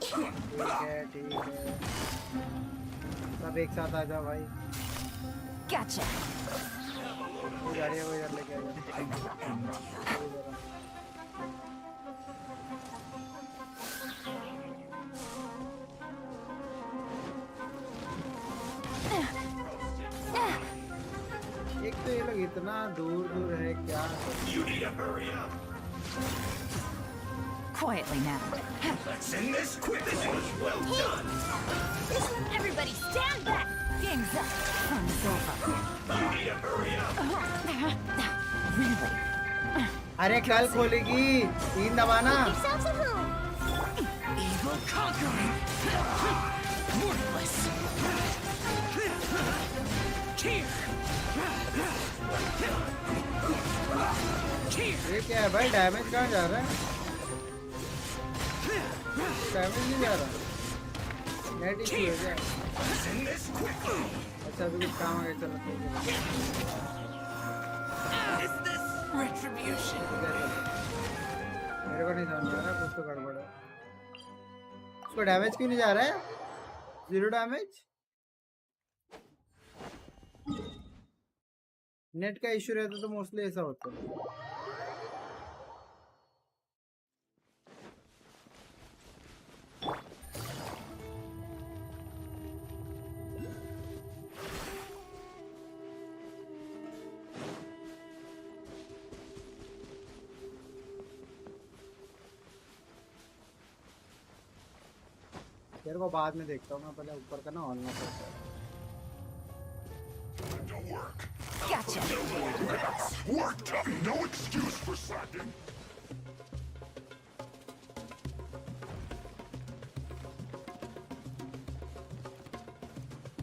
Speaker 5: है ठीक है, सब एक साथ आ जाओ भाई।
Speaker 7: Gotcha!
Speaker 5: वो जा रही है, वो इधर लेके आ जाओ। एक तो ये लोग इतना दूर दूर है क्या?
Speaker 10: You need to hurry up.
Speaker 7: Quietly now.
Speaker 10: Let's end this quick. This was well done.
Speaker 7: Everybody stand back! Game's up. Fun's over.
Speaker 10: You need to hurry up.
Speaker 7: Really?
Speaker 5: अरे कल खोलेगी, 3 दबाना।
Speaker 4: Yourselves at home.
Speaker 8: Evil conquering. Worthless. Cheer.
Speaker 5: ये क्या है भाई? Damage कहाँ जा रहा है? डैमेज नहीं जा रहा। नेट इशू है क्या? अच्छा अभी कुछ काम आ गया, चलो ठीक है।
Speaker 8: Is this retribution?
Speaker 5: मेरे को नहीं समझ आ रहा, कुछ तो गड़बड़ है। उसको डैमेज क्यों नहीं जा रहा है? 0 डैमेज। नेट का इशू रहता तो मोस्टली ऐसा होता है। तेरे को बाद में देखता हूँ मैं, पहले ऊपर का ना ऑनलाइन करता हूँ।
Speaker 7: Gotcha!
Speaker 10: Work tough. No excuse for slacking.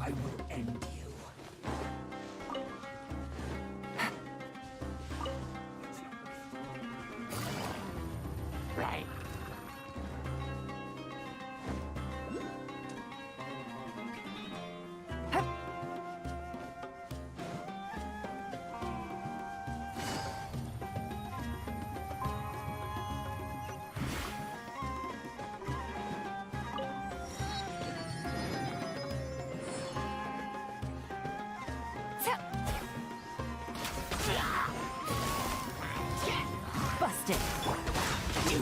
Speaker 10: I will end you. Right.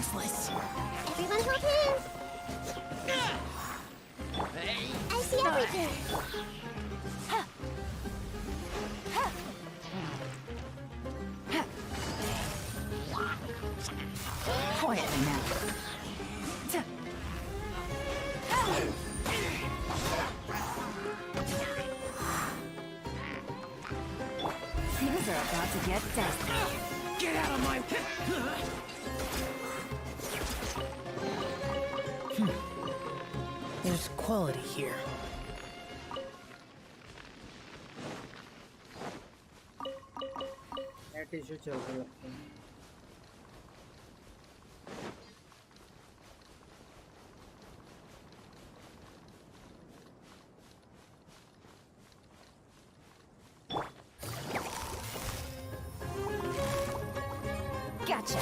Speaker 8: Useless.
Speaker 4: Everyone hold hands. I see everything.
Speaker 9: Quietly now. Things are about to get dicey.
Speaker 8: Get out of my... There's quality here.
Speaker 5: Net issue चल रहा लगता है
Speaker 7: Gotcha.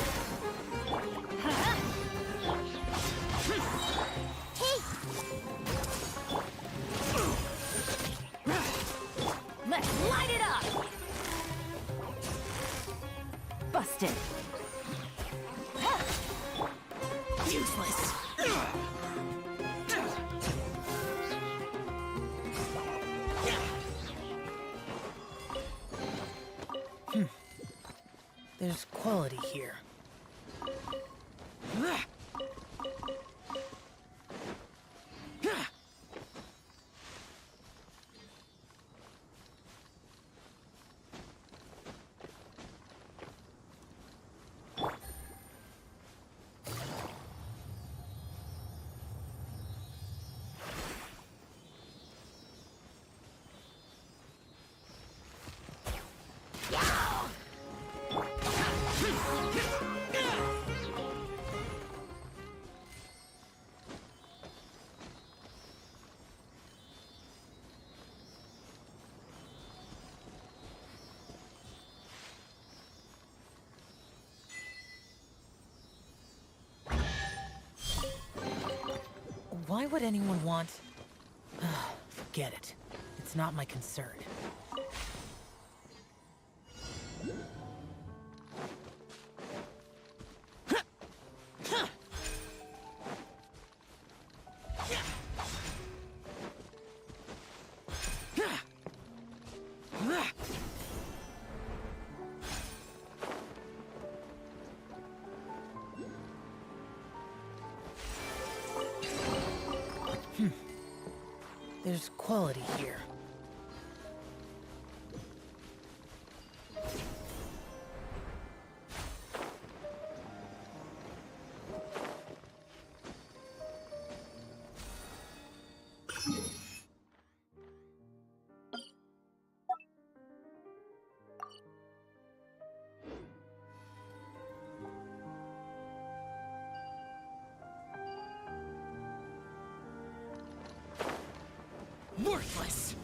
Speaker 7: Let's light it up. Busted.
Speaker 8: Useless. There's quality here. Why would anyone want... Forget it. It's not my concern. There's quality here. Worthless!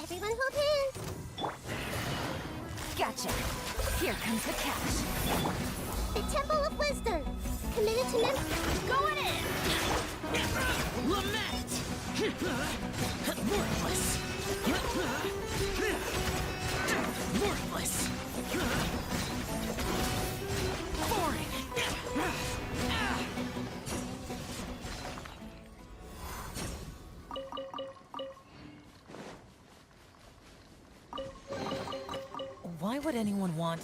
Speaker 4: Everyone hold hands.
Speaker 7: Gotcha. Here comes the catch.
Speaker 4: The Temple of Wisdom. Committed to
Speaker 8: Going in! Lament! Worthless. Worthless. Boring. Why would anyone want...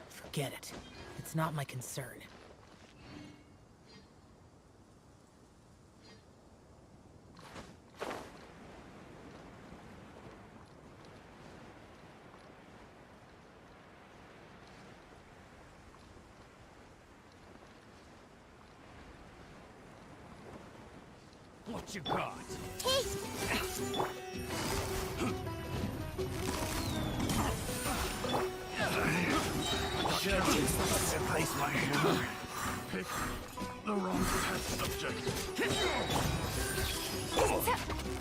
Speaker 8: Forget it. It's not my concern.
Speaker 10: What you got? Replace my hammer. Pick the wrong test subject.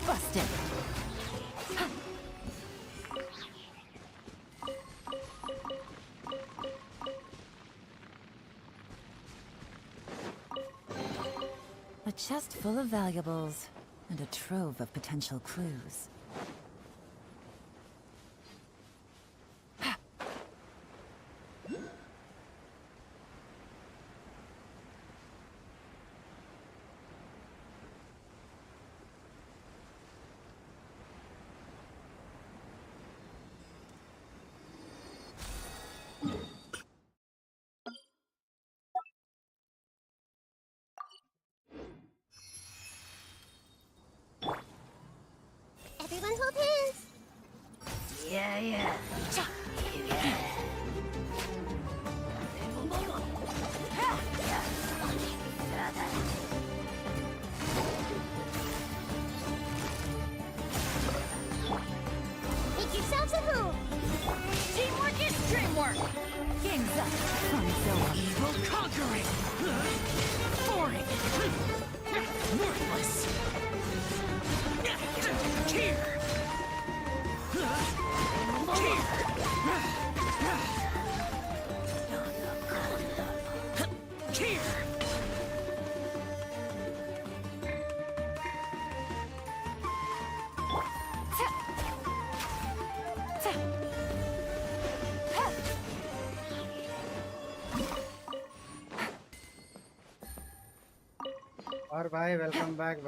Speaker 9: Busted.
Speaker 2: A chest full of valuables and a trove of potential clues.
Speaker 4: Everyone hold hands.
Speaker 9: Yeah.
Speaker 4: Make yourselves at home.
Speaker 9: Teamwork is dreamwork. Game's up. Fun zone.
Speaker 8: Evil conquering. Boring. Worthless. Here.
Speaker 5: और भाई welcome back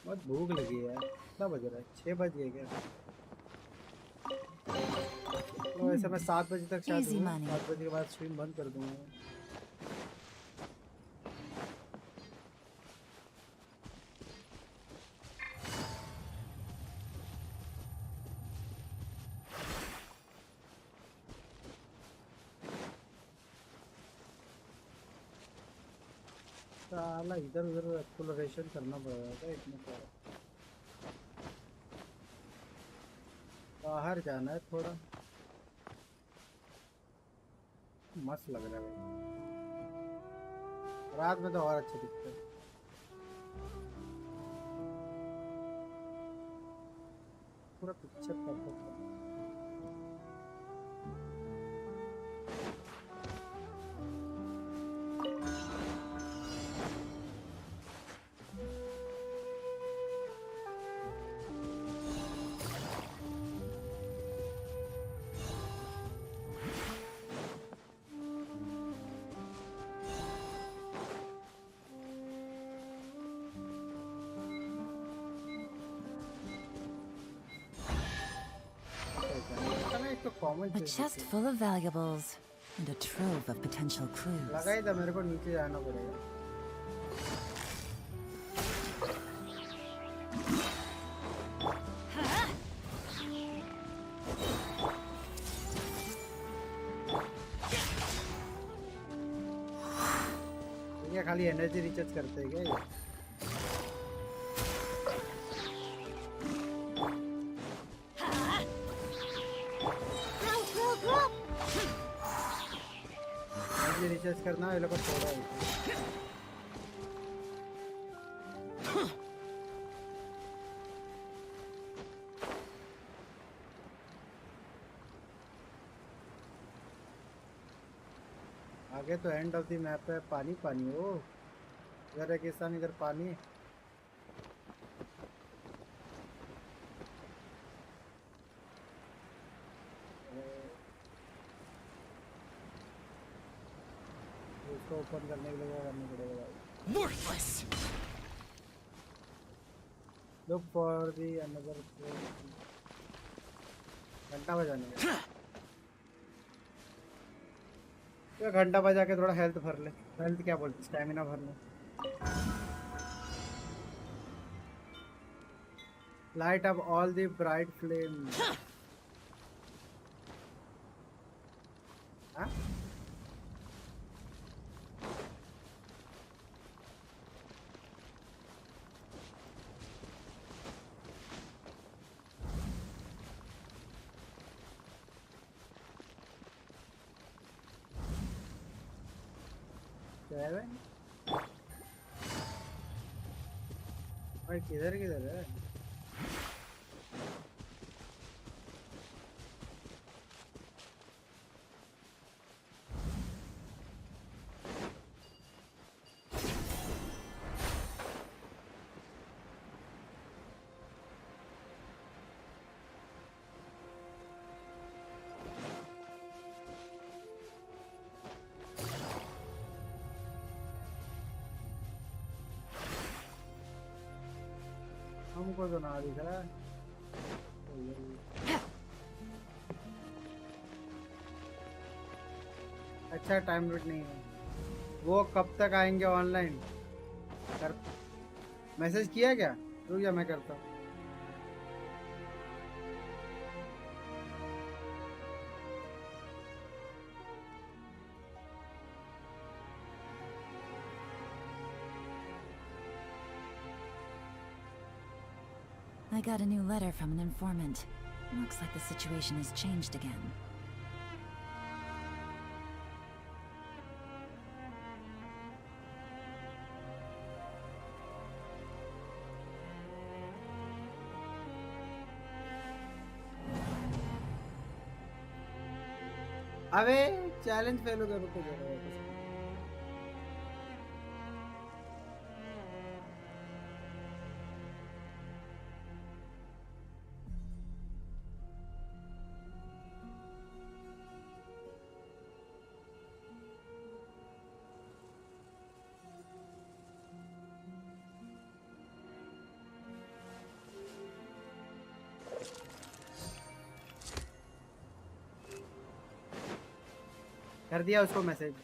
Speaker 5: बहुत भूख लगी है कितना बज रहा है 6 बज गए क्या तो वैसे मैं 7 बजे तक शायद 7 बजे के बाद स्ट्रीम बंद कर दूंगा साला इधर उधर एक्सप्लोरेशन करना पड़ेगा क्या इतने सारा बाहर जाना है थोड़ा मस्त लग रहा है भाई रात में तो और अच्छा दिखता है पूरा पिक्चर परफेक्ट है
Speaker 2: A chest full of valuables and a trove of potential clues.
Speaker 5: लगा ही था मेरे को नीचे जाना पड़ेगा ये खाली एनर्जी रिचार्ज करते हैं क्या ये रिचार्ज करना है लोग थोड़ा है आगे तो एंड ऑफ द मैप है पानी पानी हो इधर रेगिस्तान इधर पानी है। इसको ओपन करने के लिए क्या करना पड़ेगा भाई?
Speaker 8: Worthless!
Speaker 5: Look for the another घंटा बजाने का। तो घंटा बजा के थोड़ा हेल्थ भर ले। हेल्थ क्या बोलते, स्टैमिना भर ले। Light up all the bright flames. हाँ? भाई किधर किधर है? हमको तो ना दिख रहा है। अच्छा टाइम लिमिट नहीं है। वो कब तक आएंगे ऑनलाइन? कर मैसेज किया क्या? रुक जा मैं करता हूँ।
Speaker 11: I got a new letter from an informant. Looks like the situation has changed again.
Speaker 5: अबे चैलेंज फेल हो गया। रुको जरा वापस। कर दिया उसको मैसेज।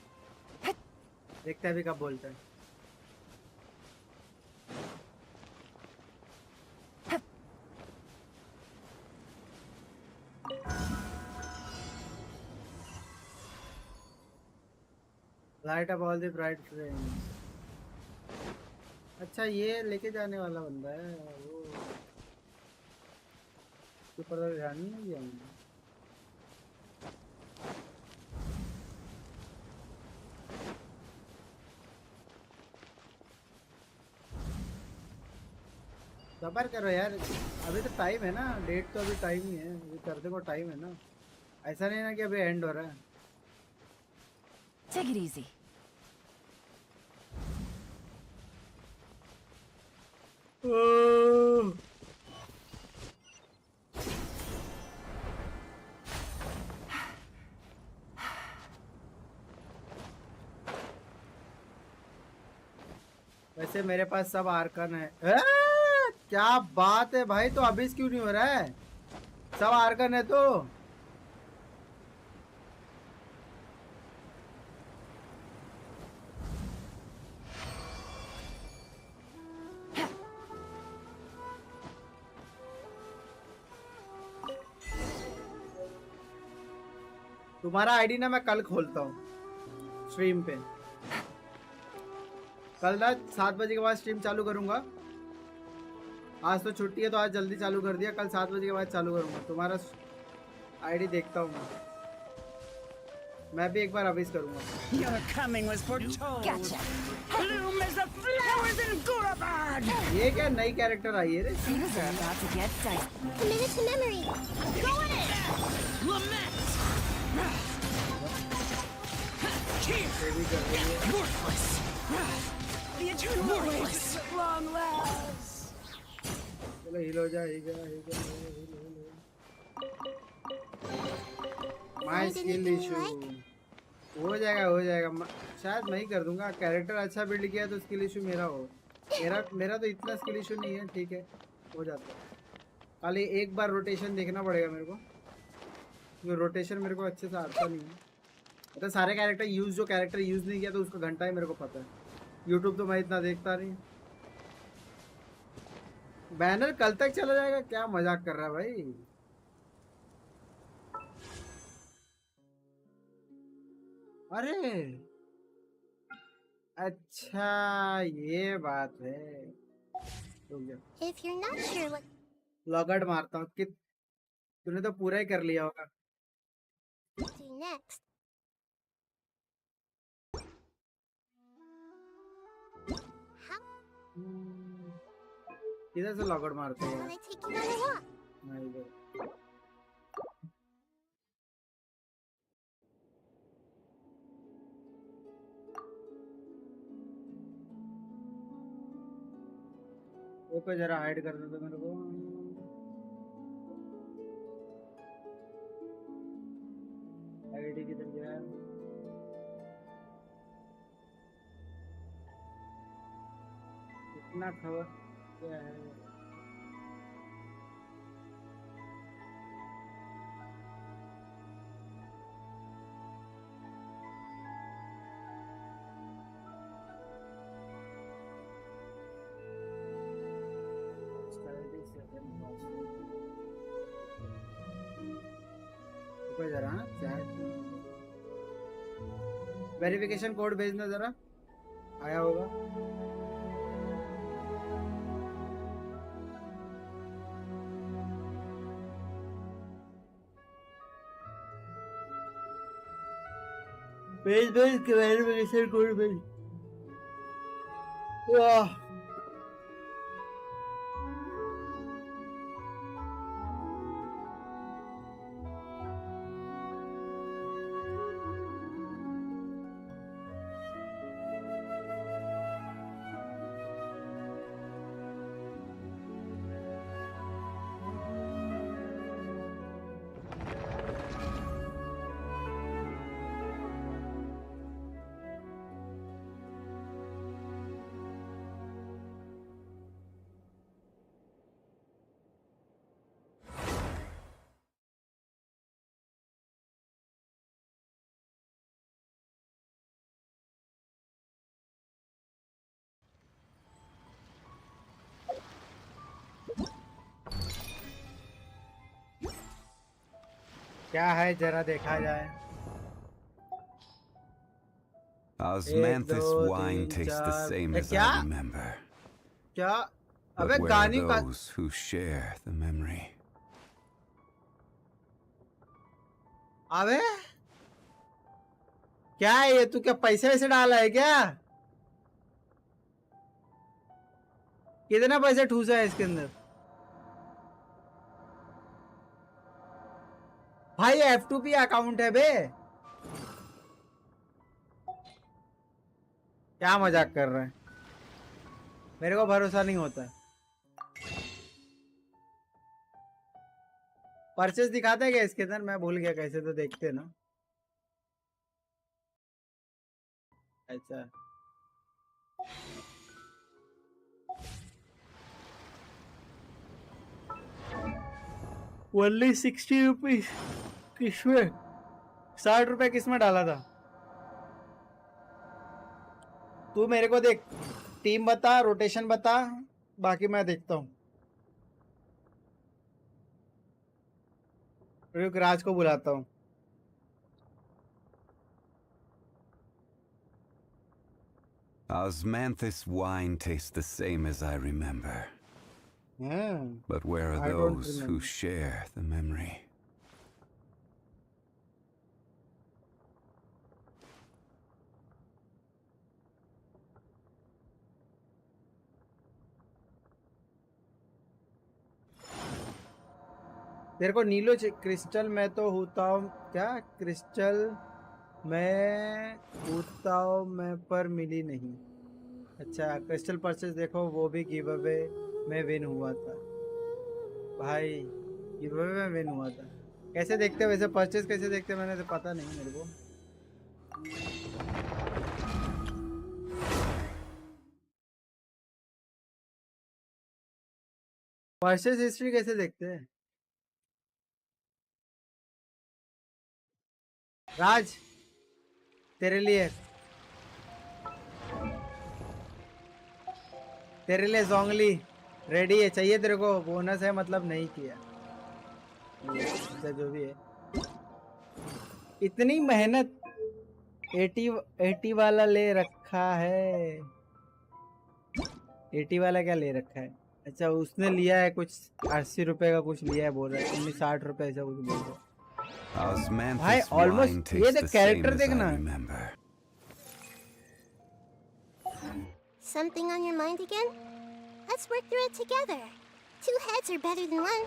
Speaker 5: देखते हैं अभी कब बोलता है। Light up all the bright flames. अच्छा ये लेके जाने वाला बंदा है वो। ऊपर ध्यान नहीं दिया मैंने। सबर करो यार, अभी तो टाइम है ना। डेट तो अभी टाइम ही है, अभी करने को टाइम है ना। ऐसा नहीं ना कि अभी एंड हो रहा है।
Speaker 11: Take it easy.
Speaker 5: वैसे मेरे पास सब आर्कन है। क्या बात है भाई, तो अभी क्यों नहीं हो रहा है? सब आर्कन है तो तुम्हारा आईडी ना मैं कल खोलता हूँ स्ट्रीम पे। कल रात 7 बजे के बाद स्ट्रीम चालू करूंगा। आज तो छुट्टी है तो आज जल्दी चालू कर दिया। कल 7 बजे के बाद चालू करूंगा। तुम्हारा आईडी देखता हूँ मैं भी एक बार अविस करूंगा।
Speaker 8: Your coming was foretold.
Speaker 11: Gotcha.
Speaker 8: Bloom as the flowers in Gurabad.
Speaker 5: ये क्या नई कैरेक्टर आई है रे?
Speaker 11: Things are about to get dicey.
Speaker 4: Minute to memory. Go in it.
Speaker 8: Lament.
Speaker 5: ये भी कर रही है।
Speaker 8: Worthless.
Speaker 10: The eternal race at long last.
Speaker 5: चलो हिल हो जा माय स्किल इशू हो जाएगा शायद मैं ही कर दूंगा। कैरेक्टर अच्छा बिल्ड किया तो स्किल इशू मेरा हो। मेरा तो इतना स्किल इशू नहीं है, ठीक है हो जाता है। खाली एक बार रोटेशन देखना पड़ेगा मेरे को, रोटेशन मेरे को अच्छे से आता नहीं है। तो सारे कैरेक्टर जो कैरेक्टर यूज नहीं किया तो उसका घंटा ही मेरे को पता है। यूट्यूब तो मैं इतना देखता नहीं। बैनर कल तक चला जाएगा, क्या मजाक कर रहा है भाई। अरे अच्छा ये बात है।
Speaker 4: If you're not sure what
Speaker 5: logout मारता हूँ कि तूने तो पूरा ही कर लिया होगा।
Speaker 4: to do next,
Speaker 5: किधर से लॉगआउट मारते
Speaker 4: I
Speaker 5: हैं?
Speaker 4: want to take you on a walk.
Speaker 5: मैं इधर। वो को जरा हाइड कर दो मेरे को। आईडी किधर गया? इतना खबर क्या है? जरा वेरिफिकेशन कोड भेजना जरा, आया होगा। भेज वेरिफिकेशन कोड भेज। वाह क्या है जरा देखा जाए।
Speaker 12: Osmanthus wine tastes the same as I remember.
Speaker 5: क्या?
Speaker 12: But
Speaker 5: अबे
Speaker 12: where
Speaker 5: गानी
Speaker 12: are
Speaker 5: का
Speaker 12: those who share the memory?
Speaker 5: अबे क्या है ये? तू क्या पैसे वैसे डाला है क्या? कितना पैसे ठूसा है इसके अंदर भाई? F2P अकाउंट है बे, क्या मजाक कर रहे हैं? मेरे को भरोसा नहीं होता। परचेस दिखाता है क्या इसके अंदर? मैं भूल गया कैसे, तो देखते ना। अच्छा ओनली 60 रुपीज। किसमें 60 रुपए किसमें डाला था? तू मेरे को देख, टीम बता, रोटेशन बता, बाकी मैं देखता हूँ। रुक, राज को बुलाता हूँ।
Speaker 12: Osmanthus wine tastes the same as I remember. But where are
Speaker 5: I don't
Speaker 12: those who
Speaker 5: remember.
Speaker 12: share the memory?
Speaker 5: तेरे को नीलो क्रिस्टल में तो होता हूँ क्या? क्रिस्टल मैं होता हूँ मैं पर मिली नहीं। अच्छा क्रिस्टल परचेज देखो, वो भी गिव अवे में विन हुआ था भाई, गिव अवे में विन हुआ था। कैसे देखते हैं वैसे, परचेज कैसे देखते हैं मैंने तो पता नहीं मेरे को। परचेज हिस्ट्री कैसे देखते हैं राज? तेरे लिए जोंगली रेडी है, चाहिए तेरे को? बोनस है मतलब नहीं किया। अच्छा जो भी है, इतनी मेहनत 80 वाला ले रखा है। 80 वाला क्या ले रखा है? अच्छा उसने लिया है कुछ 80 रुपए का कुछ लिया है, बोल रहा है 60 रुपए ऐसा कुछ बोल रहा है भाई। ऑलमोस्ट ये देख कैरेक्टर देखना।
Speaker 4: Something on your mind again? Let's work through it together. Two heads are better than one.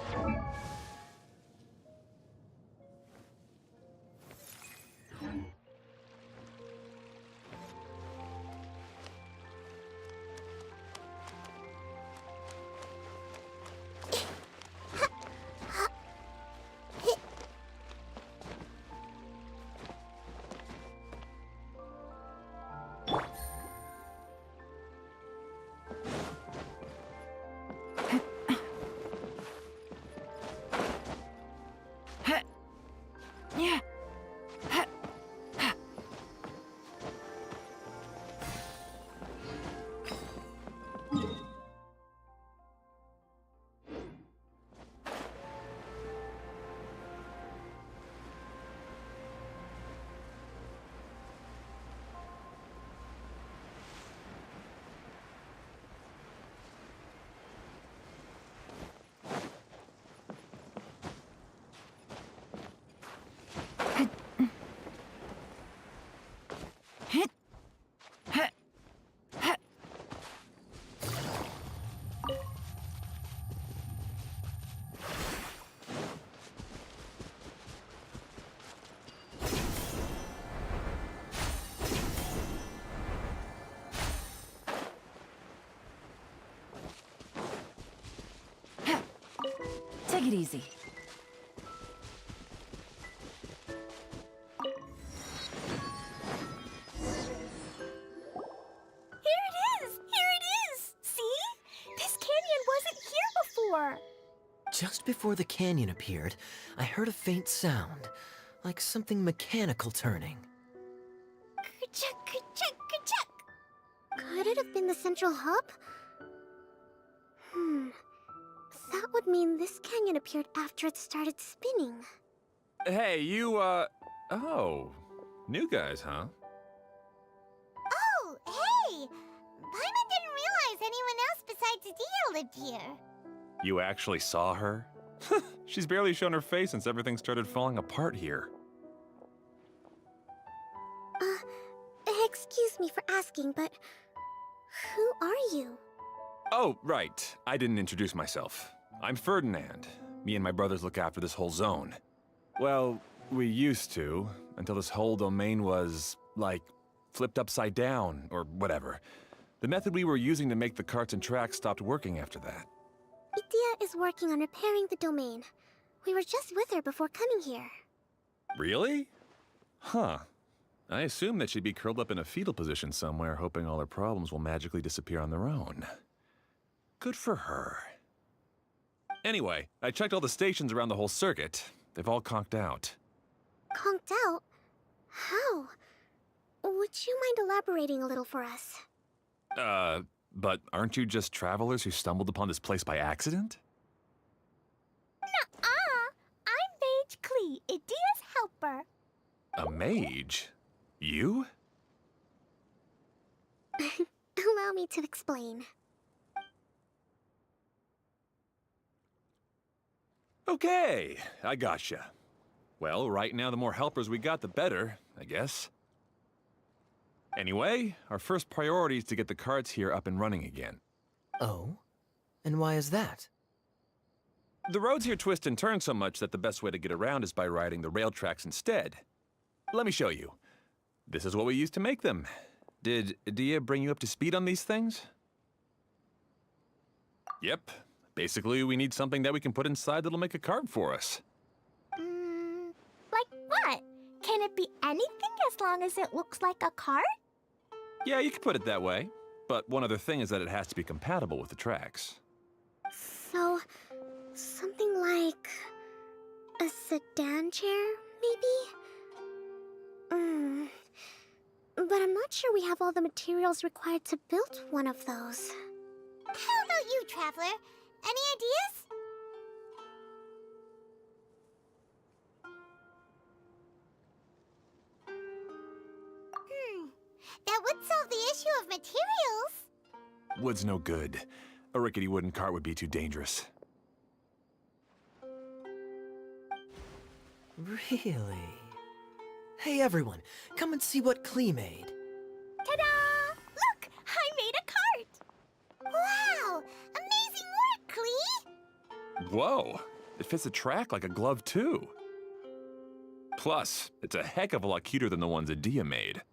Speaker 11: Take it easy.
Speaker 3: Here it is! Here it is! See? This canyon wasn't here before!
Speaker 6: Just before the canyon appeared, I heard a faint sound, like something mechanical turning.
Speaker 4: Ka-chuck, ka-chuck, ka-chuck. Could it have been the central hub? That would mean this canyon appeared after it started spinning.
Speaker 13: Hey, you, oh. New guys, huh?
Speaker 4: Oh, hey! Paimon didn't realize anyone else besides Adia lived here.
Speaker 13: You actually saw her? She's barely shown her face since everything started falling apart here.
Speaker 4: Excuse me for asking, but who are you?
Speaker 13: Oh, right. I didn't introduce myself. I'm Ferdinand. Me and my brothers look after this whole zone. Well, we used to, until this whole domain was, like, flipped upside down, or whatever. The method we were using to make the carts and tracks stopped working after that.
Speaker 4: Idia is working on repairing the domain. We were just with her before coming here.
Speaker 13: Really? Huh. I assume that she'd be curled up in a fetal position somewhere, hoping all her problems will magically disappear on their own. Good for her. Anyway, I checked all the stations around the whole circuit. They've all conked out.
Speaker 4: Conked out? How? Would you mind elaborating a little for us?
Speaker 13: But aren't you just travelers who stumbled upon this place by accident?
Speaker 3: Nuh-uh! I'm Mage Klee, Idia's helper.
Speaker 13: A mage? You?
Speaker 4: Allow me to explain.
Speaker 13: Okay, I gotcha. Well, right now the more helpers we got, the better, I guess. Anyway, our first priority is to get the carts here up and running again.
Speaker 6: Oh? And why is that?
Speaker 13: The roads here twist and turn so much that the best way to get around is by riding the rail tracks instead. Let me show you. This is what we used to make them. Did Adia bring you up to speed on these things? Yep. Basically, we need something that we can put inside that'll make a card for us.
Speaker 3: Like what? Can it be anything as long as it looks like a card?
Speaker 13: Yeah, you could put it that way. But one other thing is that it has to be compatible with the tracks.
Speaker 4: So, something like a sedan chair, maybe? But I'm not sure we have all the materials required to build one of those. How about you, Traveler? Any ideas? That would solve the issue of materials.
Speaker 13: Wood's no good. A rickety wooden cart would be too dangerous.
Speaker 6: Really? Hey everyone, come and see what Klee made.
Speaker 3: Ta-da! Look! I made a cart!
Speaker 4: Wow! Amazing work, Klee!
Speaker 13: Whoa! It fits the track like a glove, too. Plus, it's a heck of a lot cuter than the ones Adia made.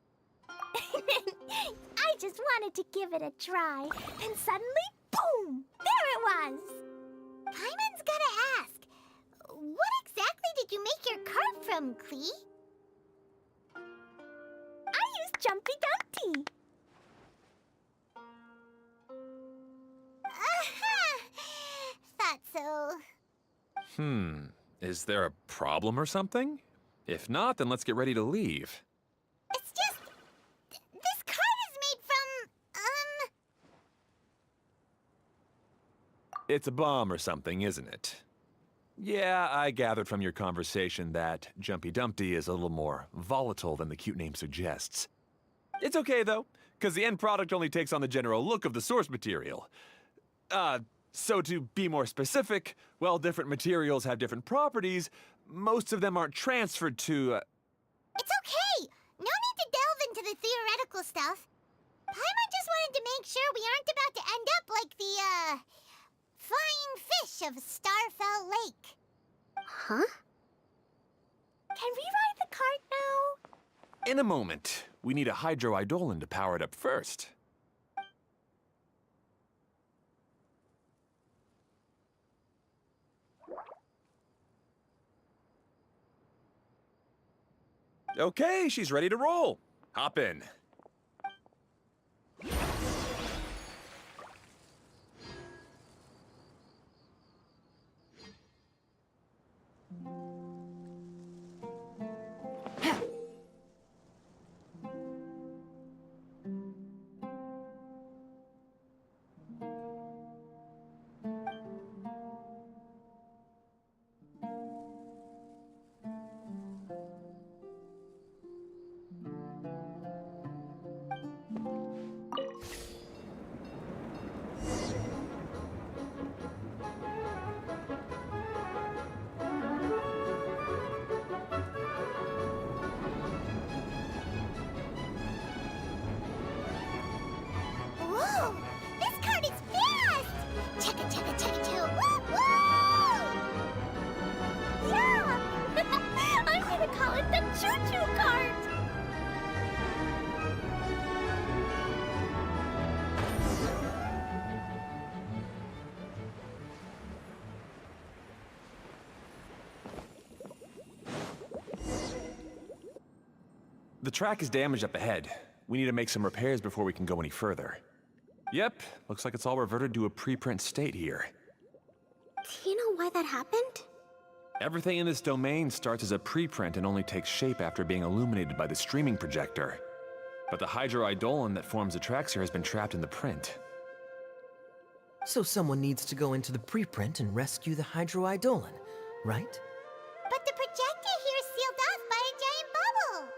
Speaker 3: I just wanted to give it a try, and suddenly, boom! There it was!
Speaker 4: Paimon's gotta ask, what exactly did you make your cart from, Klee?
Speaker 3: I used Jumpy Dumpty!
Speaker 4: Thought so.
Speaker 13: Is there a problem or something? If not, then let's get ready to leave.
Speaker 4: It's just... this cart is made from,
Speaker 13: It's a bomb or something, isn't it? Yeah, I gathered from your conversation that Jumpy Dumpty is a little more volatile than the cute name suggests. It's okay, though, because the end product only takes on the general look of the source material. So to be more specific, while different materials have different properties, most of them aren't transferred to,
Speaker 4: It's okay! No need to delve into the theoretical stuff. Paimon just wanted to make sure we aren't about to end up like the, flying fish of Starfell Lake.
Speaker 3: Huh? Can we ride the cart now?
Speaker 13: In a moment. We need a hydroidolin to power it up first. Okay, she's ready to roll. Hop in.
Speaker 4: Whoa! This cart is fast! Chugga chugga chugga choo! Woo woo!
Speaker 3: Yeah! I'm gonna call it the choo-choo cart!
Speaker 13: The track is damaged up ahead. We need to make some repairs before we can go any further. Yep, looks like it's all reverted to a preprint state here.
Speaker 4: Do you know why that happened?
Speaker 13: Everything in this domain starts as a preprint and only takes shape after being illuminated by the streaming projector. But the hydroidolin that forms the tracks here has been trapped in the print.
Speaker 6: So someone needs to go into the preprint and rescue the hydroidolin, right?
Speaker 4: But the projector here is sealed off by a giant bubble!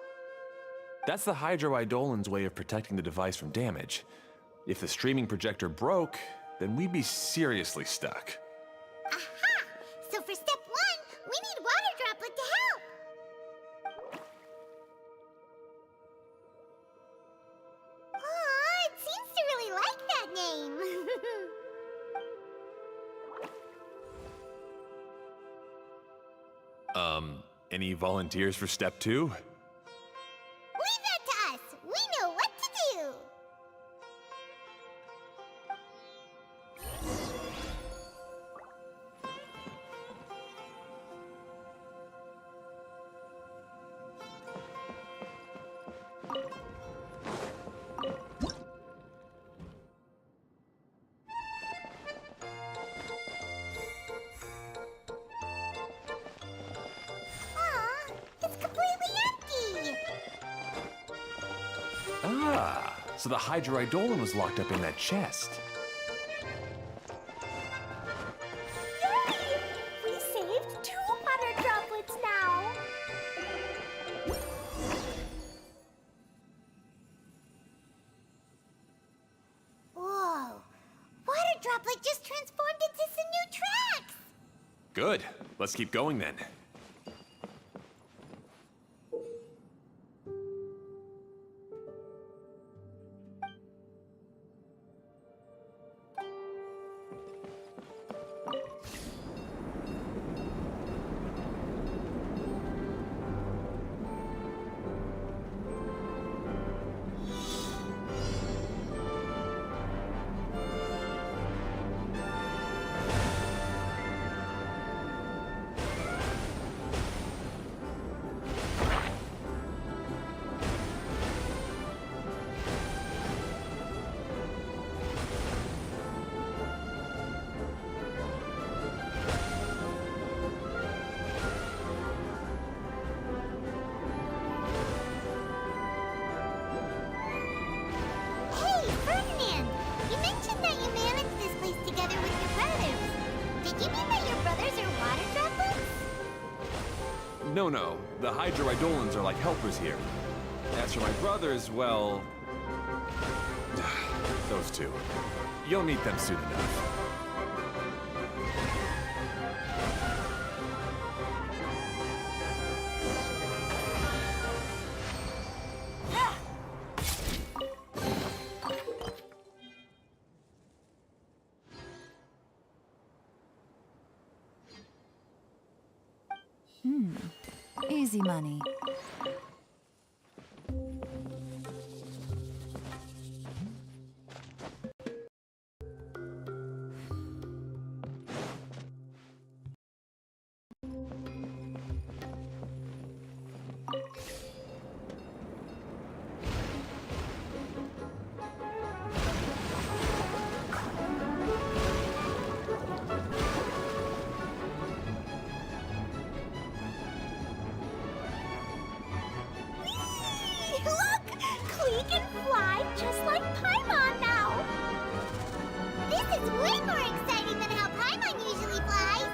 Speaker 13: That's the hydroidolin's way of protecting the device from damage. If the streaming projector broke, then we'd be seriously stuck.
Speaker 4: Aha! So for step one, we need water droplet to help! Aw, it seems to really like that name!
Speaker 13: Any volunteers for step two?
Speaker 4: Leave that to us! We know what to do!
Speaker 13: Ah, so the Hydroidolin was locked up in that chest.
Speaker 3: Yay! We saved 2 water droplets now.
Speaker 4: Whoa. Water Droplet just transformed into some new tracks!
Speaker 13: Good. Let's keep going then.
Speaker 4: Hey, Ferdinand! You mentioned that you managed this place together with your brothers. Did you mean that your brothers are water droplets?
Speaker 13: No. The Hydroidolins are like helpers here. As for my brothers, well... those two. You'll meet them soon enough.
Speaker 11: Easy money.
Speaker 3: Look! Klee can fly just like Paimon now!
Speaker 4: This is way more exciting than how Paimon usually flies!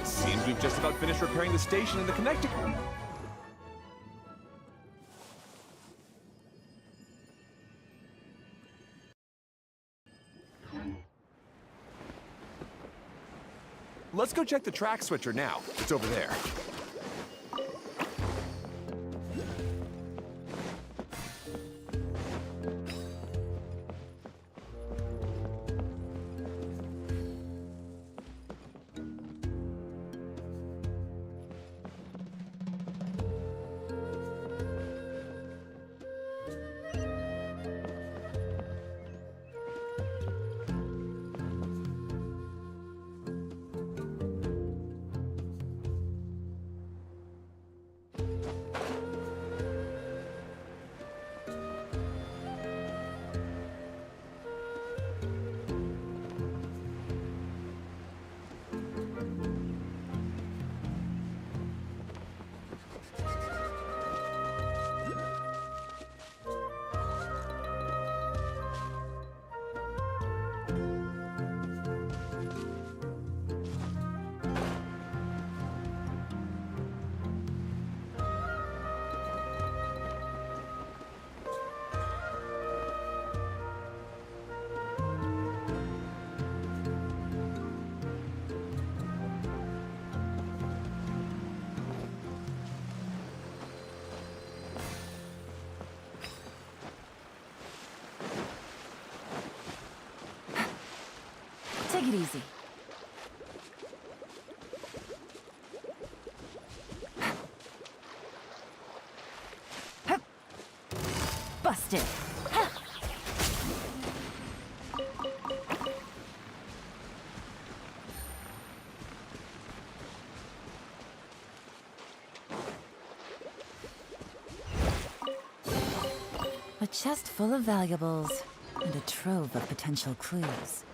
Speaker 13: Seems we've just about finished repairing the station and the connector. Let's go check the track switcher now. It's over there.
Speaker 11: Take it easy. Busted. chest full of valuables and a trove of potential clues.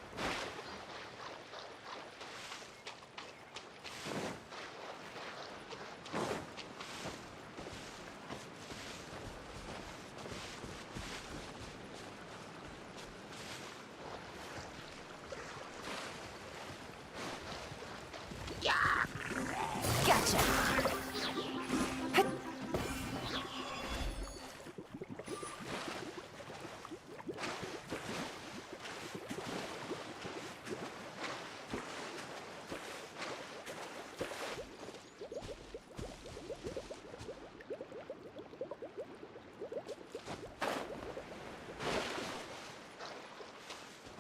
Speaker 11: Gotcha.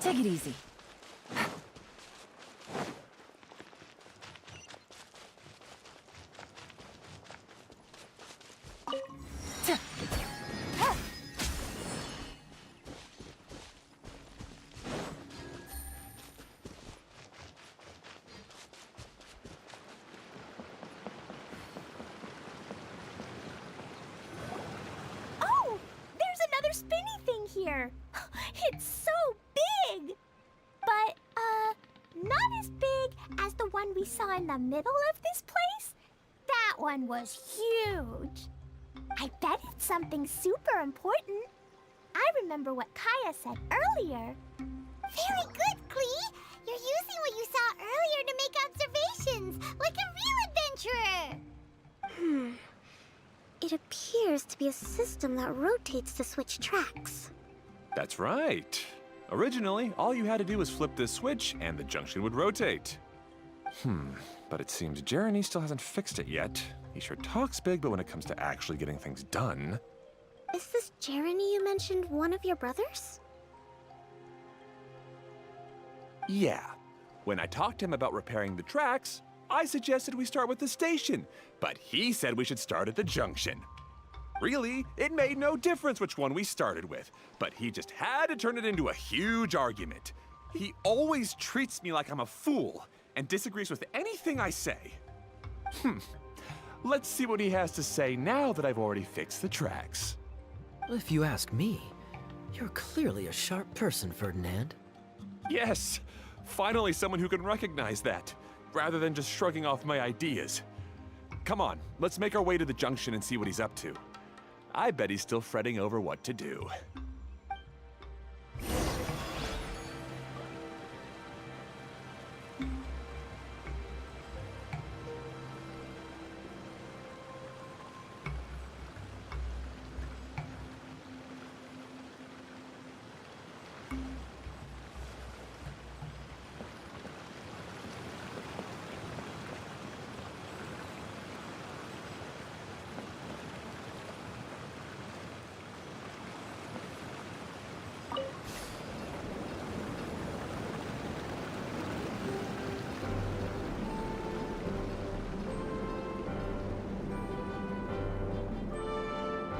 Speaker 11: Take it easy.
Speaker 3: Oh, there's another spinny thing here. It's so big. But, not as big as the one we saw in the middle of this place. That one was huge. I bet it's something super important. I remember what Kaya said earlier.
Speaker 4: Very good, Klee. You're using what you saw earlier to make observations, like a real adventurer.
Speaker 14: It appears to be a system that rotates to switch tracks.
Speaker 13: That's right. Originally, all you had to do was flip this switch and the junction would rotate. But it seems Jeremy still hasn't fixed it yet. He sure talks big, but when it comes to actually getting things done...
Speaker 14: Is this Jeremy you mentioned one of your brothers?
Speaker 13: Yeah. When I talked to him about repairing the tracks, I suggested we start with the station, but he said we should start at the junction. Really, it made no difference which one we started with, but he just had to turn it into a huge argument. He always treats me like I'm a fool and disagrees with anything I say. Let's see what he has to say now that I've already fixed the tracks.
Speaker 6: If you ask me, you're clearly a sharp person, Ferdinand.
Speaker 13: Yes, finally someone who can recognize that, rather than just shrugging off my ideas. Come on, let's make our way to the junction and see what he's up to. I bet he's still fretting over what to do.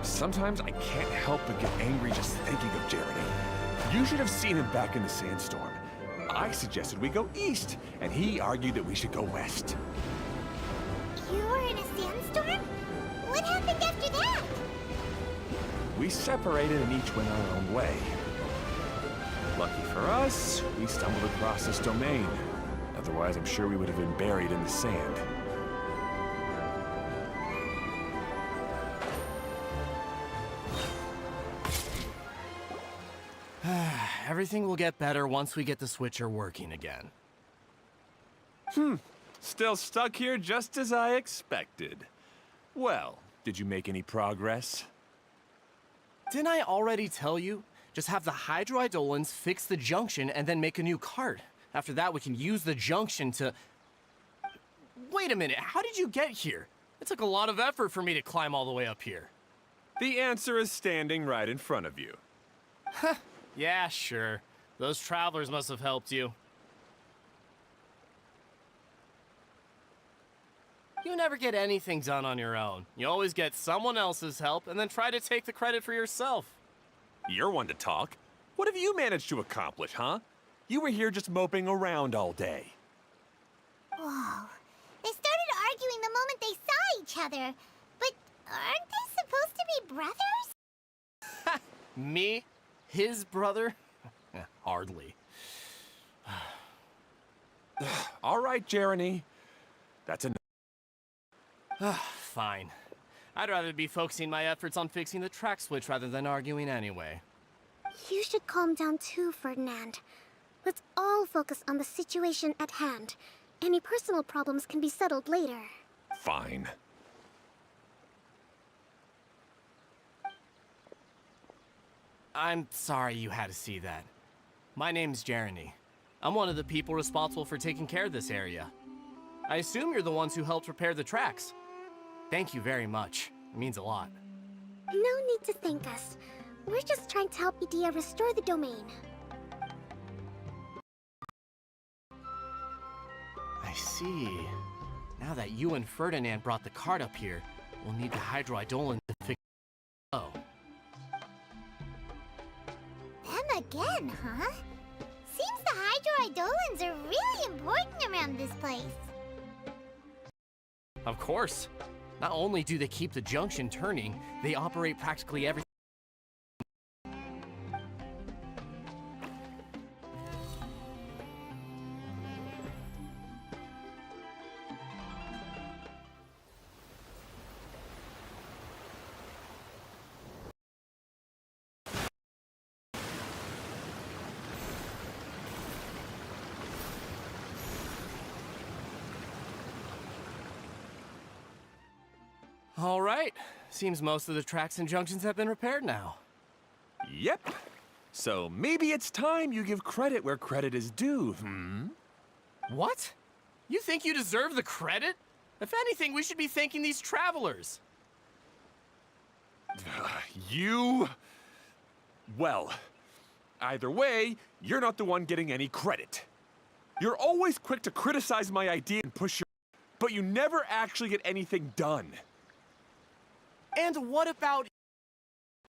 Speaker 13: Sometimes I can't help but get angry just thinking of Jeremy. You should have seen him back in the sandstorm. I suggested we go east, and he argued that we should go west.
Speaker 4: You were in a sandstorm? What happened after that?
Speaker 13: We separated and each went our own way. Lucky for us, we stumbled across this domain. Otherwise, I'm sure we would have been buried in the sand.
Speaker 15: Everything will get better once we get the switcher working again.
Speaker 13: Still stuck here just as I expected. Well, did you make any progress?
Speaker 15: Didn't I already tell you? Just have the hydroidolins fix the junction and then make a new cart. After that, we can use the junction to... Wait a minute, how did you get here? It took a lot of effort for me to climb all the way up here.
Speaker 13: The answer is standing right in front of you.
Speaker 15: Yeah, sure. Those travelers must have helped you. You never get anything done on your own. You always get someone else's help and then try to take the credit for yourself.
Speaker 13: You're one to talk. What have you managed to accomplish, huh? You were here just moping around all day.
Speaker 4: Whoa. They started arguing the moment they saw each other. But aren't they supposed to be brothers?
Speaker 15: Me? His brother? Hardly.
Speaker 13: All right, Jeremy. That's enough.
Speaker 15: Fine. I'd rather be focusing my efforts on fixing the track switch rather than arguing anyway.
Speaker 14: You should calm down too, Ferdinand. Let's all focus on the situation at hand. Any personal problems can be settled later.
Speaker 13: Fine.
Speaker 15: I'm sorry you had to see that. My name's Jeremy. I'm one of the people responsible for taking care of this area. I assume you're the ones who helped repair the tracks. Thank you very much. It means a lot.
Speaker 14: No need to thank us. We're just trying to help Edea restore the domain.
Speaker 15: I see. Now that you and Ferdinand brought the cart up here, we'll need the hydroidolin to fix it. Oh.
Speaker 4: Them again, huh? Seems the hydroidolins are really important around this place.
Speaker 15: Of course. Not only do they keep the junction turning, they operate practically everything. All right. Seems most of the tracks and junctions have been repaired now.
Speaker 13: Yep. So maybe it's time you give credit where credit is due,
Speaker 15: What? You think you deserve the credit? If anything, we should be thanking these travelers.
Speaker 13: You... Well, either way, you're not the one getting any credit. You're always quick to criticize my idea and push your... But you never actually get anything done.
Speaker 15: And what about...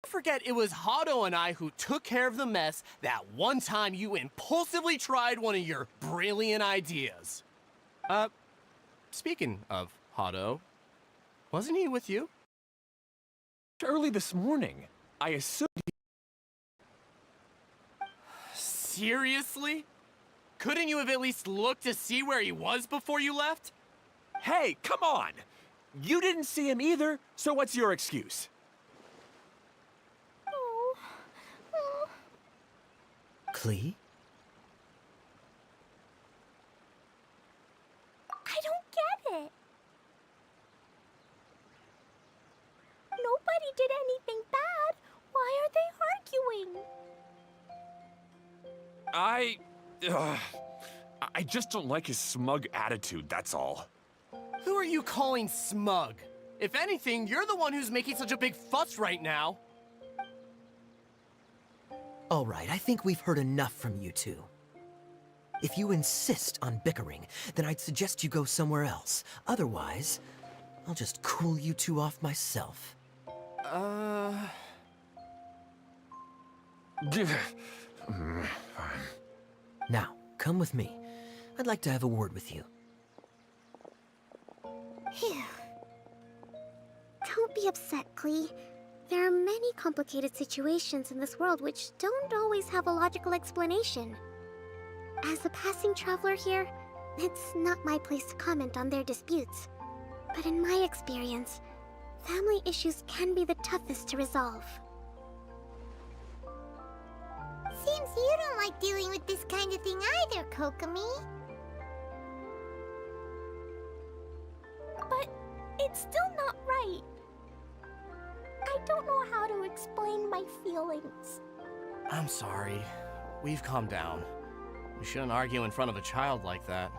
Speaker 15: Don't forget it was Hado and I who took care of the mess that one time you impulsively tried one of your brilliant ideas. Speaking of Hado, wasn't he with you?
Speaker 13: Early this morning. I assumed he...
Speaker 15: Seriously? Couldn't you have at least looked to see where he was before you left?
Speaker 13: Hey, come on! You didn't see him either, so what's your excuse?
Speaker 6: Klee?
Speaker 3: I don't get it. Nobody did anything bad. Why are they arguing?
Speaker 13: I just don't like his smug attitude, that's all.
Speaker 15: Who are you calling smug? If anything, you're the one who's making such a big fuss right now.
Speaker 6: All right, I think we've heard enough from you two. If you insist on bickering, then I'd suggest you go somewhere else. Otherwise, I'll just cool you two off myself.
Speaker 13: Fine.
Speaker 6: Now, come with me. I'd like to have a word with you.
Speaker 14: Phew. Don't be upset, Klee. There are many complicated situations in this world which don't always have a logical explanation. As a passing traveler here, it's not my place to comment on their disputes. But in my experience, family issues can be the toughest to resolve.
Speaker 4: Seems you don't like dealing with this kind of thing either, Kokomi.
Speaker 3: But it's still not right. I don't know how to explain my feelings.
Speaker 15: I'm sorry. We've calmed down. We shouldn't argue in front of a child like that.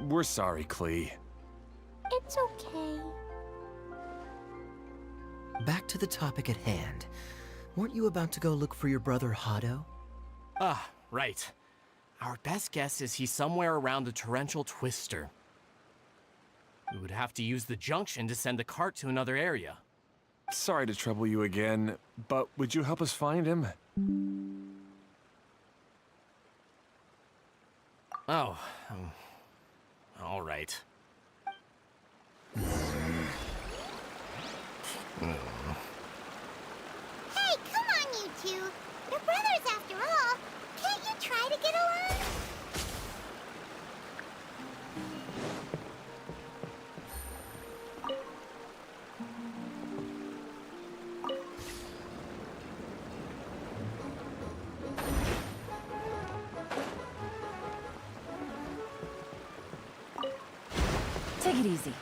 Speaker 13: We're sorry, Klee.
Speaker 3: It's okay.
Speaker 6: Back to the topic at hand. Weren't you about to go look for your brother Hado?
Speaker 15: Ah, right. Our best guess is he's somewhere around the torrential twister. We would have to use the junction to send the cart to another area.
Speaker 13: Sorry to trouble you again, but would you help us find him?
Speaker 15: Oh, all right.
Speaker 4: Hey, come on, you two!
Speaker 11: Take it easy.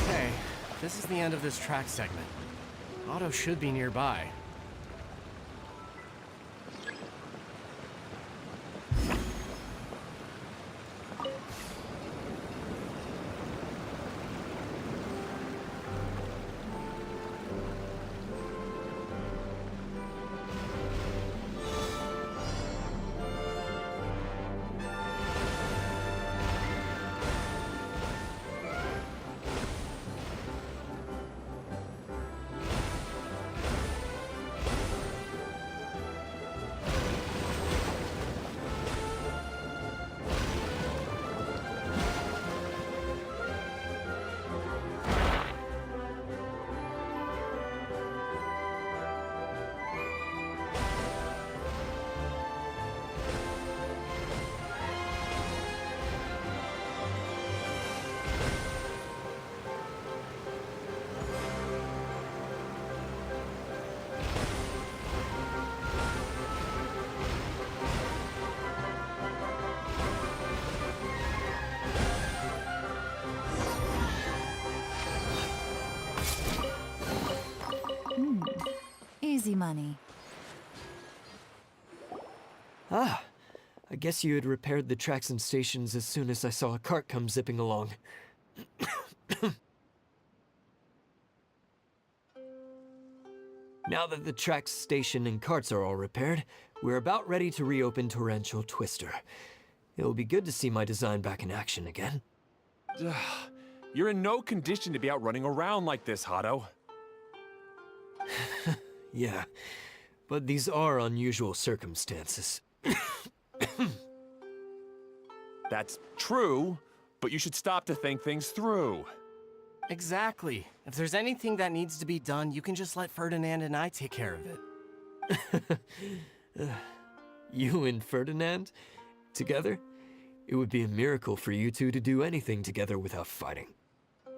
Speaker 15: Okay, this is the end of this track segment. Otto should be nearby.
Speaker 11: Easy money.
Speaker 6: Ah, I guess you had repaired the tracks and stations as soon as I saw a cart come zipping along. Now that the tracks, station, and carts are all repaired, we're about ready to reopen Torrential Twister. It'll be good to see my design back in action again.
Speaker 13: You're in no condition to be out running around like this, Hato.
Speaker 6: Yeah, but these are unusual circumstances.
Speaker 13: That's true, but you should stop to think things through.
Speaker 15: Exactly. If there's anything that needs to be done, you can just let Ferdinand and I take care of it.
Speaker 6: You and Ferdinand? Together? It would be a miracle for you two to do anything together without fighting.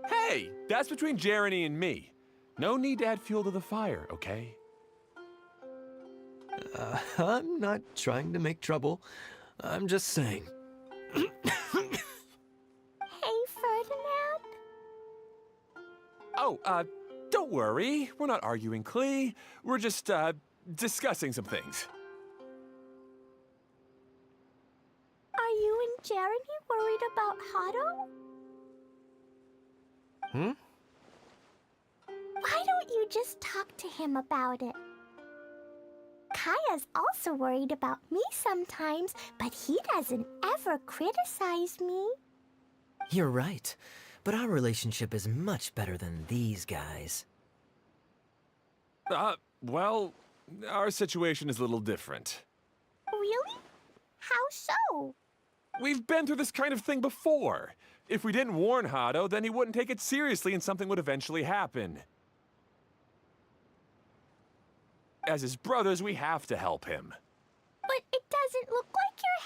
Speaker 13: Hey, that's between Jeremy and me. No need to add fuel to the fire, okay?
Speaker 6: I'm not trying to make trouble. I'm just saying.
Speaker 3: Hey, Ferdinand.
Speaker 13: Oh, don't worry. We're not arguing, Klee. We're just, discussing some things.
Speaker 3: Are you and Jeremy worried about Hato?
Speaker 15: Hmm?
Speaker 3: Why don't you just talk to him about it? Kaya's also worried about me sometimes, but he doesn't ever criticize me.
Speaker 6: You're right, but our relationship is much better than these guys.
Speaker 13: Well, our situation is a little different.
Speaker 3: Really? How so?
Speaker 13: We've been through this kind of thing before. If we didn't warn Hato, then he wouldn't take it seriously and something would eventually happen. As his brothers, we have to help him.
Speaker 3: But it doesn't look like you're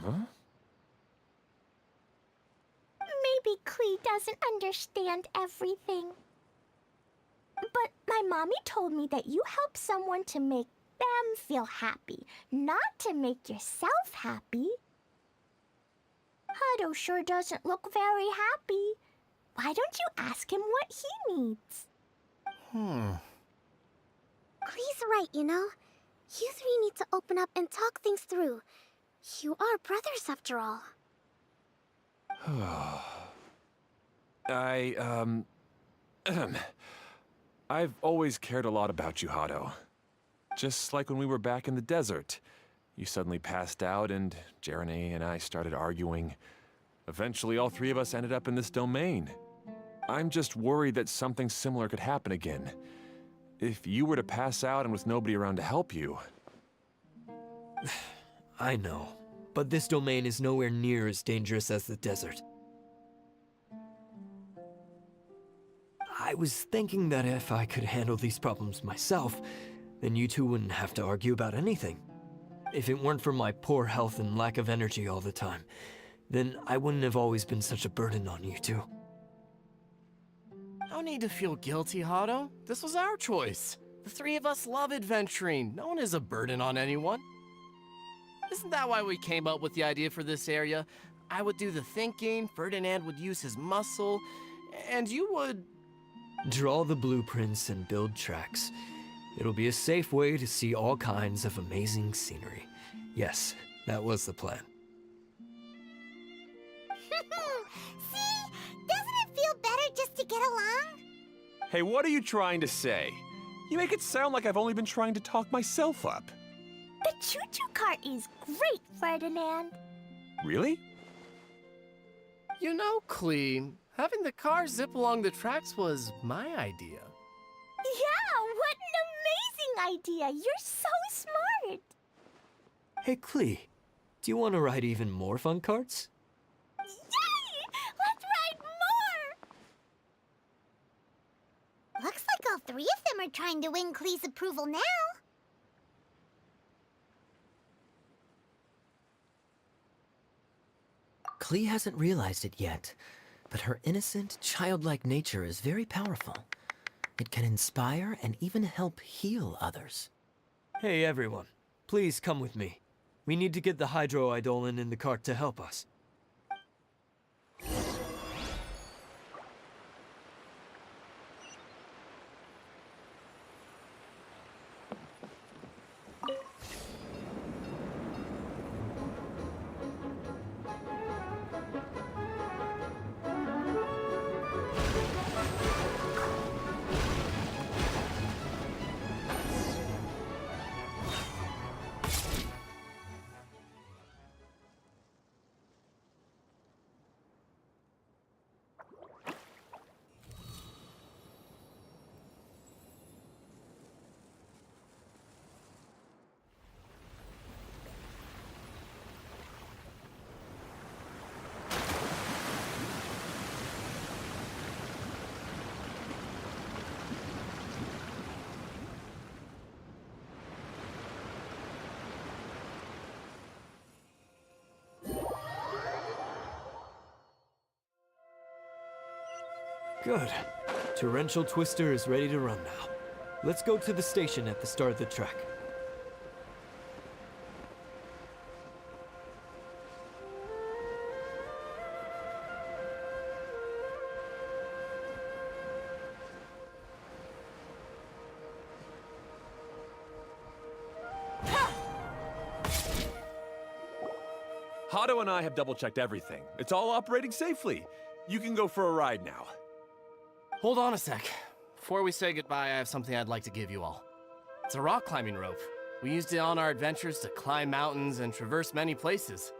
Speaker 3: helping.
Speaker 13: Huh?
Speaker 3: Maybe Klee doesn't understand everything. But my mommy told me that you help someone to make them feel happy, not to make yourself happy. Hado sure doesn't look very happy. Why don't you ask him what he needs?
Speaker 14: Klee's right, you know. You three need to open up and talk things through. You are brothers after all.
Speaker 13: I've always cared a lot about you, Hado. Just like when we were back in the desert. You suddenly passed out and Jeremy and I started arguing. Eventually, all three of us ended up in this domain. I'm just worried that something similar could happen again. If you were to pass out and with nobody around to help you...
Speaker 6: I know, but this domain is nowhere near as dangerous as the desert. I was thinking that if I could handle these problems myself, then you two wouldn't have to argue about anything. If it weren't for my poor health and lack of energy all the time, then I wouldn't have always been such a burden on you two.
Speaker 15: No need to feel guilty, Hado. This was our choice. The three of us love adventuring. No one is a burden on anyone. Isn't that why we came up with the idea for this area? I would do the thinking, Ferdinand would use his muscle, and you would...
Speaker 6: Draw the blueprints and build tracks. It'll be a safe way to see all kinds of amazing scenery. Yes, that was the plan.
Speaker 4: See? Doesn't it feel better just to get along?
Speaker 13: Hey, what are you trying to say? You make it sound like I've only been trying to talk myself up.
Speaker 3: The choo-choo cart is great, Ferdinand.
Speaker 13: Really?
Speaker 15: You know, Klee, having the car zip along the tracks was my idea.
Speaker 3: Yeah, what an amazing idea! You're so smart!
Speaker 6: Hey, Klee, do you want to ride even more fun carts?
Speaker 3: Yay! Let's ride more!
Speaker 4: Looks like all three of them are trying to win Klee's approval now.
Speaker 6: Klee hasn't realized it yet, but her innocent, childlike nature is very powerful. It can inspire and even help heal others. Hey everyone, please come with me. We need to get the hydroidolin in the cart to help us. Good. Torrential Twister is ready to run now. Let's go to the station at the start of the track.
Speaker 13: Hado and I have double-checked everything. It's all operating safely. You can go for a ride now.
Speaker 15: Hold on a sec. Before we say goodbye, I have something I'd like to give you all. It's a rock climbing rope. We used it on our adventures to climb mountains and traverse many places.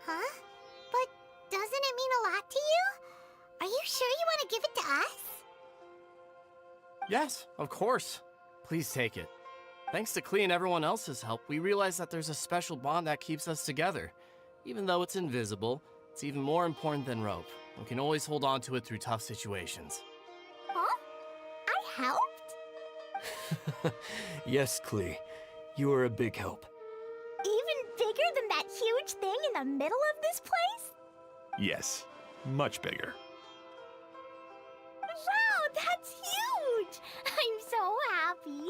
Speaker 4: Huh? But doesn't it mean a lot to you? Are you sure you want to give it to us?
Speaker 15: Yes, of course. Please take it. Thanks to Klee and everyone else's help, we realized that there's a special bond that keeps us together. Even though it's invisible, it's even more important than rope. We can always hold on to it through tough situations.
Speaker 3: Huh? I helped?
Speaker 6: Yes, Klee. You are a big help.
Speaker 3: Even bigger than that huge thing in the middle of this place?
Speaker 13: Yes, much bigger.
Speaker 3: Wow, that's huge! I'm so happy.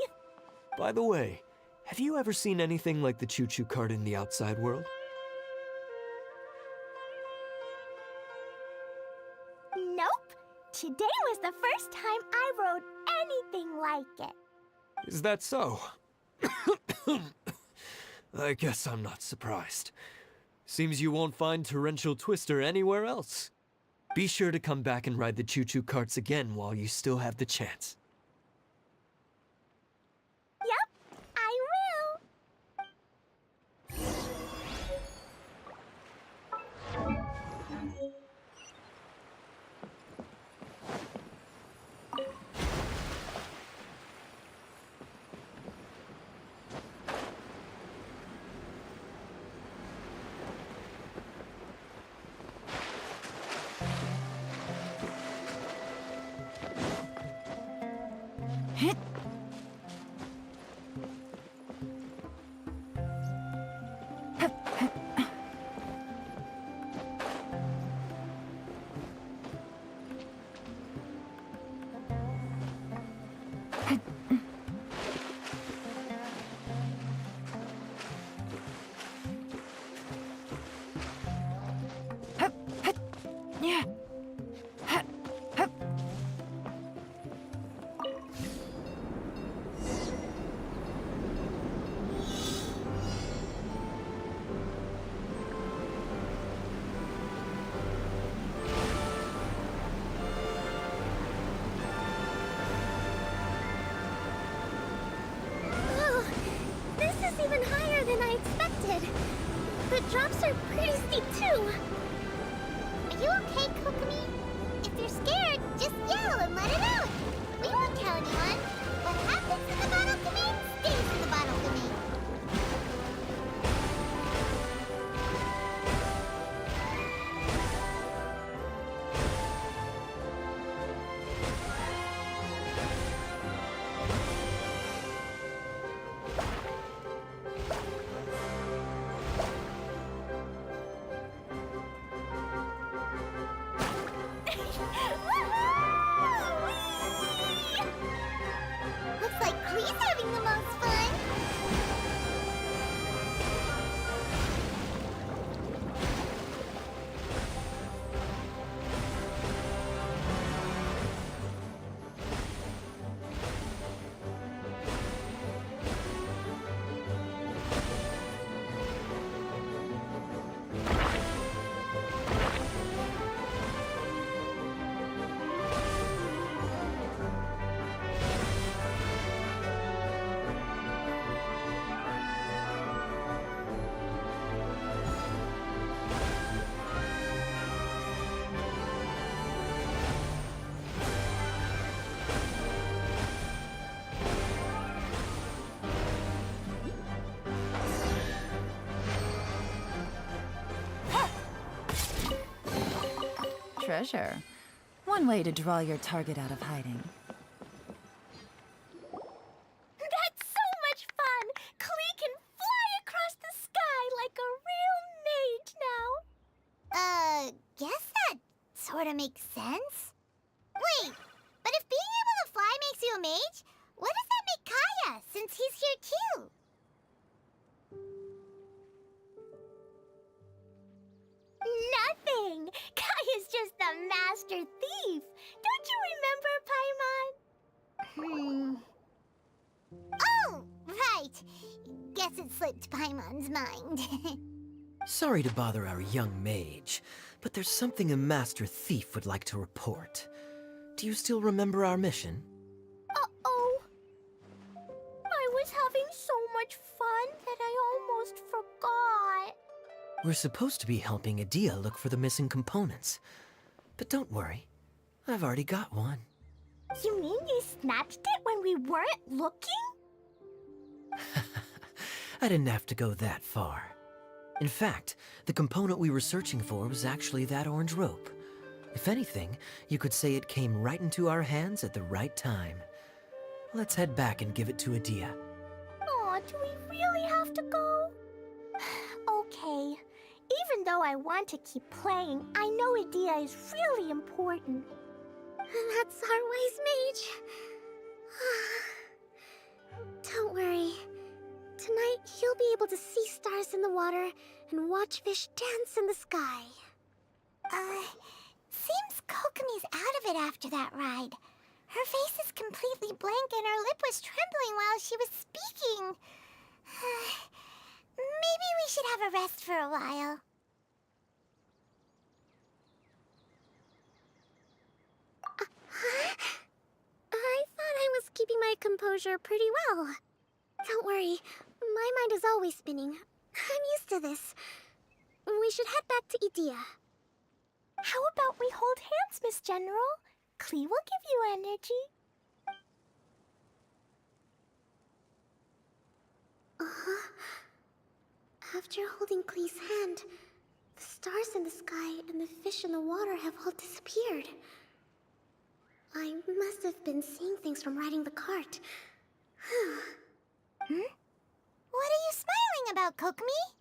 Speaker 6: By the way, have you ever seen anything like the choo-choo cart in the outside world?
Speaker 3: Nope. Today was the first time I rode anything like it.
Speaker 6: Is that so? I guess I'm not surprised. Seems you won't find Torrential Twister anywhere else. Be sure to come back and ride the choo-choo carts again while you still have the chance.
Speaker 3: Yep, I will.
Speaker 14: Oh, this is even higher than I expected. The drops are pretty steep too.
Speaker 4: Are you okay, Kokomi? If you're scared, just yell and let it out. We won't tell anyone. What happens in the bottle domain stays in the bottle domain. Looks like Klee's having the most fun.
Speaker 11: Treasure. One way to draw your target out of hiding.
Speaker 3: That's so much fun! Klee can fly across the sky like a real mage now.
Speaker 4: Guess that sort of makes sense. Wait, but if being able to fly makes you a mage, what does that make Kaya, since he's here too?
Speaker 3: Nothing! Kaya's just the master thief! Don't you remember, Paimon?
Speaker 4: Oh, right. Guess it slipped Paimon's mind.
Speaker 6: Sorry to bother our young mage, but there's something a master thief would like to report. Do you still remember our mission?
Speaker 3: Uh-oh. I was having so much fun that I almost forgot.
Speaker 6: We're supposed to be helping Adia look for the missing components. But don't worry, I've already got one.
Speaker 3: You mean you snatched it when we weren't looking?
Speaker 6: I didn't have to go that far. In fact, the component we were searching for was actually that orange rope. If anything, you could say it came right into our hands at the right time. Let's head back and give it to Adia.
Speaker 3: Aw, do we really have to go? Okay. Even though I want to keep playing, I know Idea is really important.
Speaker 14: That's our wise mage. Don't worry. Tonight, you'll be able to see stars in the water and watch fish dance in the sky.
Speaker 4: Seems Kokomi's out of it after that ride. Her face is completely blank and her lip was trembling while she was speaking. Maybe we should have a rest for a while.
Speaker 14: I thought I was keeping my composure pretty well. Don't worry, my mind is always spinning. I'm used to this. We should head back to Idea.
Speaker 3: How about we hold hands, Miss General? Klee will give you energy.
Speaker 14: After holding Klee's hand, the stars in the sky and the fish in the water have all disappeared. I must have been seeing things from riding the cart.
Speaker 4: What are you smiling about, Kokomi?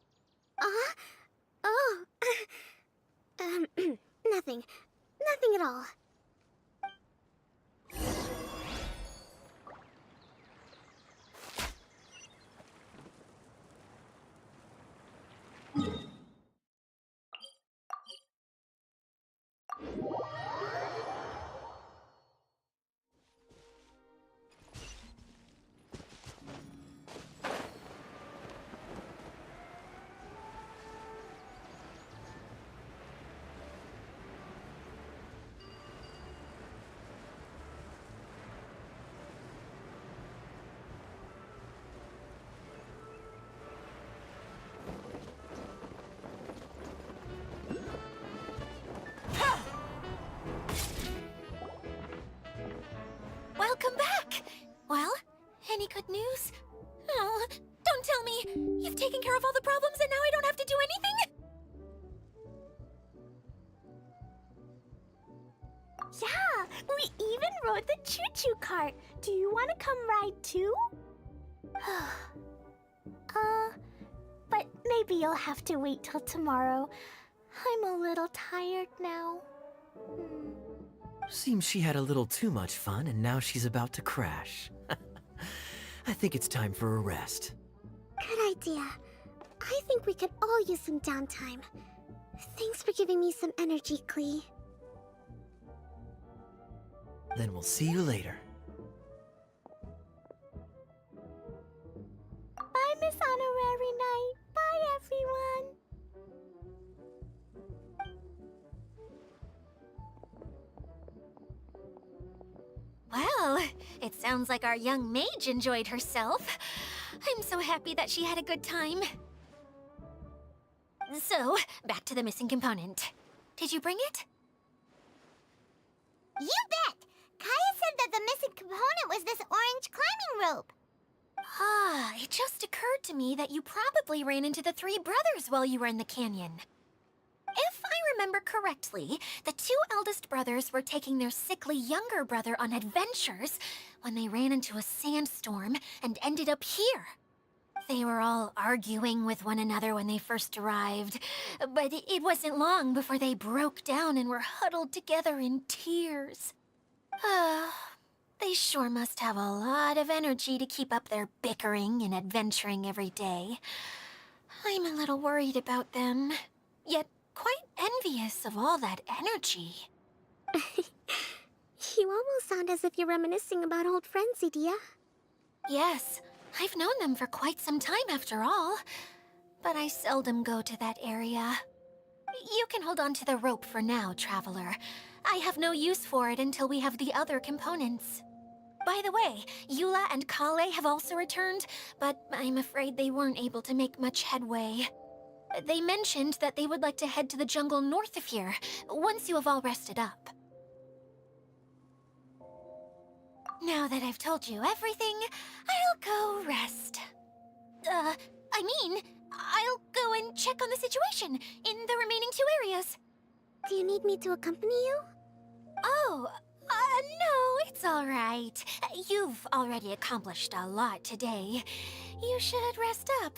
Speaker 14: Oh. Nothing. Nothing at all.
Speaker 1: Welcome back! Well, any good news? Oh, don't tell me! You've taken care of all the problems and now I don't have to do anything?
Speaker 3: Yeah, we even rode the choo-choo cart. Do you want to come ride too? But maybe you'll have to wait till tomorrow. I'm a little tired now.
Speaker 6: Seems she had a little too much fun and now she's about to crash. I think it's time for a rest.
Speaker 14: Good idea. I think we could all use some downtime. Thanks for giving me some energy, Klee.
Speaker 6: Then we'll see you later.
Speaker 3: Bye, Miss Honorary Knight. Bye, everyone.
Speaker 1: Well, it sounds like our young mage enjoyed herself. I'm so happy that she had a good time. So, back to the missing component. Did you bring it?
Speaker 4: You bet! Kaya said that the missing component was this orange climbing rope.
Speaker 1: Ah, it just occurred to me that you probably ran into the three brothers while you were in the canyon. If I remember correctly, the two eldest brothers were taking their sickly younger brother on adventures when they ran into a sandstorm and ended up here. They were all arguing with one another when they first arrived, but it wasn't long before they broke down and were huddled together in tears. They sure must have a lot of energy to keep up their bickering and adventuring every day. I'm a little worried about them, yet quite envious of all that energy.
Speaker 14: You almost sound as if you're reminiscing about old friends, Idea.
Speaker 1: Yes, I've known them for quite some time after all, but I seldom go to that area. You can hold on to the rope for now, Traveler. I have no use for it until we have the other components. By the way, Eula and Klee have also returned, but I'm afraid they weren't able to make much headway. They mentioned that they would like to head to the jungle north of here, once you have all rested up. Now that I've told you everything, I'll go rest. I'll go and check on the situation in the remaining two areas.
Speaker 14: Do you need me to accompany you?
Speaker 1: Oh, no, it's all right. You've already accomplished a lot today. You should rest up.